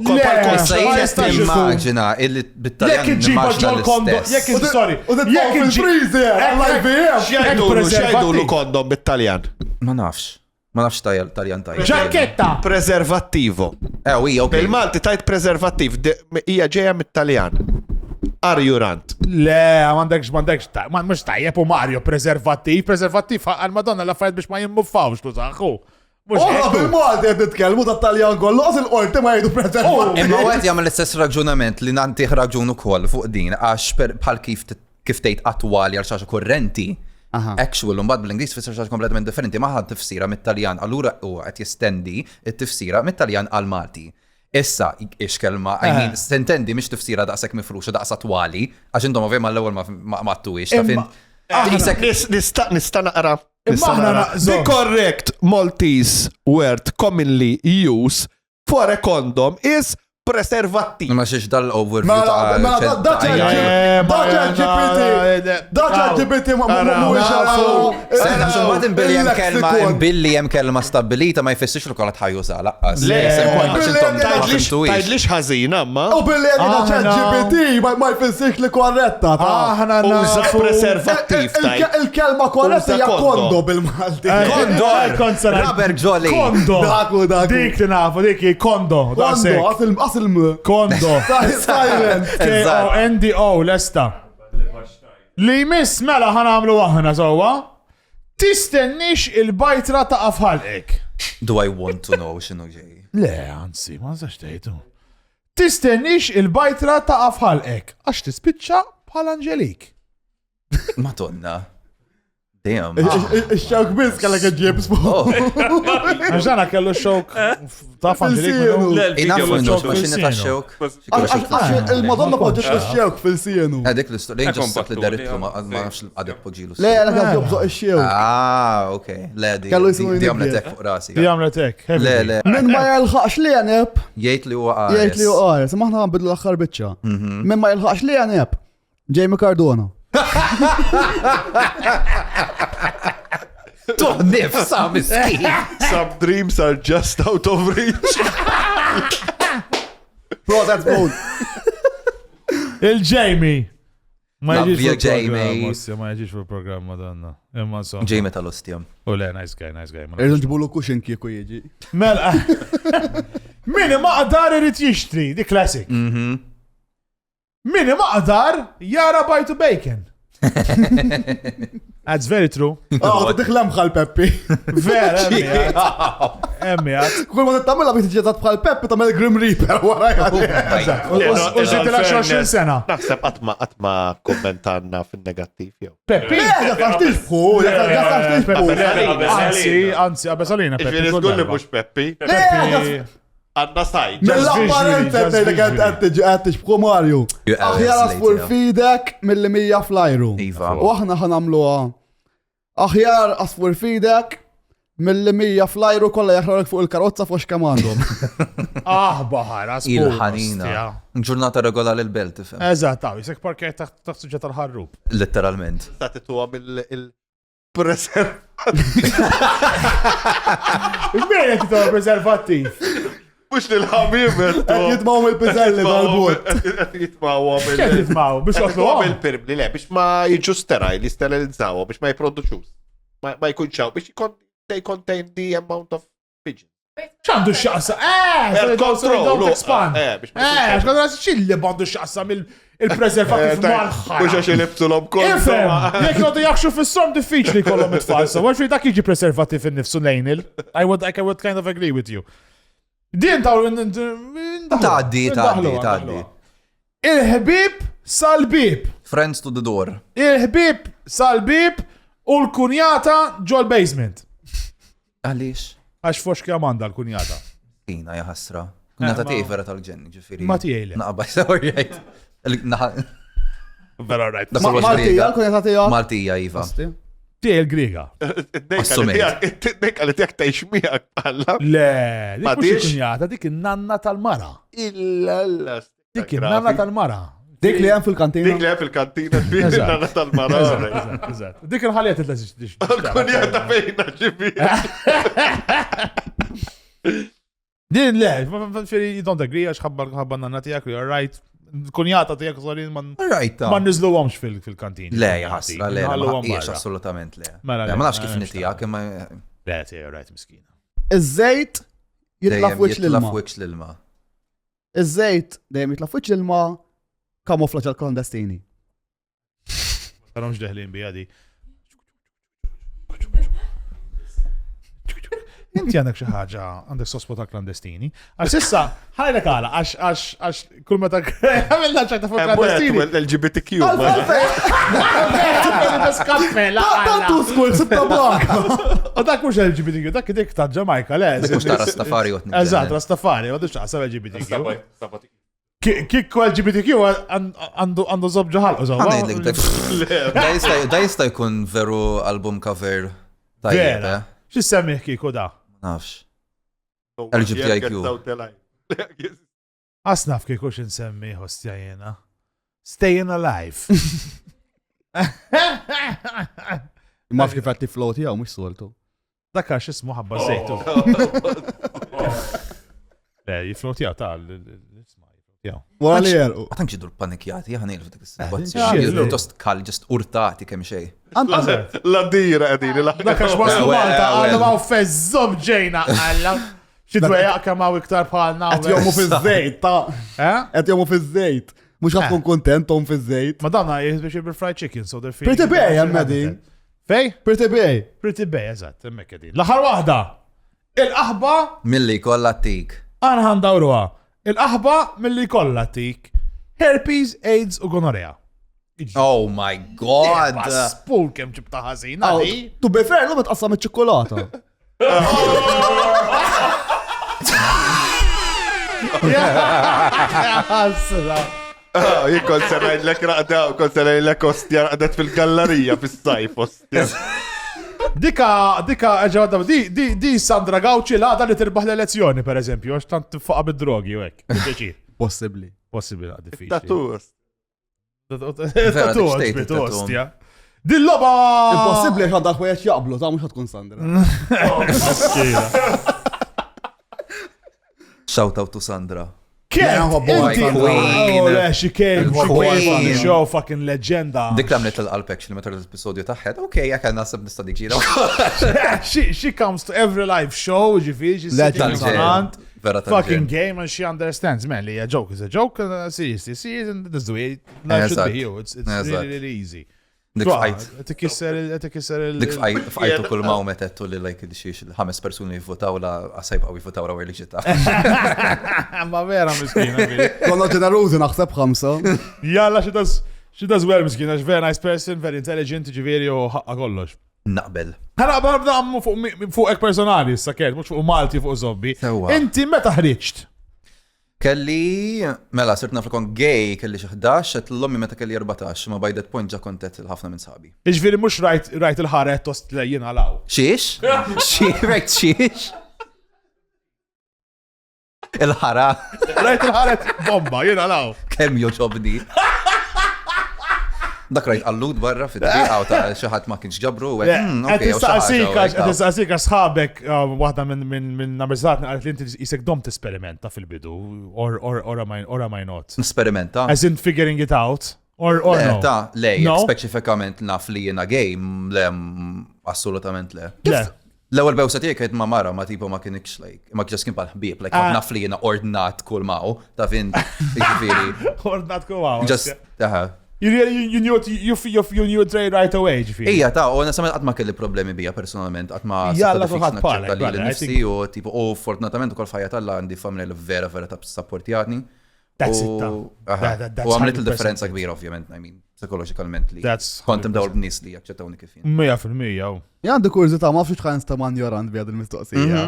Speaker 5: Issa jgħet immaġina illi bit-Taljan nimmaġina l-istess.
Speaker 3: fil-freezer, għall-IBM.
Speaker 7: X'jgħidulu kondom bit-Taljan?
Speaker 5: Ma nafx. Ma nafx Taljan tajt.
Speaker 2: Ġaketta!
Speaker 7: Preservattivo.
Speaker 5: Ija, ok.
Speaker 7: Bil-Malti tajt preservattiv, hija ġeja mit-Taljan. Arjurant.
Speaker 2: Le, mux tajjeb u Mario, preservattiv għal-Madonna l-affarijiet biex ma jimmuffawx, tu saħħu.
Speaker 3: Oħra bil-Malti għed nitkellmu ta' Taljan kollu, għas il-qorti ma jgħidu preservattiv.
Speaker 5: Imma għed jgħamil l-istess raġunament li nantiħ raġun ukoll fuq din, għax bħal kif tgħid attwali għal xaġa korrenti, actual, un bad bil-Inglis fisser xaġa kompletament differenti, maħad tifsira mit-Taljan, allura u għed jistendi it-tifsira mit-Taljan għal-Malti. Issa, ix-kelma, sentendi miex tifsira daqsek mifruxa daqsa twali, għax intom ovvijament l-ewel ma t-tuix, ta' fin.
Speaker 7: Nista naqra.
Speaker 2: The
Speaker 7: correct Maltese word commonly used for a condom is preservattiv.
Speaker 5: Ma xiex dal-overview
Speaker 3: daċ-GPT
Speaker 5: Sena, xumbat imbilli jem kelma stabilita ma jfessix l-kolla tħajjuża, laqqas.
Speaker 7: Tajdlix ħazina, ma?
Speaker 3: U billi għedina ċat-GPT ma jfessix li korretta.
Speaker 7: Uża preservattiv,
Speaker 3: Il-kelma korretta hija kondo bil-Malti.
Speaker 5: Robert Jolly.
Speaker 2: Kondo. Dik li nafu, dik kondo. Kondo.
Speaker 3: Silent.
Speaker 2: K-O-N-D-O, lesta. Li jmiss mela ħanamlu aħna sowa. Tistennix il-bajtra ta' afħalqek.
Speaker 5: Do I want to know xinu ġej?
Speaker 2: Le, anzi, ma nsax tgħidu. Tistennix il-bajtra ta' afħalqek. Għax tispiċċa bħal Anġelik.
Speaker 5: Madonna. Damn.
Speaker 3: Ix-xawk biz kellek ġib
Speaker 2: Għaxana kellu xok ta' Anġelik.
Speaker 5: Inafu nġoċ maċina ta' xewk.
Speaker 3: Il-Madonna poġġex ix-xewk fil-sienu.
Speaker 5: Għadik l-istorija ġostat li daritlu ma nafx għadek poġilu.
Speaker 3: Le, għalek għal jobżoq ix-xewk.
Speaker 5: Ok. Le,
Speaker 3: Kellu jisimu
Speaker 5: di għamletek fuq rasi.
Speaker 2: Di għamletek.
Speaker 5: Le, le.
Speaker 3: Min ma jelħaqx li għanib.
Speaker 5: Jgħid li huwa
Speaker 3: Jgħid li għares. Maħna għambidlu l-axħar bitċa. Min ma jelħaqx li għanib. Jamie Cardona.
Speaker 5: Tuħ nifsa miskin.
Speaker 7: Some dreams are just out of reach.
Speaker 3: Bro, that's bold.
Speaker 2: Il-Jamie. Ma
Speaker 5: Love
Speaker 2: jġiġ
Speaker 5: you,
Speaker 2: fil-programm,
Speaker 5: Jamie.
Speaker 2: ma jġiġ fil-programm, madonna. Imma so.
Speaker 5: Jamie tal-ostjam.
Speaker 2: U le, nice guy.
Speaker 3: Irġun ġibulu kuxin kieku jieġi.
Speaker 2: Mela. Mini maqdar irrit jixtri, di classic. Mini maqdar jara bajtu bacon. That's very true.
Speaker 3: Tiħlem bħal Peppi.
Speaker 2: Vera, emmijat.
Speaker 3: Kull ma t-tamela biex ġetat bħal Peppi tamel Grim Reaper wara jgħad.
Speaker 2: U ġitti la 20 sena.
Speaker 7: Naħseb għatma kommentanna fil-negattiv jew.
Speaker 2: Peppi?
Speaker 3: Għafax tixfu, għafax tixfu.
Speaker 2: Anzi, għabesalina Peppi.
Speaker 7: Ġviri zgulli mux Peppi.
Speaker 2: Peppi.
Speaker 7: Għanna sajt.
Speaker 3: Mill-apparenza t-nejlek għattix bħu Mario. Aħjar asfur fidek mill-100 flajru.
Speaker 5: Iva.
Speaker 3: U aħna ħanamluha. Aħjar asfur fidek mill-100 flajru kolla jaħrarek fuq il-karozza fuq xkamandom.
Speaker 2: Baħar, asfur.
Speaker 5: Il-ħanina. Ġurnata regolari l-belt, tifem.
Speaker 2: Eżatt, jisek parkej taħt suġġa tal-ħarrub.
Speaker 5: Literalment.
Speaker 7: Tatitu għam il-preserv.
Speaker 2: Bejn jtito preservattiv.
Speaker 7: Mux nil-ħamim.
Speaker 3: Jitmaw il-pizzelli tal-bot.
Speaker 7: Jitmaw għam
Speaker 2: Kien jitmaw, biex għatlu
Speaker 7: għam il-pirbli, le, biex ma jġu steraj, li sterilizzaw, biex ma jiproduċus. Ma jkunċaw, biex they contain the amount of pigeon.
Speaker 2: ċandu xaqsa,
Speaker 7: Control,
Speaker 2: xkandu għas ċilli bandu xaqsa mill-preservativ marħħa.
Speaker 7: Mux għax jilibtu l-om kol.
Speaker 2: Ifem, jek jodu jakxu fil-som diffiċli kollom it-falsa, għal fi dak iġi preservativ in-nifsu lejnil. I would kind of agree with you. Din taw,
Speaker 5: Taddi.
Speaker 2: Il-ħbib sal-bib.
Speaker 5: Friends to the door.
Speaker 2: Il-ħbib sal-bib u l-kunjata ġol basement.
Speaker 5: Għalix?
Speaker 2: Għax fox kjamanda l-kunjata.
Speaker 5: Ina jaħasra. Kunjata tiegħi vera tal-ġenni, ġifieri.
Speaker 2: Ma tiegħi.
Speaker 5: Naqbaj sawrjajt.
Speaker 2: Vera right.
Speaker 3: Maltija, l-kunjata tija.
Speaker 5: Maltija, Iva.
Speaker 2: Tiegħi l-Griega.
Speaker 7: Dik għalet jak tajx miegħek bħalla.
Speaker 2: Le, dik
Speaker 7: Ma
Speaker 2: mhux
Speaker 7: tiex?
Speaker 2: il-kunjata, dik in-nanna tal-mara.
Speaker 7: Illa.
Speaker 2: Dik in-nanna tal-mara.
Speaker 3: Dik li hemm fil-kantina.
Speaker 7: Dik li għem fil-kantina fil-nana tal-marara.
Speaker 2: Eżatt. Dik il-ħaliet il-lażix.
Speaker 7: Kunjata fejna ġibi.
Speaker 2: Din le, you don't agree, għax ħabba nanna tijak, you're right. Kunjata tijak sorin
Speaker 5: Rajta.
Speaker 2: ma nizlu għomx fil-kantin.
Speaker 5: Le, jaħasra, le, ma ħaqqiex
Speaker 2: Mela,
Speaker 5: assolutament le.
Speaker 2: Mela,
Speaker 5: Ma nafx kif
Speaker 2: mela,
Speaker 5: nitijak, imma
Speaker 2: Right, yeah, right, miskina.
Speaker 3: Iż-żejt jitla f'wiċċ
Speaker 5: Jitlaf
Speaker 3: l-ilma.
Speaker 5: wiċċ l-ilma.
Speaker 3: Iż-żejt dejjem jitla f'wiċċ l-ilma kamuflaġġ għal-klandestini.
Speaker 2: Għanomx deħlin bi għadi. Inti għandek xi ħaġa, għandek sospo ta' klandestini. Għax issa, ħajlek għala, għax kull meta għamilna ċajta fuq klandestini.
Speaker 7: LGBTQ.
Speaker 3: Tantu skull sitta blanka.
Speaker 2: U dak mux LGBTQ, dak dik ta' Ġamajka, le.
Speaker 5: Dik ta' Rastafari għotni.
Speaker 2: Eżat, Rastafari, għadu xaqsa LGBTQ. Kikku LGBTQ għandu zob ġaħal,
Speaker 5: Da jista' jkun veru album cover tajjeb,
Speaker 2: Vera. X'issemmiħ kiku da?
Speaker 5: nafx. LGBTIQ.
Speaker 2: Asnaf kieku x'insemmi hostja jena. Staying alive.
Speaker 3: Ma f'kif għatti flow tiegħu mhux soltu.
Speaker 2: Dakar x'ismu ħabba sejtu. Le, jiflow tiegħu tal-isma' tiegħu.
Speaker 3: Wara li jerqu.
Speaker 5: Għatan ġidu l-panikjati, għan ilf dik
Speaker 2: xie,
Speaker 5: s-situazzjoni. Tost kal, ġest urtati kemm xej.
Speaker 7: La dira għedini.
Speaker 2: Dakar x'waslu Malta għallu għaw fezzom ġejna għalla. Xidweja kamaw iktar bħalna.
Speaker 3: Qed jomu fiż-żejt, ta' qed jomu fiż-żejt. Mhux ħadd tkun kontent tom fiż-żejt.
Speaker 2: Madonna jizbiex bil-fried chicken, so they're feeding.
Speaker 3: Pretty Bay hemm din.
Speaker 2: Fej?
Speaker 3: Pretty Bay.
Speaker 2: Pretty Bay, eżatt, hemmhekk qegħdin. L-aħħar waħda. Il-qaħba
Speaker 5: Milli kolla tik.
Speaker 2: għana ħandawruha. Il-qaħba milli kollha tik. Herpes, AIDS u gonorrea.
Speaker 5: Oh my god.
Speaker 2: Spul kemm ġibta ħażina di.
Speaker 3: Tu befer l tqassam iċ-ċokolata.
Speaker 7: Jek kont serajlek raqda, kont serajlek ostja raqdet fil-gallerija fis-sajf ostja.
Speaker 2: Dika, ġawda, di Sandra Gauci laqda li tirbaħ l-elezzjoni, per eżempju, għax tant fuqa bid-drogi u hekk.
Speaker 3: Possibly.
Speaker 2: Possibli għad diffiċli.
Speaker 7: Tatus.
Speaker 2: Tatus,
Speaker 5: dik
Speaker 2: bitu,
Speaker 5: tatum.
Speaker 2: ostja. Dil-loba!
Speaker 3: Impossibbli għax għadda ħwejjeġ jaqblu, ta' mhux tkun Sandra.
Speaker 5: Shout out to Sandra.
Speaker 2: Kien,
Speaker 3: boy,
Speaker 5: Queen.
Speaker 2: She came
Speaker 5: Queen.
Speaker 2: on the show, fucking legenda.
Speaker 5: Dik għamlet l-qalb actually meta l-episodju taħħed. Ok, jek għan nasib nistadik ġira.
Speaker 2: She comes to every live show, ġifiri, she's sitting in
Speaker 3: Legend.
Speaker 2: front,
Speaker 5: Vera
Speaker 2: fucking game, and she understands, man, li a joke is a joke, seriously, see, and that's the way life should be here, it's really, really easy.
Speaker 5: Dik fajt.
Speaker 2: Tikisser il...
Speaker 5: Dik fajtu kull ma' u metettu li like xiex il-5 personi jivvotaw la għasajb għaw jivvotaw ra għarli ġitta.
Speaker 2: Ma vera miskina, veri.
Speaker 3: Konna ġenerużi naħseb 5.
Speaker 2: Jalla, she does well miskina, she's very nice person, very intelligent, ġiviri u ħaqqa kollox.
Speaker 5: Naqbel.
Speaker 2: Ħana bħabda għammu fuq ek personali, s-saket, mux fuq Malti, fuq zombi.
Speaker 5: Sewa.
Speaker 2: Inti meta ħriċt?
Speaker 5: Kelli, mela, sirtna fl-kon gay, kelli xi 11, qed l-ommi meta kelli 14, ma by that point ġa kontet il-ħafna minn sabi.
Speaker 2: Iġviri mux rajt il-ħaret tost li jina law.
Speaker 5: Xiex? Rajt xiex? Il-ħara,
Speaker 2: Rajt il-ħaret bomba, jina law.
Speaker 5: kemm joġobni. Dak rajt allud barra fit-triqa u ta' xaħat ma kienx ġabru, u
Speaker 2: Għed sħabek, wahda minn nabrizatni għalet li inti jisek dom t-esperimenta fil-bidu, or am I not?
Speaker 5: Esperimenta.
Speaker 2: As in figuring it out, or no?
Speaker 5: Ta' le,
Speaker 2: No?
Speaker 5: speċifikament naf li jena gay, le, assolutament le.
Speaker 2: Le.
Speaker 5: L-ewwel bewsa tiegħek qed ma' mara ma tipo ma kienx like, ma kienx kien bħal-ħbieb, like naf li jiena ordnat kull ma'u, ta' fin, jiġifieri.
Speaker 2: Ordnat kuwaw.
Speaker 5: Just, taħa.
Speaker 2: You knew it right away, ġifiri.
Speaker 5: Ija, ta' u nasament għat ma kelli problemi bija personalment, għat ma
Speaker 2: Jalla, kulħadd bħalek,
Speaker 5: li
Speaker 2: brother, I
Speaker 5: l-nifsi u tipo, u fortunatament u kol fajja tal-la għandi familja li vera ta' supportjatni.
Speaker 2: That's it,
Speaker 5: U għamlet il-differenza kbira, ovvjament, I mean, psychologikalment li.
Speaker 2: That's
Speaker 5: Kontem dawl b'nis li jaċċettawni kifin.
Speaker 2: 100%.
Speaker 3: Għandu kurzita ma fiex ħan sta manjorant bjad il-mistoqsija.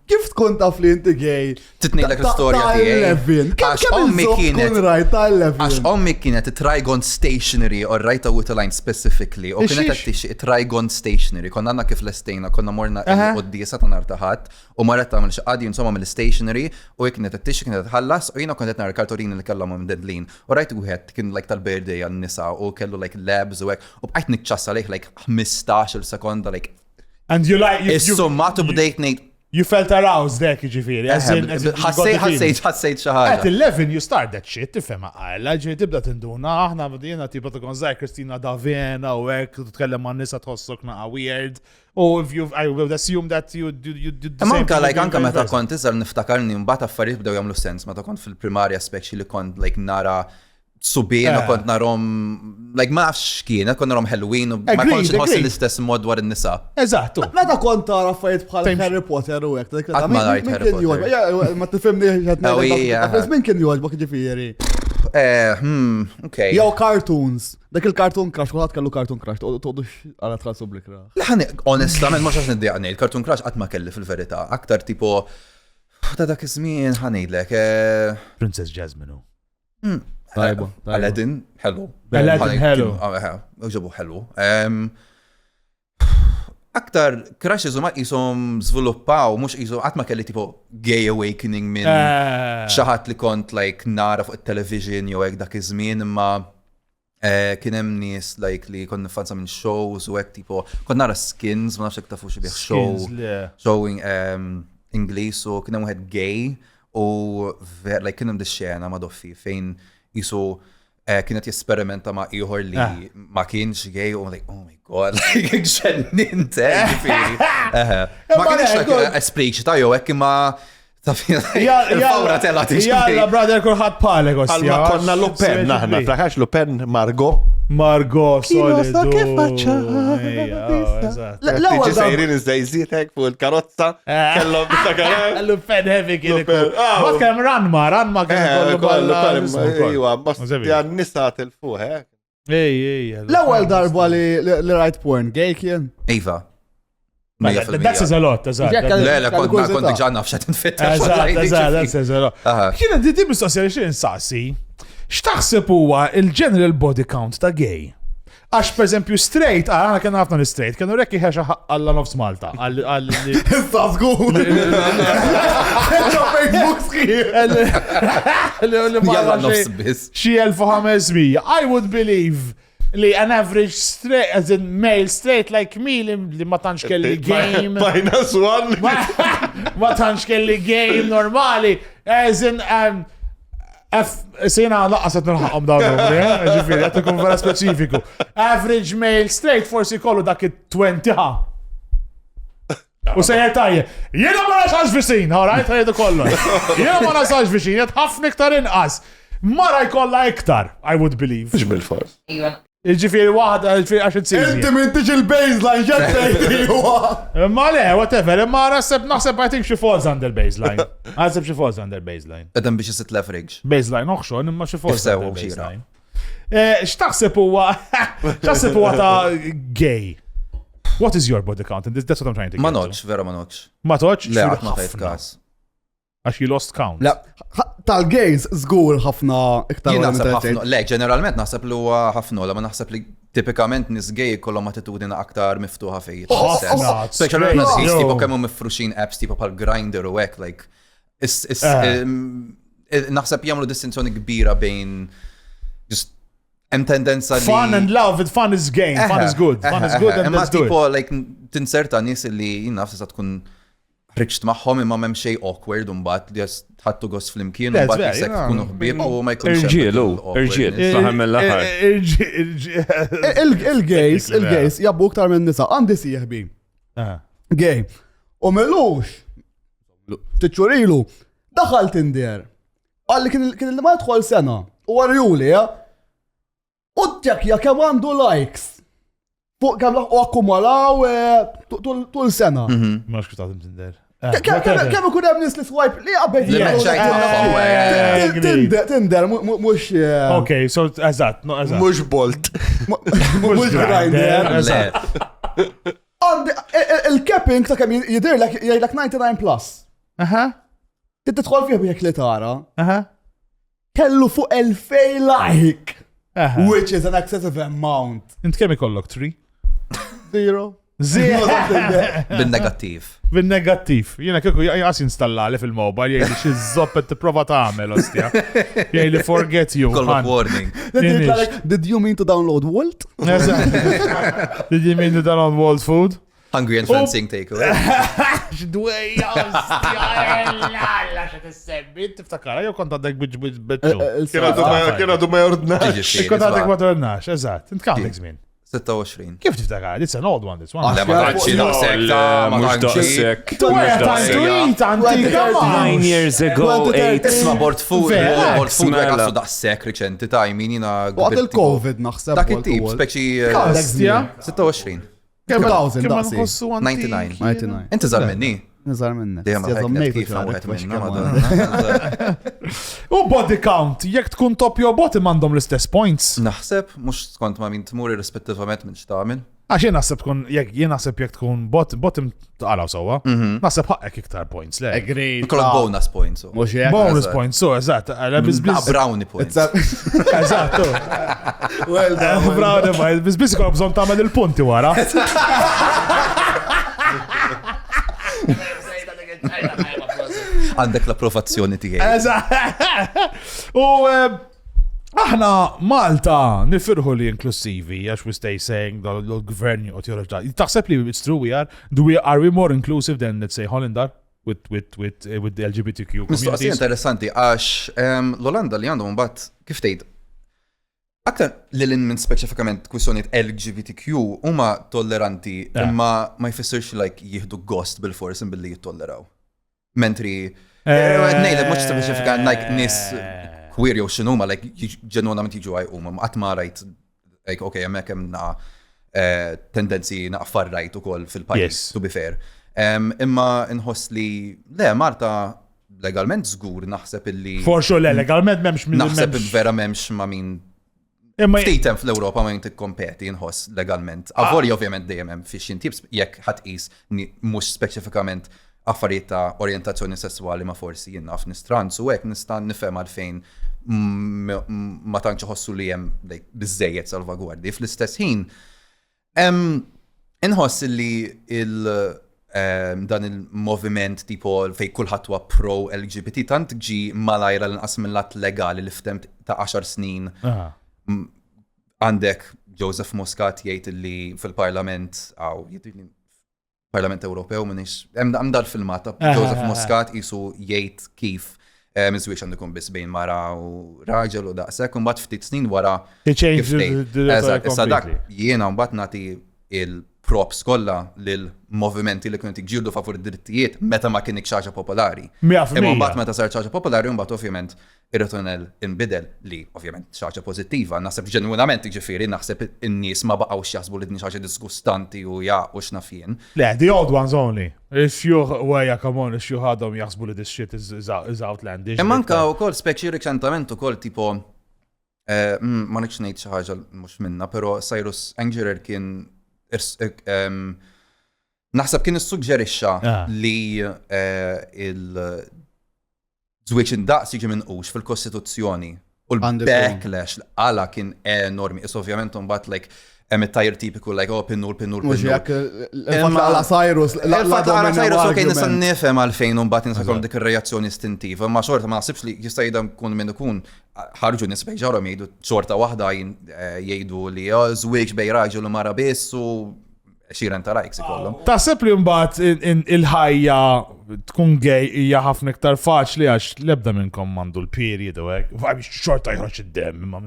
Speaker 3: Kif tkun taf li inti gay?
Speaker 5: Titnejlek l-istorja tiegħi. Għax ommi kienet
Speaker 3: rajt tal-11.
Speaker 5: Għax ommi kienet Trigon Stationery, or right a Witaline specifically, u kienet għattix Trigon Stationery, konna għanna kif l-estejna, konna morna d-disa ta' nartaħat, u marret għamil xaqadi insomma mill-stationery, u kienet għattix kienet għallas, u jina kontet nar kartorini li kellam minn deadline, u rajt u għed kien like tal-birthday għal-nisa, u kellu like labs u għek, u bqajt nikċassa like 15 sekonda, like,
Speaker 2: And you like...
Speaker 5: is-sommatu bdejt nejt,
Speaker 2: You felt aroused dek ġifiri.
Speaker 5: Ħassejt xi
Speaker 2: At
Speaker 5: ħaġa.
Speaker 2: 11 you start that shit, tifhem għajla, ġi tibda tinduna, aħna bdina tiba tkun zaħ Kristina Davena u hekk titkellem ma' nisa tħossok naqa weird. Oh, I would assume that you did the same.
Speaker 5: Anka meta kont iżgħar niftakarni mbagħad affarijiet bdew jagħmlu sens meta kont fil-primarja speċi li kont like nara subien u kont narhom like ma nafx kien, kont narhom Halloween u ma kontx inħossi l-istess mod dwar in-nisa.
Speaker 2: Eżattu.
Speaker 3: Meta kont tara affarijiet bħal Harry Potter u hekk.
Speaker 5: Qatt ma rajt Harry Potter.
Speaker 3: Ma tifhimni
Speaker 5: Oh, yeah.
Speaker 3: Min kien jogħġbok ġifieri?
Speaker 5: Okay.
Speaker 3: Jew cartoons. Dak il-cartoon crush, kulħadd kellu cartoon crush, toqgħodux għala tħassu blikra.
Speaker 5: Onestament ma xax niddiqni, il-Cartoon Crush qatt ma kelli fil-verità. Aktar tipo ta' dak iż-żmien ħanejdlek.
Speaker 2: Princess Jasmine.
Speaker 5: Aladdin, hello.
Speaker 2: Aladdin, hello.
Speaker 5: Uġabu hello. Aktar crushes u ma jisom zviluppaw, mux jisom għatma kelli tipo gay awakening minn xaħat li kont like nara fuq il-television jew hekk dak iż-żmien imma kien hemm nies like li kont nifanza minn shows u hekk tipo kont nara Skins, ma nafx hekk tafu xi bih showing Ingliż u kien hemm wieħed gay u like kien hemm xena ma' doffi fejn jisu kienet jesperimenta ma' ieħor li ma kienx gay u like, oh my god, like ġenninte, ma kienx espliċita jew hekk imma il-fawra tella
Speaker 2: Jalla, brother, kurħat palek,
Speaker 7: Għalma konna Lupen, naħna, frakax Lupen,
Speaker 2: Margot, solidu.
Speaker 7: Tiġi sejrin iż-żejżietek fuq il-karozza, kellhom bistakarak.
Speaker 2: Lupen heavy kien ikun. Għad kem Ranma kien kollu
Speaker 7: Iwa, bastjan nisa til-fuq,
Speaker 3: L-ewwel darba li rajt porn, gay kien?
Speaker 5: Iva.
Speaker 2: That says a lot, eżatt.
Speaker 5: Le, kont ġanna f'xat nfitta.
Speaker 2: That says a lot. Kienet di mistoqsija xi insaqsi. X'taħseb huwa il-general body count ta' gay? Għax per eżempju straight, għana kien ħafna l-straight, kienu rekki ħeċa għalla nofs Malta.
Speaker 3: Issa żgur. Facebook sħir.
Speaker 5: Jalla nofs biss.
Speaker 2: Xi 1500. I would believe li an average straight, as in male straight like me li ma tantx kelli game.
Speaker 7: Minus one.
Speaker 2: Ma tantx kelli game normali. As in, sejna laqqasat nilħaqom dawn ġifiri, għat ikun vera speċifiku. Average male straight forsi kollu dak it-20 ħa. U sejjer tajje, jena ma nasax visin, alright, ħajdu kollu. Jena ma nasax visin, jena ħafna iktar inqas. Mara jkolla iktar, I would believe.
Speaker 7: Bil-fors.
Speaker 2: Ġifiri wahda, ġifiri għax it-sizzi.
Speaker 3: Inti mintix il-baseline, ġattejti huwa.
Speaker 2: Ma le, whatever, ma naħseb I think she falls under baseline. Naħseb she falls under baseline.
Speaker 5: Edem biex jisit leverage.
Speaker 2: Baseline oħxon, imma she falls
Speaker 5: Ifsew
Speaker 2: under
Speaker 5: xira.
Speaker 2: baseline. X'taħseb huwa ta' gay? What is your body count? And that's what I'm trying to get
Speaker 5: Ma
Speaker 2: to.
Speaker 5: noċ, vera ma noċ.
Speaker 2: Ma toċ?
Speaker 5: Le, għat ma tajt kas.
Speaker 2: Għax you lost count.
Speaker 3: La, tal-gays żgur ħafna iktar.
Speaker 5: Jien naħseb ħafna, le, ġeneralment naħseb li huwa ħafna, ma naħseb li tipikament nis gay kollhom attitudina aktar miftuħa fejn. Speċjalment nies tipo kemm mifruxin apps tipo bħal Grindr u hekk like naħseb jagħmlu distinzjoni kbira bejn just hemm tendenza li
Speaker 2: Fun and love, fun is game, fun is good. Fun is good and let's do it.
Speaker 5: tipo like tinserta nies li jien nafsi tkun riċt maħħom imma m'hemm xejn awkward imbagħad li ħadtu gost flimkien u mbagħad jisek tkunu ħbieb u ma jkunx
Speaker 6: Irġiel, fl-aħħar mill-aħħar.
Speaker 3: Il-gays jabbu iktar minn nisa, għandi sieħbi. Gay. U mellux, tiċċurilu, daħal Tinder. Għalli kien li ma jidħol sena. U għarjuli, u t-tekja kem għandu likes. Kem laħu akkumulaw tul sena.
Speaker 2: Ma xkut għadim Tinder.
Speaker 3: Kem ikun hemm nies li swipe li qabbet Tinder mhux.
Speaker 2: Okay, so eżatt, no eżatt.
Speaker 7: Mux Bolt.
Speaker 3: Mhux Grindr. Il-capping ta' kemm jidirlek jgħidlek 99 plus. Tidħol fih jekk li tara. Kellu fuq 2000 like. Which is an excessive amount.
Speaker 2: Int kemm ikollok 3?
Speaker 3: 0.
Speaker 5: Bin-negattiv.
Speaker 2: Bin-negattiv. Jiena kieku jaqas installali fil-mobile jgħidli xi żoppet tipprova tagħmel ostja. Jgħidli forget you.
Speaker 5: Kollok warning.
Speaker 3: Did you mean to download Walt?
Speaker 2: Did you mean to download Walt food?
Speaker 5: Hungry and fencing takeaway.
Speaker 2: X'dwejja, la xa tissemmi, tiftakara, jew kont għandek bieċu.
Speaker 7: Kienu għadu ma jordnax.
Speaker 2: Kont għandek ma tornax, eżatt, int għandek żmien.
Speaker 5: 26.
Speaker 2: Kif tiftakara? It's an old one, this one.
Speaker 5: Le, ma tantx daqshekk ta' ma
Speaker 6: Mux
Speaker 5: tantx.
Speaker 6: daqsek.
Speaker 2: Tu għajja time to eat, anti, come on.
Speaker 6: 9 years ago, 8.
Speaker 5: Isma' bord food,
Speaker 2: Vera,
Speaker 5: bord food
Speaker 6: smella.
Speaker 5: għassu daqshekk riċenti ta' jmin jina.
Speaker 3: Waqt il-Covid naħseb.
Speaker 5: Dak it-tip, speċi
Speaker 2: Kastja.
Speaker 5: 26.
Speaker 3: 2000
Speaker 2: Kemm
Speaker 3: daqsi.
Speaker 2: nħossu antik.
Speaker 5: 99.
Speaker 3: 99.
Speaker 5: Inti żar minni.
Speaker 3: Nizar minnek.
Speaker 5: Dejjem ma
Speaker 3: Jazzamnejt
Speaker 5: kif
Speaker 3: xarek
Speaker 5: għawet
Speaker 3: biex
Speaker 5: minna,
Speaker 3: kemm
Speaker 5: madonna.
Speaker 2: U body count, jekk tkun top jew bottom għandhom l-istess points.
Speaker 5: Naħseb, mux skont ma min tmuri rispettivament minn xtamil.
Speaker 2: Għax jien naħseb tkun, jien naħseb jekk tkun bottom taqalaw sewwa, naħseb ħaqek iktar points, le.
Speaker 3: Agreed.
Speaker 5: Kollok bonus points.
Speaker 3: Mux jek.
Speaker 2: Bonus points, so, eżatt, għala bizbiz.
Speaker 5: Brownie points.
Speaker 2: Eżatt,
Speaker 3: Well done.
Speaker 2: bravo, ma bizbiz kollha bżonn tagħmel il-punti wara.
Speaker 5: Għandek l-approvazzjoni tiegħi.
Speaker 2: Eżatt. U aħna Malta nifirħu li inklusivi, għax we stay saying l-gvern jgħotjoroġ. Taħseb li it's true are we more inclusive than, let's say, Hollandar? With the LGBTQ
Speaker 5: Mistoqsija
Speaker 2: communities?
Speaker 5: interessanti, għax l-Olanda li għandhom mbagħad kif tgħid. Aktar li minn speċifikament kwistjonijiet LGBTQ huma tolleranti imma ma jfissirx like jieħdu gost bil-forsi billi jittolleraw. Mentri ngħidlek mhux speċifikament like nies queer jew x'inhuma like ġenwonament jiġu għajquma qatt ma rajt like okay hemmhekk hemm tendenzi naqfar rajt ukoll fil-pajjiż to be fair. Imma inħoss li le Marta legalment żgur naħseb illi
Speaker 2: For sure, legalment memx
Speaker 5: naħseb vera m'hemmx ma' min ftitem fl-Ewropa ma jintik kompeti nħoss legalment. Avoli ovvjament dejjem hemm fiex intiebs jekk ħatqis mhux speċifikament affarijiet ta' orjentazzjoni sessuali ma' forsi jien naf nistranzu hekk nista' nifhem għalfejn ma tantx iħossu li hemm biżejjed salvagwardji. Fl-istess ħin inħoss li dan il-moviment tipo fej kulħadd huwa pro LGBT tant ġi malajra l-inqas mill-att legali li ftemt ta' 10 snin. Għandek Joseph Muscat jgħid li fil-Parlament Parlament Ewropew minix hemm dal-filmat ta' Joseph Muscat qisu jgħid kif miżwiex għandu jkun biss bejn mara u raġel u daqshekk u mbagħad ftit snin wara kif tgħid. Issa dak jiena mbagħad nagħti il-props kollha lil movimenti li kienu tiġġieldu favur id-drittijiet meta ma kien xaġa popolari. Imma mbagħad meta sar xaġa popolari mbagħad ovvjament ir-ritornell inbidel li ovvjament xaġa pożittiva. Naħseb ġenwinament jiġifieri naħseb in-nies ma baqgħux jaħsbu li din xaġa disgustanti u jaqgħu x'nafien.
Speaker 2: Le, the old ones only. If you come on, if you ħadhom jaħsbu li this shit is outlandish.
Speaker 5: Imma anke wkoll speċi riċentament ukoll tipo ma nix ngħid xi ħaġa mhux minnha, però Cyrus Angerer kien naħseb kien issuġġerixxa li il-żwieġ indaqs jiġi minqux fil-Kostituzzjoni u l-backlash għala kien enormi. Is ovvjament imbagħad like hemm it-tajr tipiku like pinnur.
Speaker 3: Mhux jekk il-fatt Cyrus.
Speaker 5: Cyrus okej nista' nifhem għalfejn imbagħad insakom dik ir-reazzjoni istintiva, ma xorta ma naħsibx li jista' jidhem kun minn ikun ħarġu nies bejn ġarhom jgħidu xorta waħda jgħidu li żwieġ bejn raġel u mara biss u xiren ta' rajks ikollhom.
Speaker 2: Taħseb li mbagħad il-ħajja tkun gej hija ħafna iktar faċli għax l-ebda minnkom mandu l-period u hekk. Xorta jħroġ id-demm imma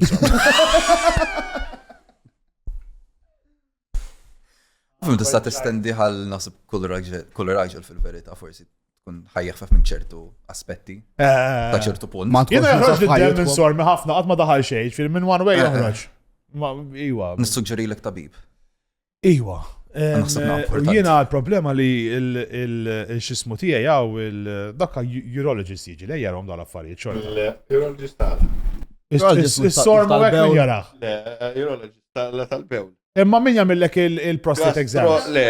Speaker 5: Tista' tistendi ħal naħseb kull raġel fil-verità forsi tkun ħajja minn ċertu aspetti ta' ċertu punt.
Speaker 2: Jiena jħroġ id-demm insormi ħafna qatt ma daħal xejn, minn one way joħroġ. Iwa.
Speaker 5: Nissuġġerilek tabib.
Speaker 2: Iwa. Jiena l-problema li il-xismu tiegħi jew dakka urologist jiġi li jarhom dal-affarijiet xorta.
Speaker 7: Urologist
Speaker 2: Is-sormu hekk min jaraħ.
Speaker 7: Urologist tal-bewl.
Speaker 2: Imma min jagħmilek il-prostate exams?
Speaker 7: Le,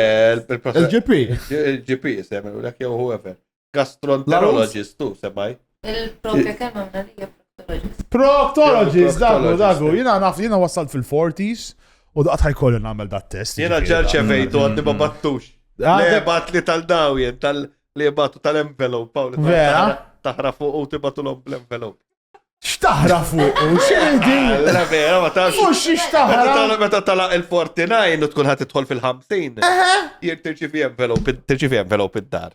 Speaker 3: Il-GP.
Speaker 7: Il-GP jsemmu lek jew whoever. Gastroenterologist tu semmaj.
Speaker 4: Il-propja kelma minna li proctologist.
Speaker 2: Proctologist, dagu. Jiena wasalt fil-40s u daqt ħajkolli nagħmel dat test.
Speaker 7: Jiena ġarċevejtu għandi ma battux. Le bat li tal-dawjen, li batu tal-envelope, Pawl.
Speaker 2: Vera?
Speaker 7: Taħra fuq u tibatu l-envelope.
Speaker 2: Xtaħra fuq, xedi?
Speaker 7: La vera, ma tafx.
Speaker 2: Mux xtaħra.
Speaker 7: Meta tala il-49 u tkun ħat tidħol fil-50. Tirċivi envelope id-dar.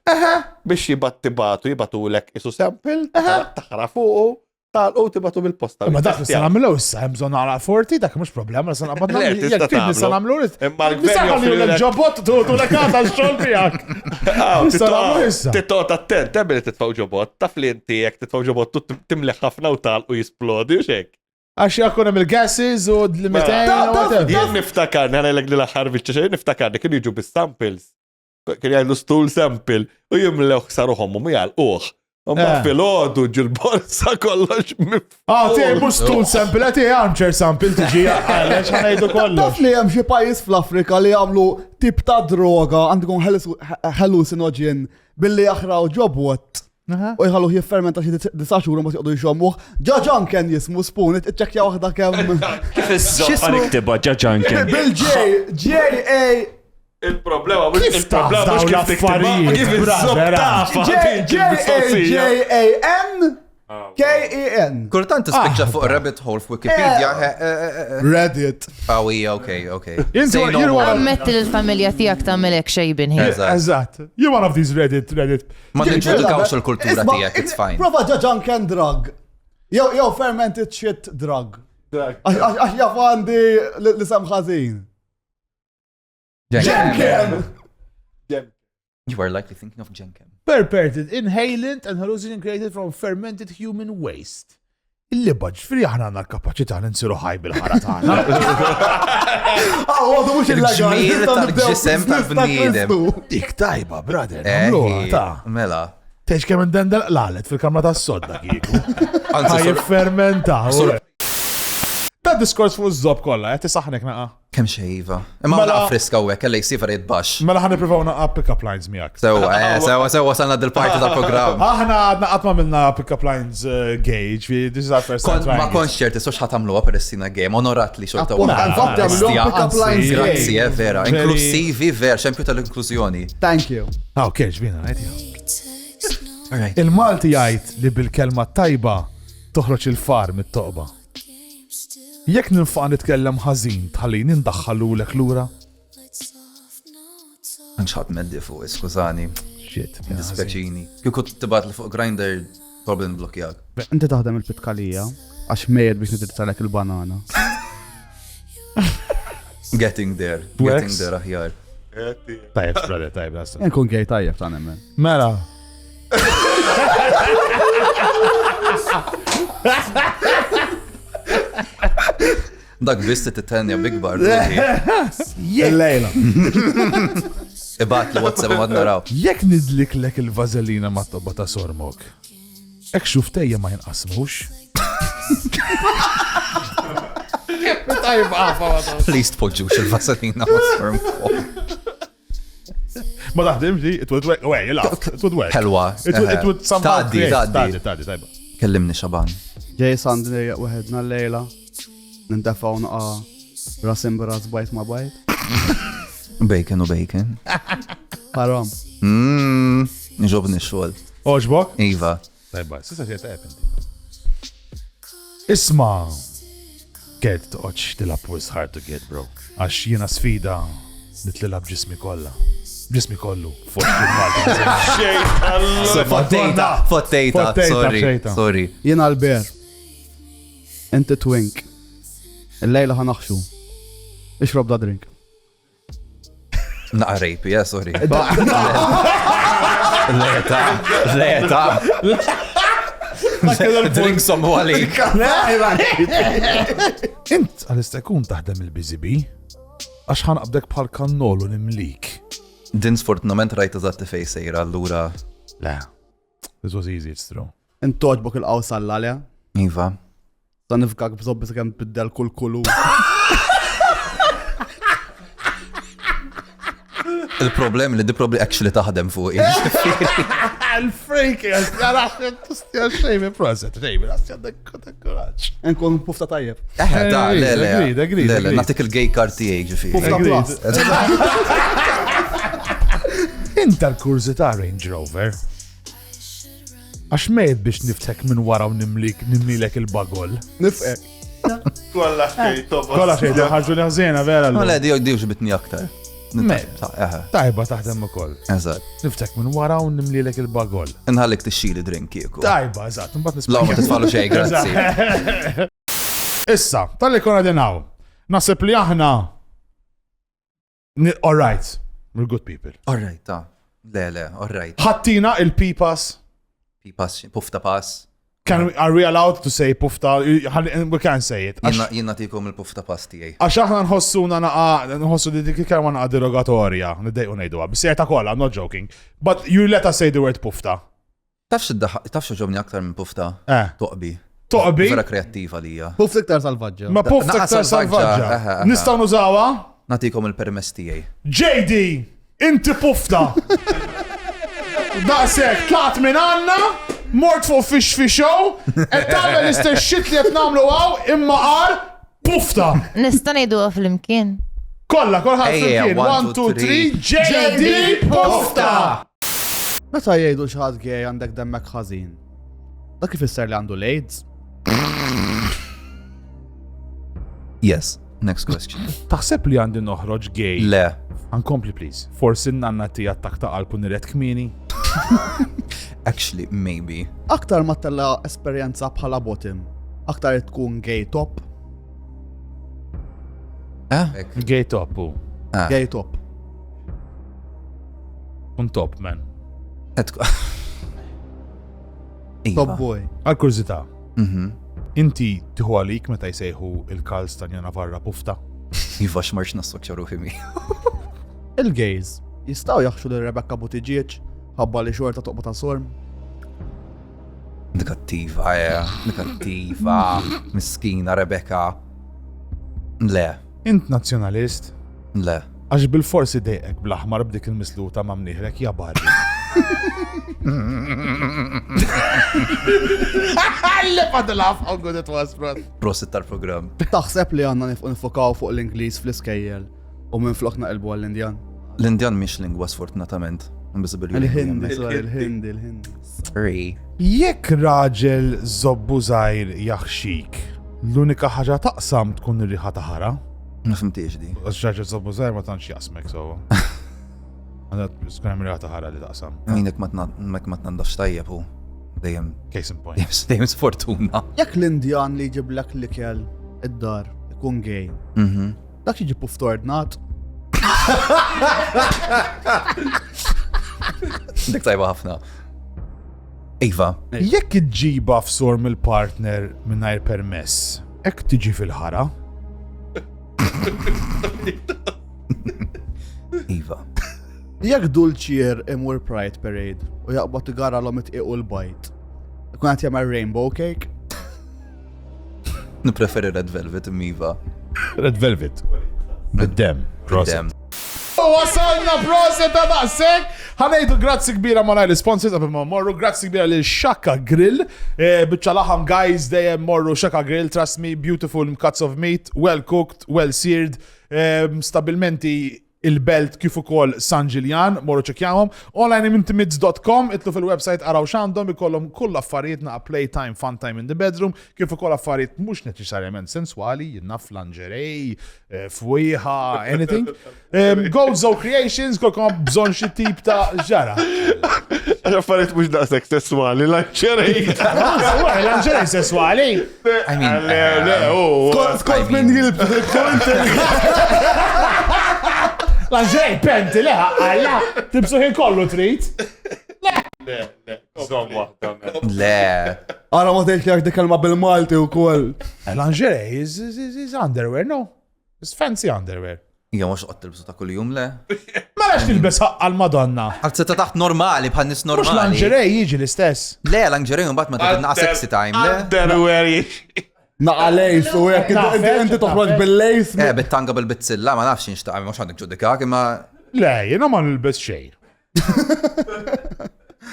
Speaker 7: Biex jibatu lek isu sample, taħra fuq, tal-u tibatu bil-posta.
Speaker 2: Ma dak nistan għamlu issa, jemżon għala 40, dak mux problema, nistan għabadna. Nistan għamlu
Speaker 7: Imma l-gvern
Speaker 2: l-ġobot, tu l-kata l-xol bijak. Nistan għamlu issa.
Speaker 7: Tittot attent, temmel titfaw ġobot, taf li inti jek titfaw ġobot, timleħ ħafna u tal-u jisplodi, u xek.
Speaker 2: Għax jakun hemm il-gases u l-limitajn.
Speaker 7: Jien niftakar, għana l-għli l-axar bieċa niftakar, kienu jiġu bis-samples. Kien jgħajlu stool sample, u jimleħ saruħom u jgħal Ma fil-ħodu ġil-borsa kollox
Speaker 2: tiegħu stool sample, tiegħu armchair sample tiġi għalex ħanajdu kollox.
Speaker 3: Taf li hemm xi pajjiż fl-Afrika li jagħmlu tip ta' droga għandhom hallucinogen billi jaħraw ġobot. U jħallu jiffermenta xi 9 xhur ma jqogħdu jxommuh. Ġaġanken jismu spoon, iċċekkja waħda kemm.
Speaker 6: Kif iż-żoqqa niktiba ġaġanken?
Speaker 3: Bil-J-A
Speaker 7: il-problema mux kif
Speaker 3: J-A-N-K-E-N.
Speaker 5: Kultant tispiċċa fuq rabbit hole f'Wikipedia.
Speaker 3: Reddit.
Speaker 5: Okay.
Speaker 4: Ammetti l-familja tijak ta' melek xejbin hi.
Speaker 2: Eżatt. You one of these Reddit.
Speaker 5: Ma nġudikawx il-kultura tijak, it's fine.
Speaker 3: Prova ġaġanken drug. Jew fermented shit drug. Għax jaf għandi li samħazin. Jenkem!
Speaker 5: You are likely thinking of Jenkem.
Speaker 2: Perverted inhalant and hallucinogen created from fermented human waste. Il-libba ġifri aħna għanna l-kapacità ninsiru ħaj bil-ħara tagħna.
Speaker 3: Għodu mux
Speaker 5: il-ġmiel tal-ġisem tal-bniedem.
Speaker 2: Dik tajba, brother. Għamluha ta'
Speaker 5: Mela.
Speaker 2: Teġ kemm indendel qalet fil-kamra tas-sodda kieku. Ħaj jiffermentaw. Ta' diskors fuq iż-żob kollha, qed tisaħnek naqa'.
Speaker 5: Kemm xejva. Imma la friska u hekk kellej sifer jitbax.
Speaker 2: Mela ħan nippruvaw naqa' pick-up lines miegħek.
Speaker 5: Sewa salna dil-parti tal-programm.
Speaker 2: Aħna għadna qatt ma minna pick-up lines gauge, this is our first time.
Speaker 5: Ma konx ċerti sux ħatamluha per is-sina game, onorat li xorta
Speaker 3: pick-up lines
Speaker 5: Grazzi, vera. Inklusivi, ver, xempju tal-inklużjoni.
Speaker 3: Thank you.
Speaker 2: Ok, ġbina, għajti. Il-Malti jgħid li bil-kelma tajba toħroġ il-far mit-toqba. Jekk ninfaq nitkellem ħażin tħallini ndaħħalu lek lura?
Speaker 5: Nxħat meddi fuq, skużani.
Speaker 2: Shit.
Speaker 5: Dispeċini. Kieku tibat li fuq Grindr, problem blokjak.
Speaker 3: Inti taħdem il-pitkalija, għax mejed biex nitirtalek il-banana.
Speaker 5: Getting there aħjar.
Speaker 2: Tajb, brother, tajb, lasta.
Speaker 3: Nkun gej tajjeb ta' nemmen.
Speaker 2: Mela.
Speaker 5: Dak bisti tittenja big bar.
Speaker 2: Il-lejla.
Speaker 5: Ibat li WhatsApp ma naraw.
Speaker 2: Jekk nidlik lek il-vazelina ma tobba ta' sormok. Ek xuftejja ma jinqasmux.
Speaker 5: Please tpoġġux il-vaselina ma sormok.
Speaker 2: Ma taħdimx di, it would work. Wait, it would work.
Speaker 5: Helwa.
Speaker 2: It would somehow
Speaker 5: Taddi.
Speaker 2: tajba.
Speaker 5: Kellimni xaban.
Speaker 3: Ġej sandri waħedna l-lejla. Nintafaw naqa rasim bras bajt ma bajt.
Speaker 5: Bacon u bacon.
Speaker 3: Haram.
Speaker 5: Nġobni xol.
Speaker 2: Oġbok?
Speaker 5: Iva.
Speaker 2: Tajba, sissa ġiet tajb inti. Isma, get toqgħodx tilab was hard to get, bro. Għax jiena sfida nitlilab ġismi kollha. Ġismi kollu.
Speaker 5: Fottejta. Sorry.
Speaker 3: Jiena l-ber. Inti twink. Il-lejla ħanaħxu. Ixrob da drink.
Speaker 5: Naqrejpi, sorry. Leta. Drink sommu għalik.
Speaker 2: Int għalista jkun taħdem il-BZB? Għax ħanqabdek bħal kannolu nimlik.
Speaker 5: Din sfortunament rajta zatti fej sejra allura.
Speaker 2: La. This was easy, it's true.
Speaker 3: Int toġbok il-qaws għall-għalja.
Speaker 5: Iva.
Speaker 3: Ta' nifkak bżobbi s-kem biddel kull kullu.
Speaker 5: Il-problem li di probabli actually taħdem fuq.
Speaker 2: Il-freak, jgħastja xejmi proset, xejmi, jgħastja dekoraċ.
Speaker 3: Nkun pufta tajjeb.
Speaker 5: Le, natik il-gay karti ġifi.
Speaker 3: Pufta plus.
Speaker 2: Inta l-kurzita Range Rover. Għax mejt biex niftek minn wara u nimlilek il-bagol.
Speaker 3: Nifqek.
Speaker 7: Kolla xej,
Speaker 2: Kolla xejn, ħarġu li ħżiena vera.
Speaker 5: Ma le, di ġibitni aktar.
Speaker 2: Tajba taħdem ukoll.
Speaker 5: Eżat.
Speaker 2: Niftek minn wara u nimlilek il-bagol.
Speaker 5: Nħallik tixxili drink kieku.
Speaker 2: Tajba, eżatt, mbagħad
Speaker 5: La, ma titfalu xej, grazzi.
Speaker 2: Issa, tal-li konna dinaw. Nasib li aħna. All right, we're good people.
Speaker 5: All right, ta. Le, all right.
Speaker 2: Ħattina il-pipas.
Speaker 5: Pufta pass.
Speaker 2: Are we allowed to say pufta? We can't say it.
Speaker 5: Jien natikom il-pufta pass tijaj.
Speaker 2: Għax aħna nħossu li dik kelma naqa derogatorja, niddejqu ngħiduha. Bisejta kollha, I'm not joking. But you let us say the word pufta.
Speaker 5: Tafx ġobni aktar minn pufta? Toqbi.
Speaker 2: Toqbi?
Speaker 5: Vera kreattiva lija.
Speaker 3: Pufta iktar salvaġġa.
Speaker 2: Ma pufta iktar salvaġġa. Nistgħu nużawha?
Speaker 5: Natikom il-permess tijaj.
Speaker 2: JD, inti pufta. Daqsek, tlat minn għanna, mort fuq fish show, tagħmel l-istess shit li qed nagħmlu għaw, imma qar pufta.
Speaker 4: Nista' ngħiduha fl-imkien.
Speaker 2: Kollha fl-imkien. 1, 2, 3, JD pufta!
Speaker 3: Meta jgħidu xi ħadd gej għandek demmek ħażin. Dak ifisser li għandu l-AIDS?
Speaker 5: Yes, next question.
Speaker 2: Taħseb li għandi noħroġ gay?
Speaker 5: Le.
Speaker 2: Uncompli, please. Forsi n-nanna tija takta qalbu niret kmini?
Speaker 5: Actually, maybe.
Speaker 3: Aktar ma tella esperjenza bħala bottom, aktar tkun gay top.
Speaker 2: Gay top, u.
Speaker 3: Gay top.
Speaker 2: Un top, man.
Speaker 3: Top boy.
Speaker 2: Għal-kurzita. Inti tiħu għalik meta jsejħu il-Karl Stanja Navarra pufta?
Speaker 5: Iva xmarx nassokċa ruħi mi.
Speaker 3: Il-gays jistaw jaħxu l-Rebecca Buttigieg ħabba li xorta toqba ta' sorm.
Speaker 5: Nekattiva, nekattiva, miskina Rebecca. Le.
Speaker 2: Int nazzjonalist?
Speaker 5: Le.
Speaker 2: Għax bil-forsi dejqek bl-aħmar b'dik il-misluta ma' mniħrek jabarri. Għallif għadilaf, how good it was, bro.
Speaker 5: Prosit tal-program.
Speaker 3: Taħseb li għanna nifokaw fuq l-Inglis fl-iskejjel u minn flok naqilbu għall-Indjan?
Speaker 5: L-Indjan miex lingwa sfortunatament.
Speaker 3: Il-Hindi, il-Hindi.
Speaker 5: Sorry.
Speaker 2: Jekk raġel zobbu zaħir jaxxik, l-unika ħaġa taqsam tkun ir-riħa taħara?
Speaker 5: Nafimtiex di.
Speaker 2: Għax raġel zobbu zaħir ma tantx jasmek, so. Għadat skun hemm riħa taħara li taqsam.
Speaker 5: Minek ma tnandax tajjeb u dejjem.
Speaker 2: Case in point.
Speaker 5: Dejjem sfortuna.
Speaker 3: Jekk l-Indjan li jġiblek l-ikel id-dar ikun gay, dak jiġi puftordnat.
Speaker 5: Dik tajba ħafna. Iva.
Speaker 2: Jekk iġġiba f'sor mill-partner mingħajr permess, hekk tiġi fil-ħara?
Speaker 5: Iva.
Speaker 3: Jekk dulċier imur Pride Parade u jaqbad igara l-om itqiqu l-bajt, ikun għat jagħmel rainbow cake?
Speaker 5: Nipreferi Red Velvet immiva.
Speaker 2: Red Velvet. Bid-dem.
Speaker 5: Dem.
Speaker 2: Wasalna proset ta' daqsek. Ħanejdu grazzi kbira ma' najli sponsors għabim ma' morru. Grazzi kbira li Shaka Grill. Bicċa laħam guys dejjem morru Shaka Grill. Trust me, beautiful cuts of meat. Well cooked, well seared. Stabilmenti il-belt kif ukoll San Ġiljan, morru ċekjawhom. onlineintimidz.com, itlu fil-website araw x'għandhom ikollhom kull affarijiet naqa' playtime, fun time in the bedroom, kif ukoll affarijiet mhux neċessarjament sensuali, jinnaf lingerie, fwieħa, anything. Gozo Creations, kolkom bżonn xi tip ta' ġara.
Speaker 7: Għax affarijiet mhux daqshekk sessuali, lingerie.
Speaker 2: Lingerie sessuali?
Speaker 3: Skont minn
Speaker 2: Lingerie penti, le, għalla, tibsuħin kollu trit.
Speaker 5: Le.
Speaker 3: Għara ma teħx li għak dikalma bil-Malti u koll.
Speaker 2: Lingerie is underwear, no? It's fancy underwear.
Speaker 5: Ija mux qott tilbsu ta' kull jum le.
Speaker 2: Ma lax tilbes għal-Madonna.
Speaker 5: Għal-setta taħt normali, bħal nis
Speaker 2: Mux
Speaker 5: normali.
Speaker 2: lingerie jiġi l-istess.
Speaker 5: Le, lingerie un bat ma ta' sexy time, le.
Speaker 7: Underwear jiex.
Speaker 3: Naqalejs u jek inti toħroġ bil-lejs.
Speaker 5: Bit-tanga bil-bitzilla, ma nafx nxtaq, mux għandek ġudikak, imma.
Speaker 2: Le, jena ma nilbes xej.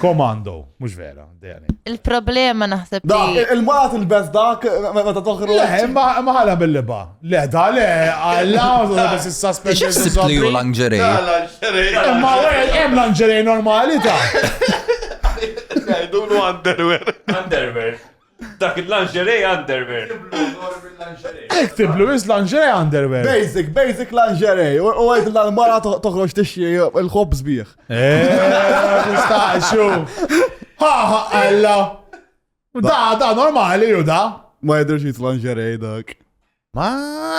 Speaker 2: Komando, mux vera, dejani.
Speaker 4: Il-problema naħseb
Speaker 3: Da,
Speaker 4: li.
Speaker 3: il-mat il-bes dak, meta toħroġ.
Speaker 2: Le, ma ħala bil-liba. Le, da, le, għalla, bes il-suspenders.
Speaker 5: X'sib li u lingerie?
Speaker 2: Ma hemm lingerie normali ta'.
Speaker 7: Għajdu Kunu underwear.
Speaker 6: Underwear. Dak il-lingerie underwear.
Speaker 2: Iktiblu is lingerie underwear.
Speaker 3: Basic lingerie. U għajt l-mara toħroġ tixxi il-ħobs bieħ.
Speaker 2: Nistaqxu. Ha, alla. Da, normali ju da.
Speaker 3: Ma jidrux jit lingerie dak.
Speaker 2: Ma,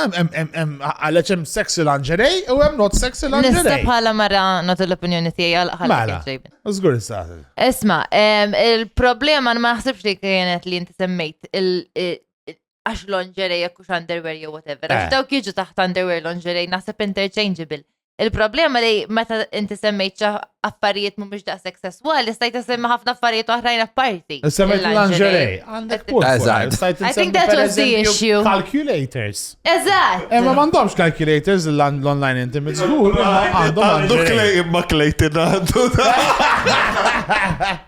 Speaker 2: għalleċem sexy lingerie u hemm not sexy
Speaker 4: Nista
Speaker 2: lingerie.
Speaker 4: bħala mara not l-opinjoni tiegħi
Speaker 2: Mela,
Speaker 4: ħalli.
Speaker 2: zgur istaqsi.
Speaker 4: Isma, il-problema ma naħsibx li kienet li inti semmejt għax lingerie jekkux underwear jew whatever. Għax dawk jiġu taħt underwear lingerie naħseb interchangeable. Il-problema li meta inti semmejt affarijiet mhumiex daqshekk sesswali, stajt semma ħafna affarijiet oħrajn apparti.
Speaker 2: Semmejt lingerie. Għandek punt.
Speaker 4: I think that was the issue.
Speaker 2: Calculators.
Speaker 4: Eżatt.
Speaker 2: Ma mandomx calculators l-online intimate zgur, għandhom lingerie.
Speaker 7: Imma klejtin għandu.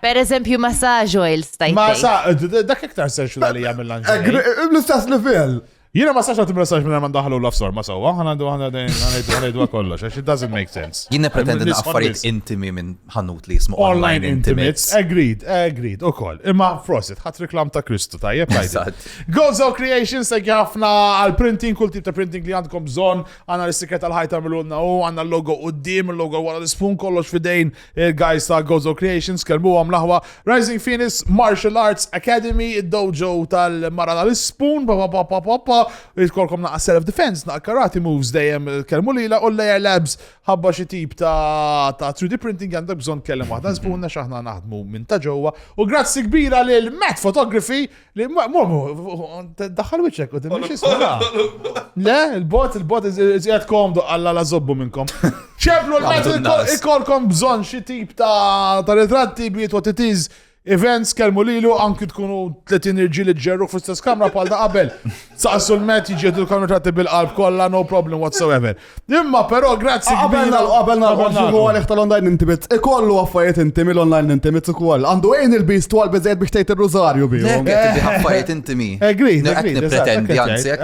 Speaker 4: Per eżempju, massage oil stajt.
Speaker 2: Ma sa, dak iktar sensuali jgħamil lingerie.
Speaker 3: L-istess level.
Speaker 2: Jiena ma sax għatim messaġ minna man daħlu l-afsor ma sawa, għanadu kollox, it doesn't make sense.
Speaker 5: Jien pretendi na affarijiet intimi minn ħanut li jismu
Speaker 2: Online Intimates. Agreed, u koll. Imma Frosted, ħat reklam ta' Kristu ta' jeb
Speaker 5: Eżatt.
Speaker 2: Gozo Creations, segħi ħafna għal-printing, kull tip ta' printing li għandkom bżon, għanna l-istiket għal-ħajta mill-unna u għanna l-logo u d-dim, il-logo għala l-spun kollox fidejn il-guys ta' Gozo Creations, kelmu għam laħwa Rising Phoenix Martial Arts Academy, id-dojo tal-mara l-spun, jitkolkom naqa self-defense, naqa karate moves dejjem kelmu lila u Layer Labs ħabba xi tip ta' 3D printing għandek bżonn kellem waħda żbunna x'aħna naħdmu minn ta' ġewwa u grazzi kbira lil Matt Photography li daħħal wiċċek u timx isma'. Le, il-bot iżjed komdu alla la żobbu minnkom. ċeblu l-Matt ikolkom bżonn xi tip ta' ritratti be it what it is. Events kelmu lilu anki tkunu 30 irġili ġerru fl-istess kamra pal da qabel. Saqsu l-met jiġietu l-kamra bil-qalb kollha, no problem whatsoever. Imma però grazzi kbira.
Speaker 3: Qabel narħu għalek tal-online intimates. Ikollu affarijiet intimi l-online intimates ukoll. Għandu għajn il-bist twal biżejjed biex tgħid ir-rużarju bihom.
Speaker 5: Lekk affarijiet intimi.
Speaker 2: Agreed.
Speaker 5: Pretendi anzi.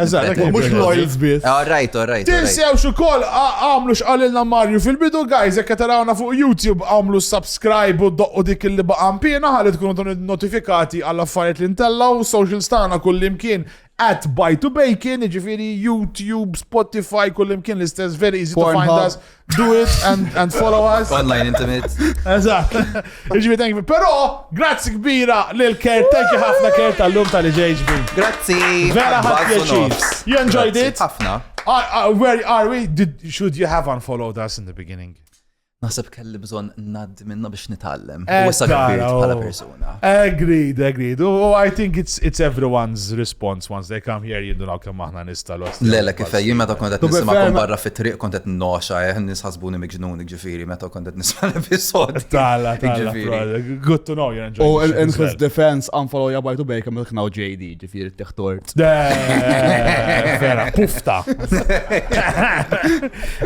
Speaker 3: Mhux loyals biss.
Speaker 5: Alright.
Speaker 2: Tinsewx ukoll għamlu x'qalilna Marju fil-bidu guys, jekk tarawna fuq YouTube għamlu subscribe u doqqu dik il-li baqampina ħalli tkunu notifikati għall-affarijiet li ntellaw, social stana kullimkien at Buy2Bacon, ġifiri YouTube, Spotify, kullimkien l-istess, very easy to find us. Do it and follow us.
Speaker 5: Online Intimates.
Speaker 2: Eżatt. Ġifiri, thank you. Pero, grazzi kbira lil-Kert, thank you ħafna Kert tal-lum tal-JHB.
Speaker 5: Grazzi.
Speaker 2: Vera ħafna. You enjoyed it?
Speaker 5: Ħafna.
Speaker 2: Where are we? Should you have unfollowed us in the beginning?
Speaker 5: Naħseb kelli bżon naddi minna biex nitallem. U issa kbirt bħala persuna.
Speaker 2: Agreed. I think it's everyone's response once they come here jindunaw kemm aħna nistalu.
Speaker 5: Lele kifej, jien meta kontet nismakom barra fit-triq kontet noxa, nisħasbuni miġnunik ġifiri, meta kontet nisma l-episod.
Speaker 2: Tala. Good to know you're enjoying it.
Speaker 3: In his defense, unfollow ya Buy2Bacon milknaw JD ġifiri t-teħtort.
Speaker 2: Vera, pufta.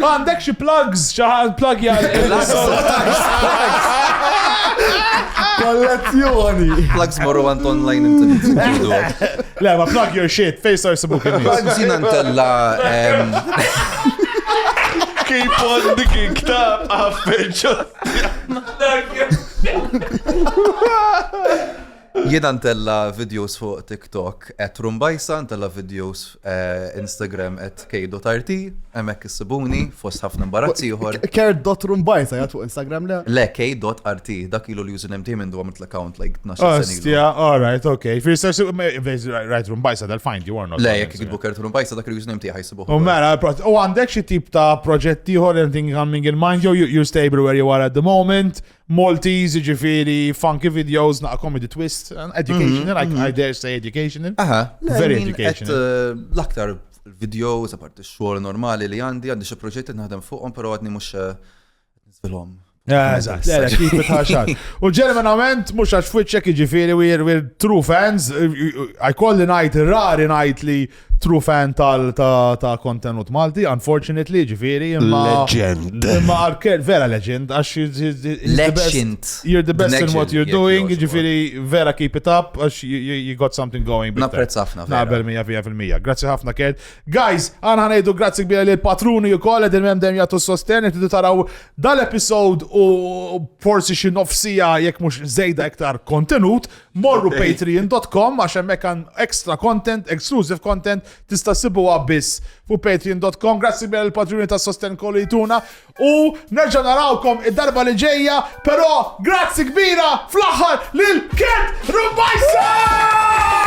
Speaker 2: Għandek xi plugs, plug jgħal.
Speaker 3: Kollezzjoni.
Speaker 5: Plugs morru għant online Intimates.
Speaker 2: Le, ma plug your shit, face our sabuk
Speaker 5: Plugs jina ntella.
Speaker 7: Keep on digging tab, affeċo.
Speaker 5: Jiena ntella videos fuq TikTok at Rumbajsa, ntella videos Instagram at k.rt, emmek s-sabuni, fost ħafna imbarazzi uħor.
Speaker 3: Care.rumbajsa jgħat fuq Instagram le?
Speaker 5: Le, k.rt, dak ilu l-username tijem indu għamilt l-account like 12 senilu.
Speaker 2: Ostia, alright, okay. If you right Rumbajsa, they'll find you or not.
Speaker 5: Le, jek jgħidbu Care Rumbajsa, dak il-username tijem ħajsibu.
Speaker 2: Mela, għandek xi tip ta' proġetti uħor, anything coming in mind, you're stable where you are at the moment, Maltese, ġifiri, funky videos, not a comedy twist, educational, I dare say educational. Very educational.
Speaker 5: L-aktar videos, apart xogħol normali li għandi xi proġetti naħdem fuqhom, però għadni mhux nisbilhom.
Speaker 2: Eżatt, keep it ħaxar. U ġeneralment, mhux għax fwiċċek ġifiri, we're true fans. I call the night, rari night li true fan ta' kontenut Malti, unfortunately, ġifiri,
Speaker 1: Legend.
Speaker 2: Imma Arkel, vera legend, għax
Speaker 5: Legend.
Speaker 2: you're the best in what you're
Speaker 5: Legend,
Speaker 2: doing,
Speaker 5: jek
Speaker 2: ġifiri, vera keep it up, għax you got something going.
Speaker 5: Napprezz ħafna, vera.
Speaker 2: Naqbel 100%. Grazzi ħafna, Kel. Guys, għana ħanejdu grazzi kbira li l-patruni u koll, ed-il-mem dem jgħatu sosten, tidu taraw dal-episod u forsi xi nofsija jekk mhux żejda iktar kontenut, morru patreon.com għax hemmhekk kan extra content, exclusive content, tista' sibuha biss fu patreon.com. Grazzi kbira l-patruni ta' sosten kollu jituna u nerġa' narawkom id-darba li ġejja, però grazzi kbira fl-aħħar lil Kent Rubajsa!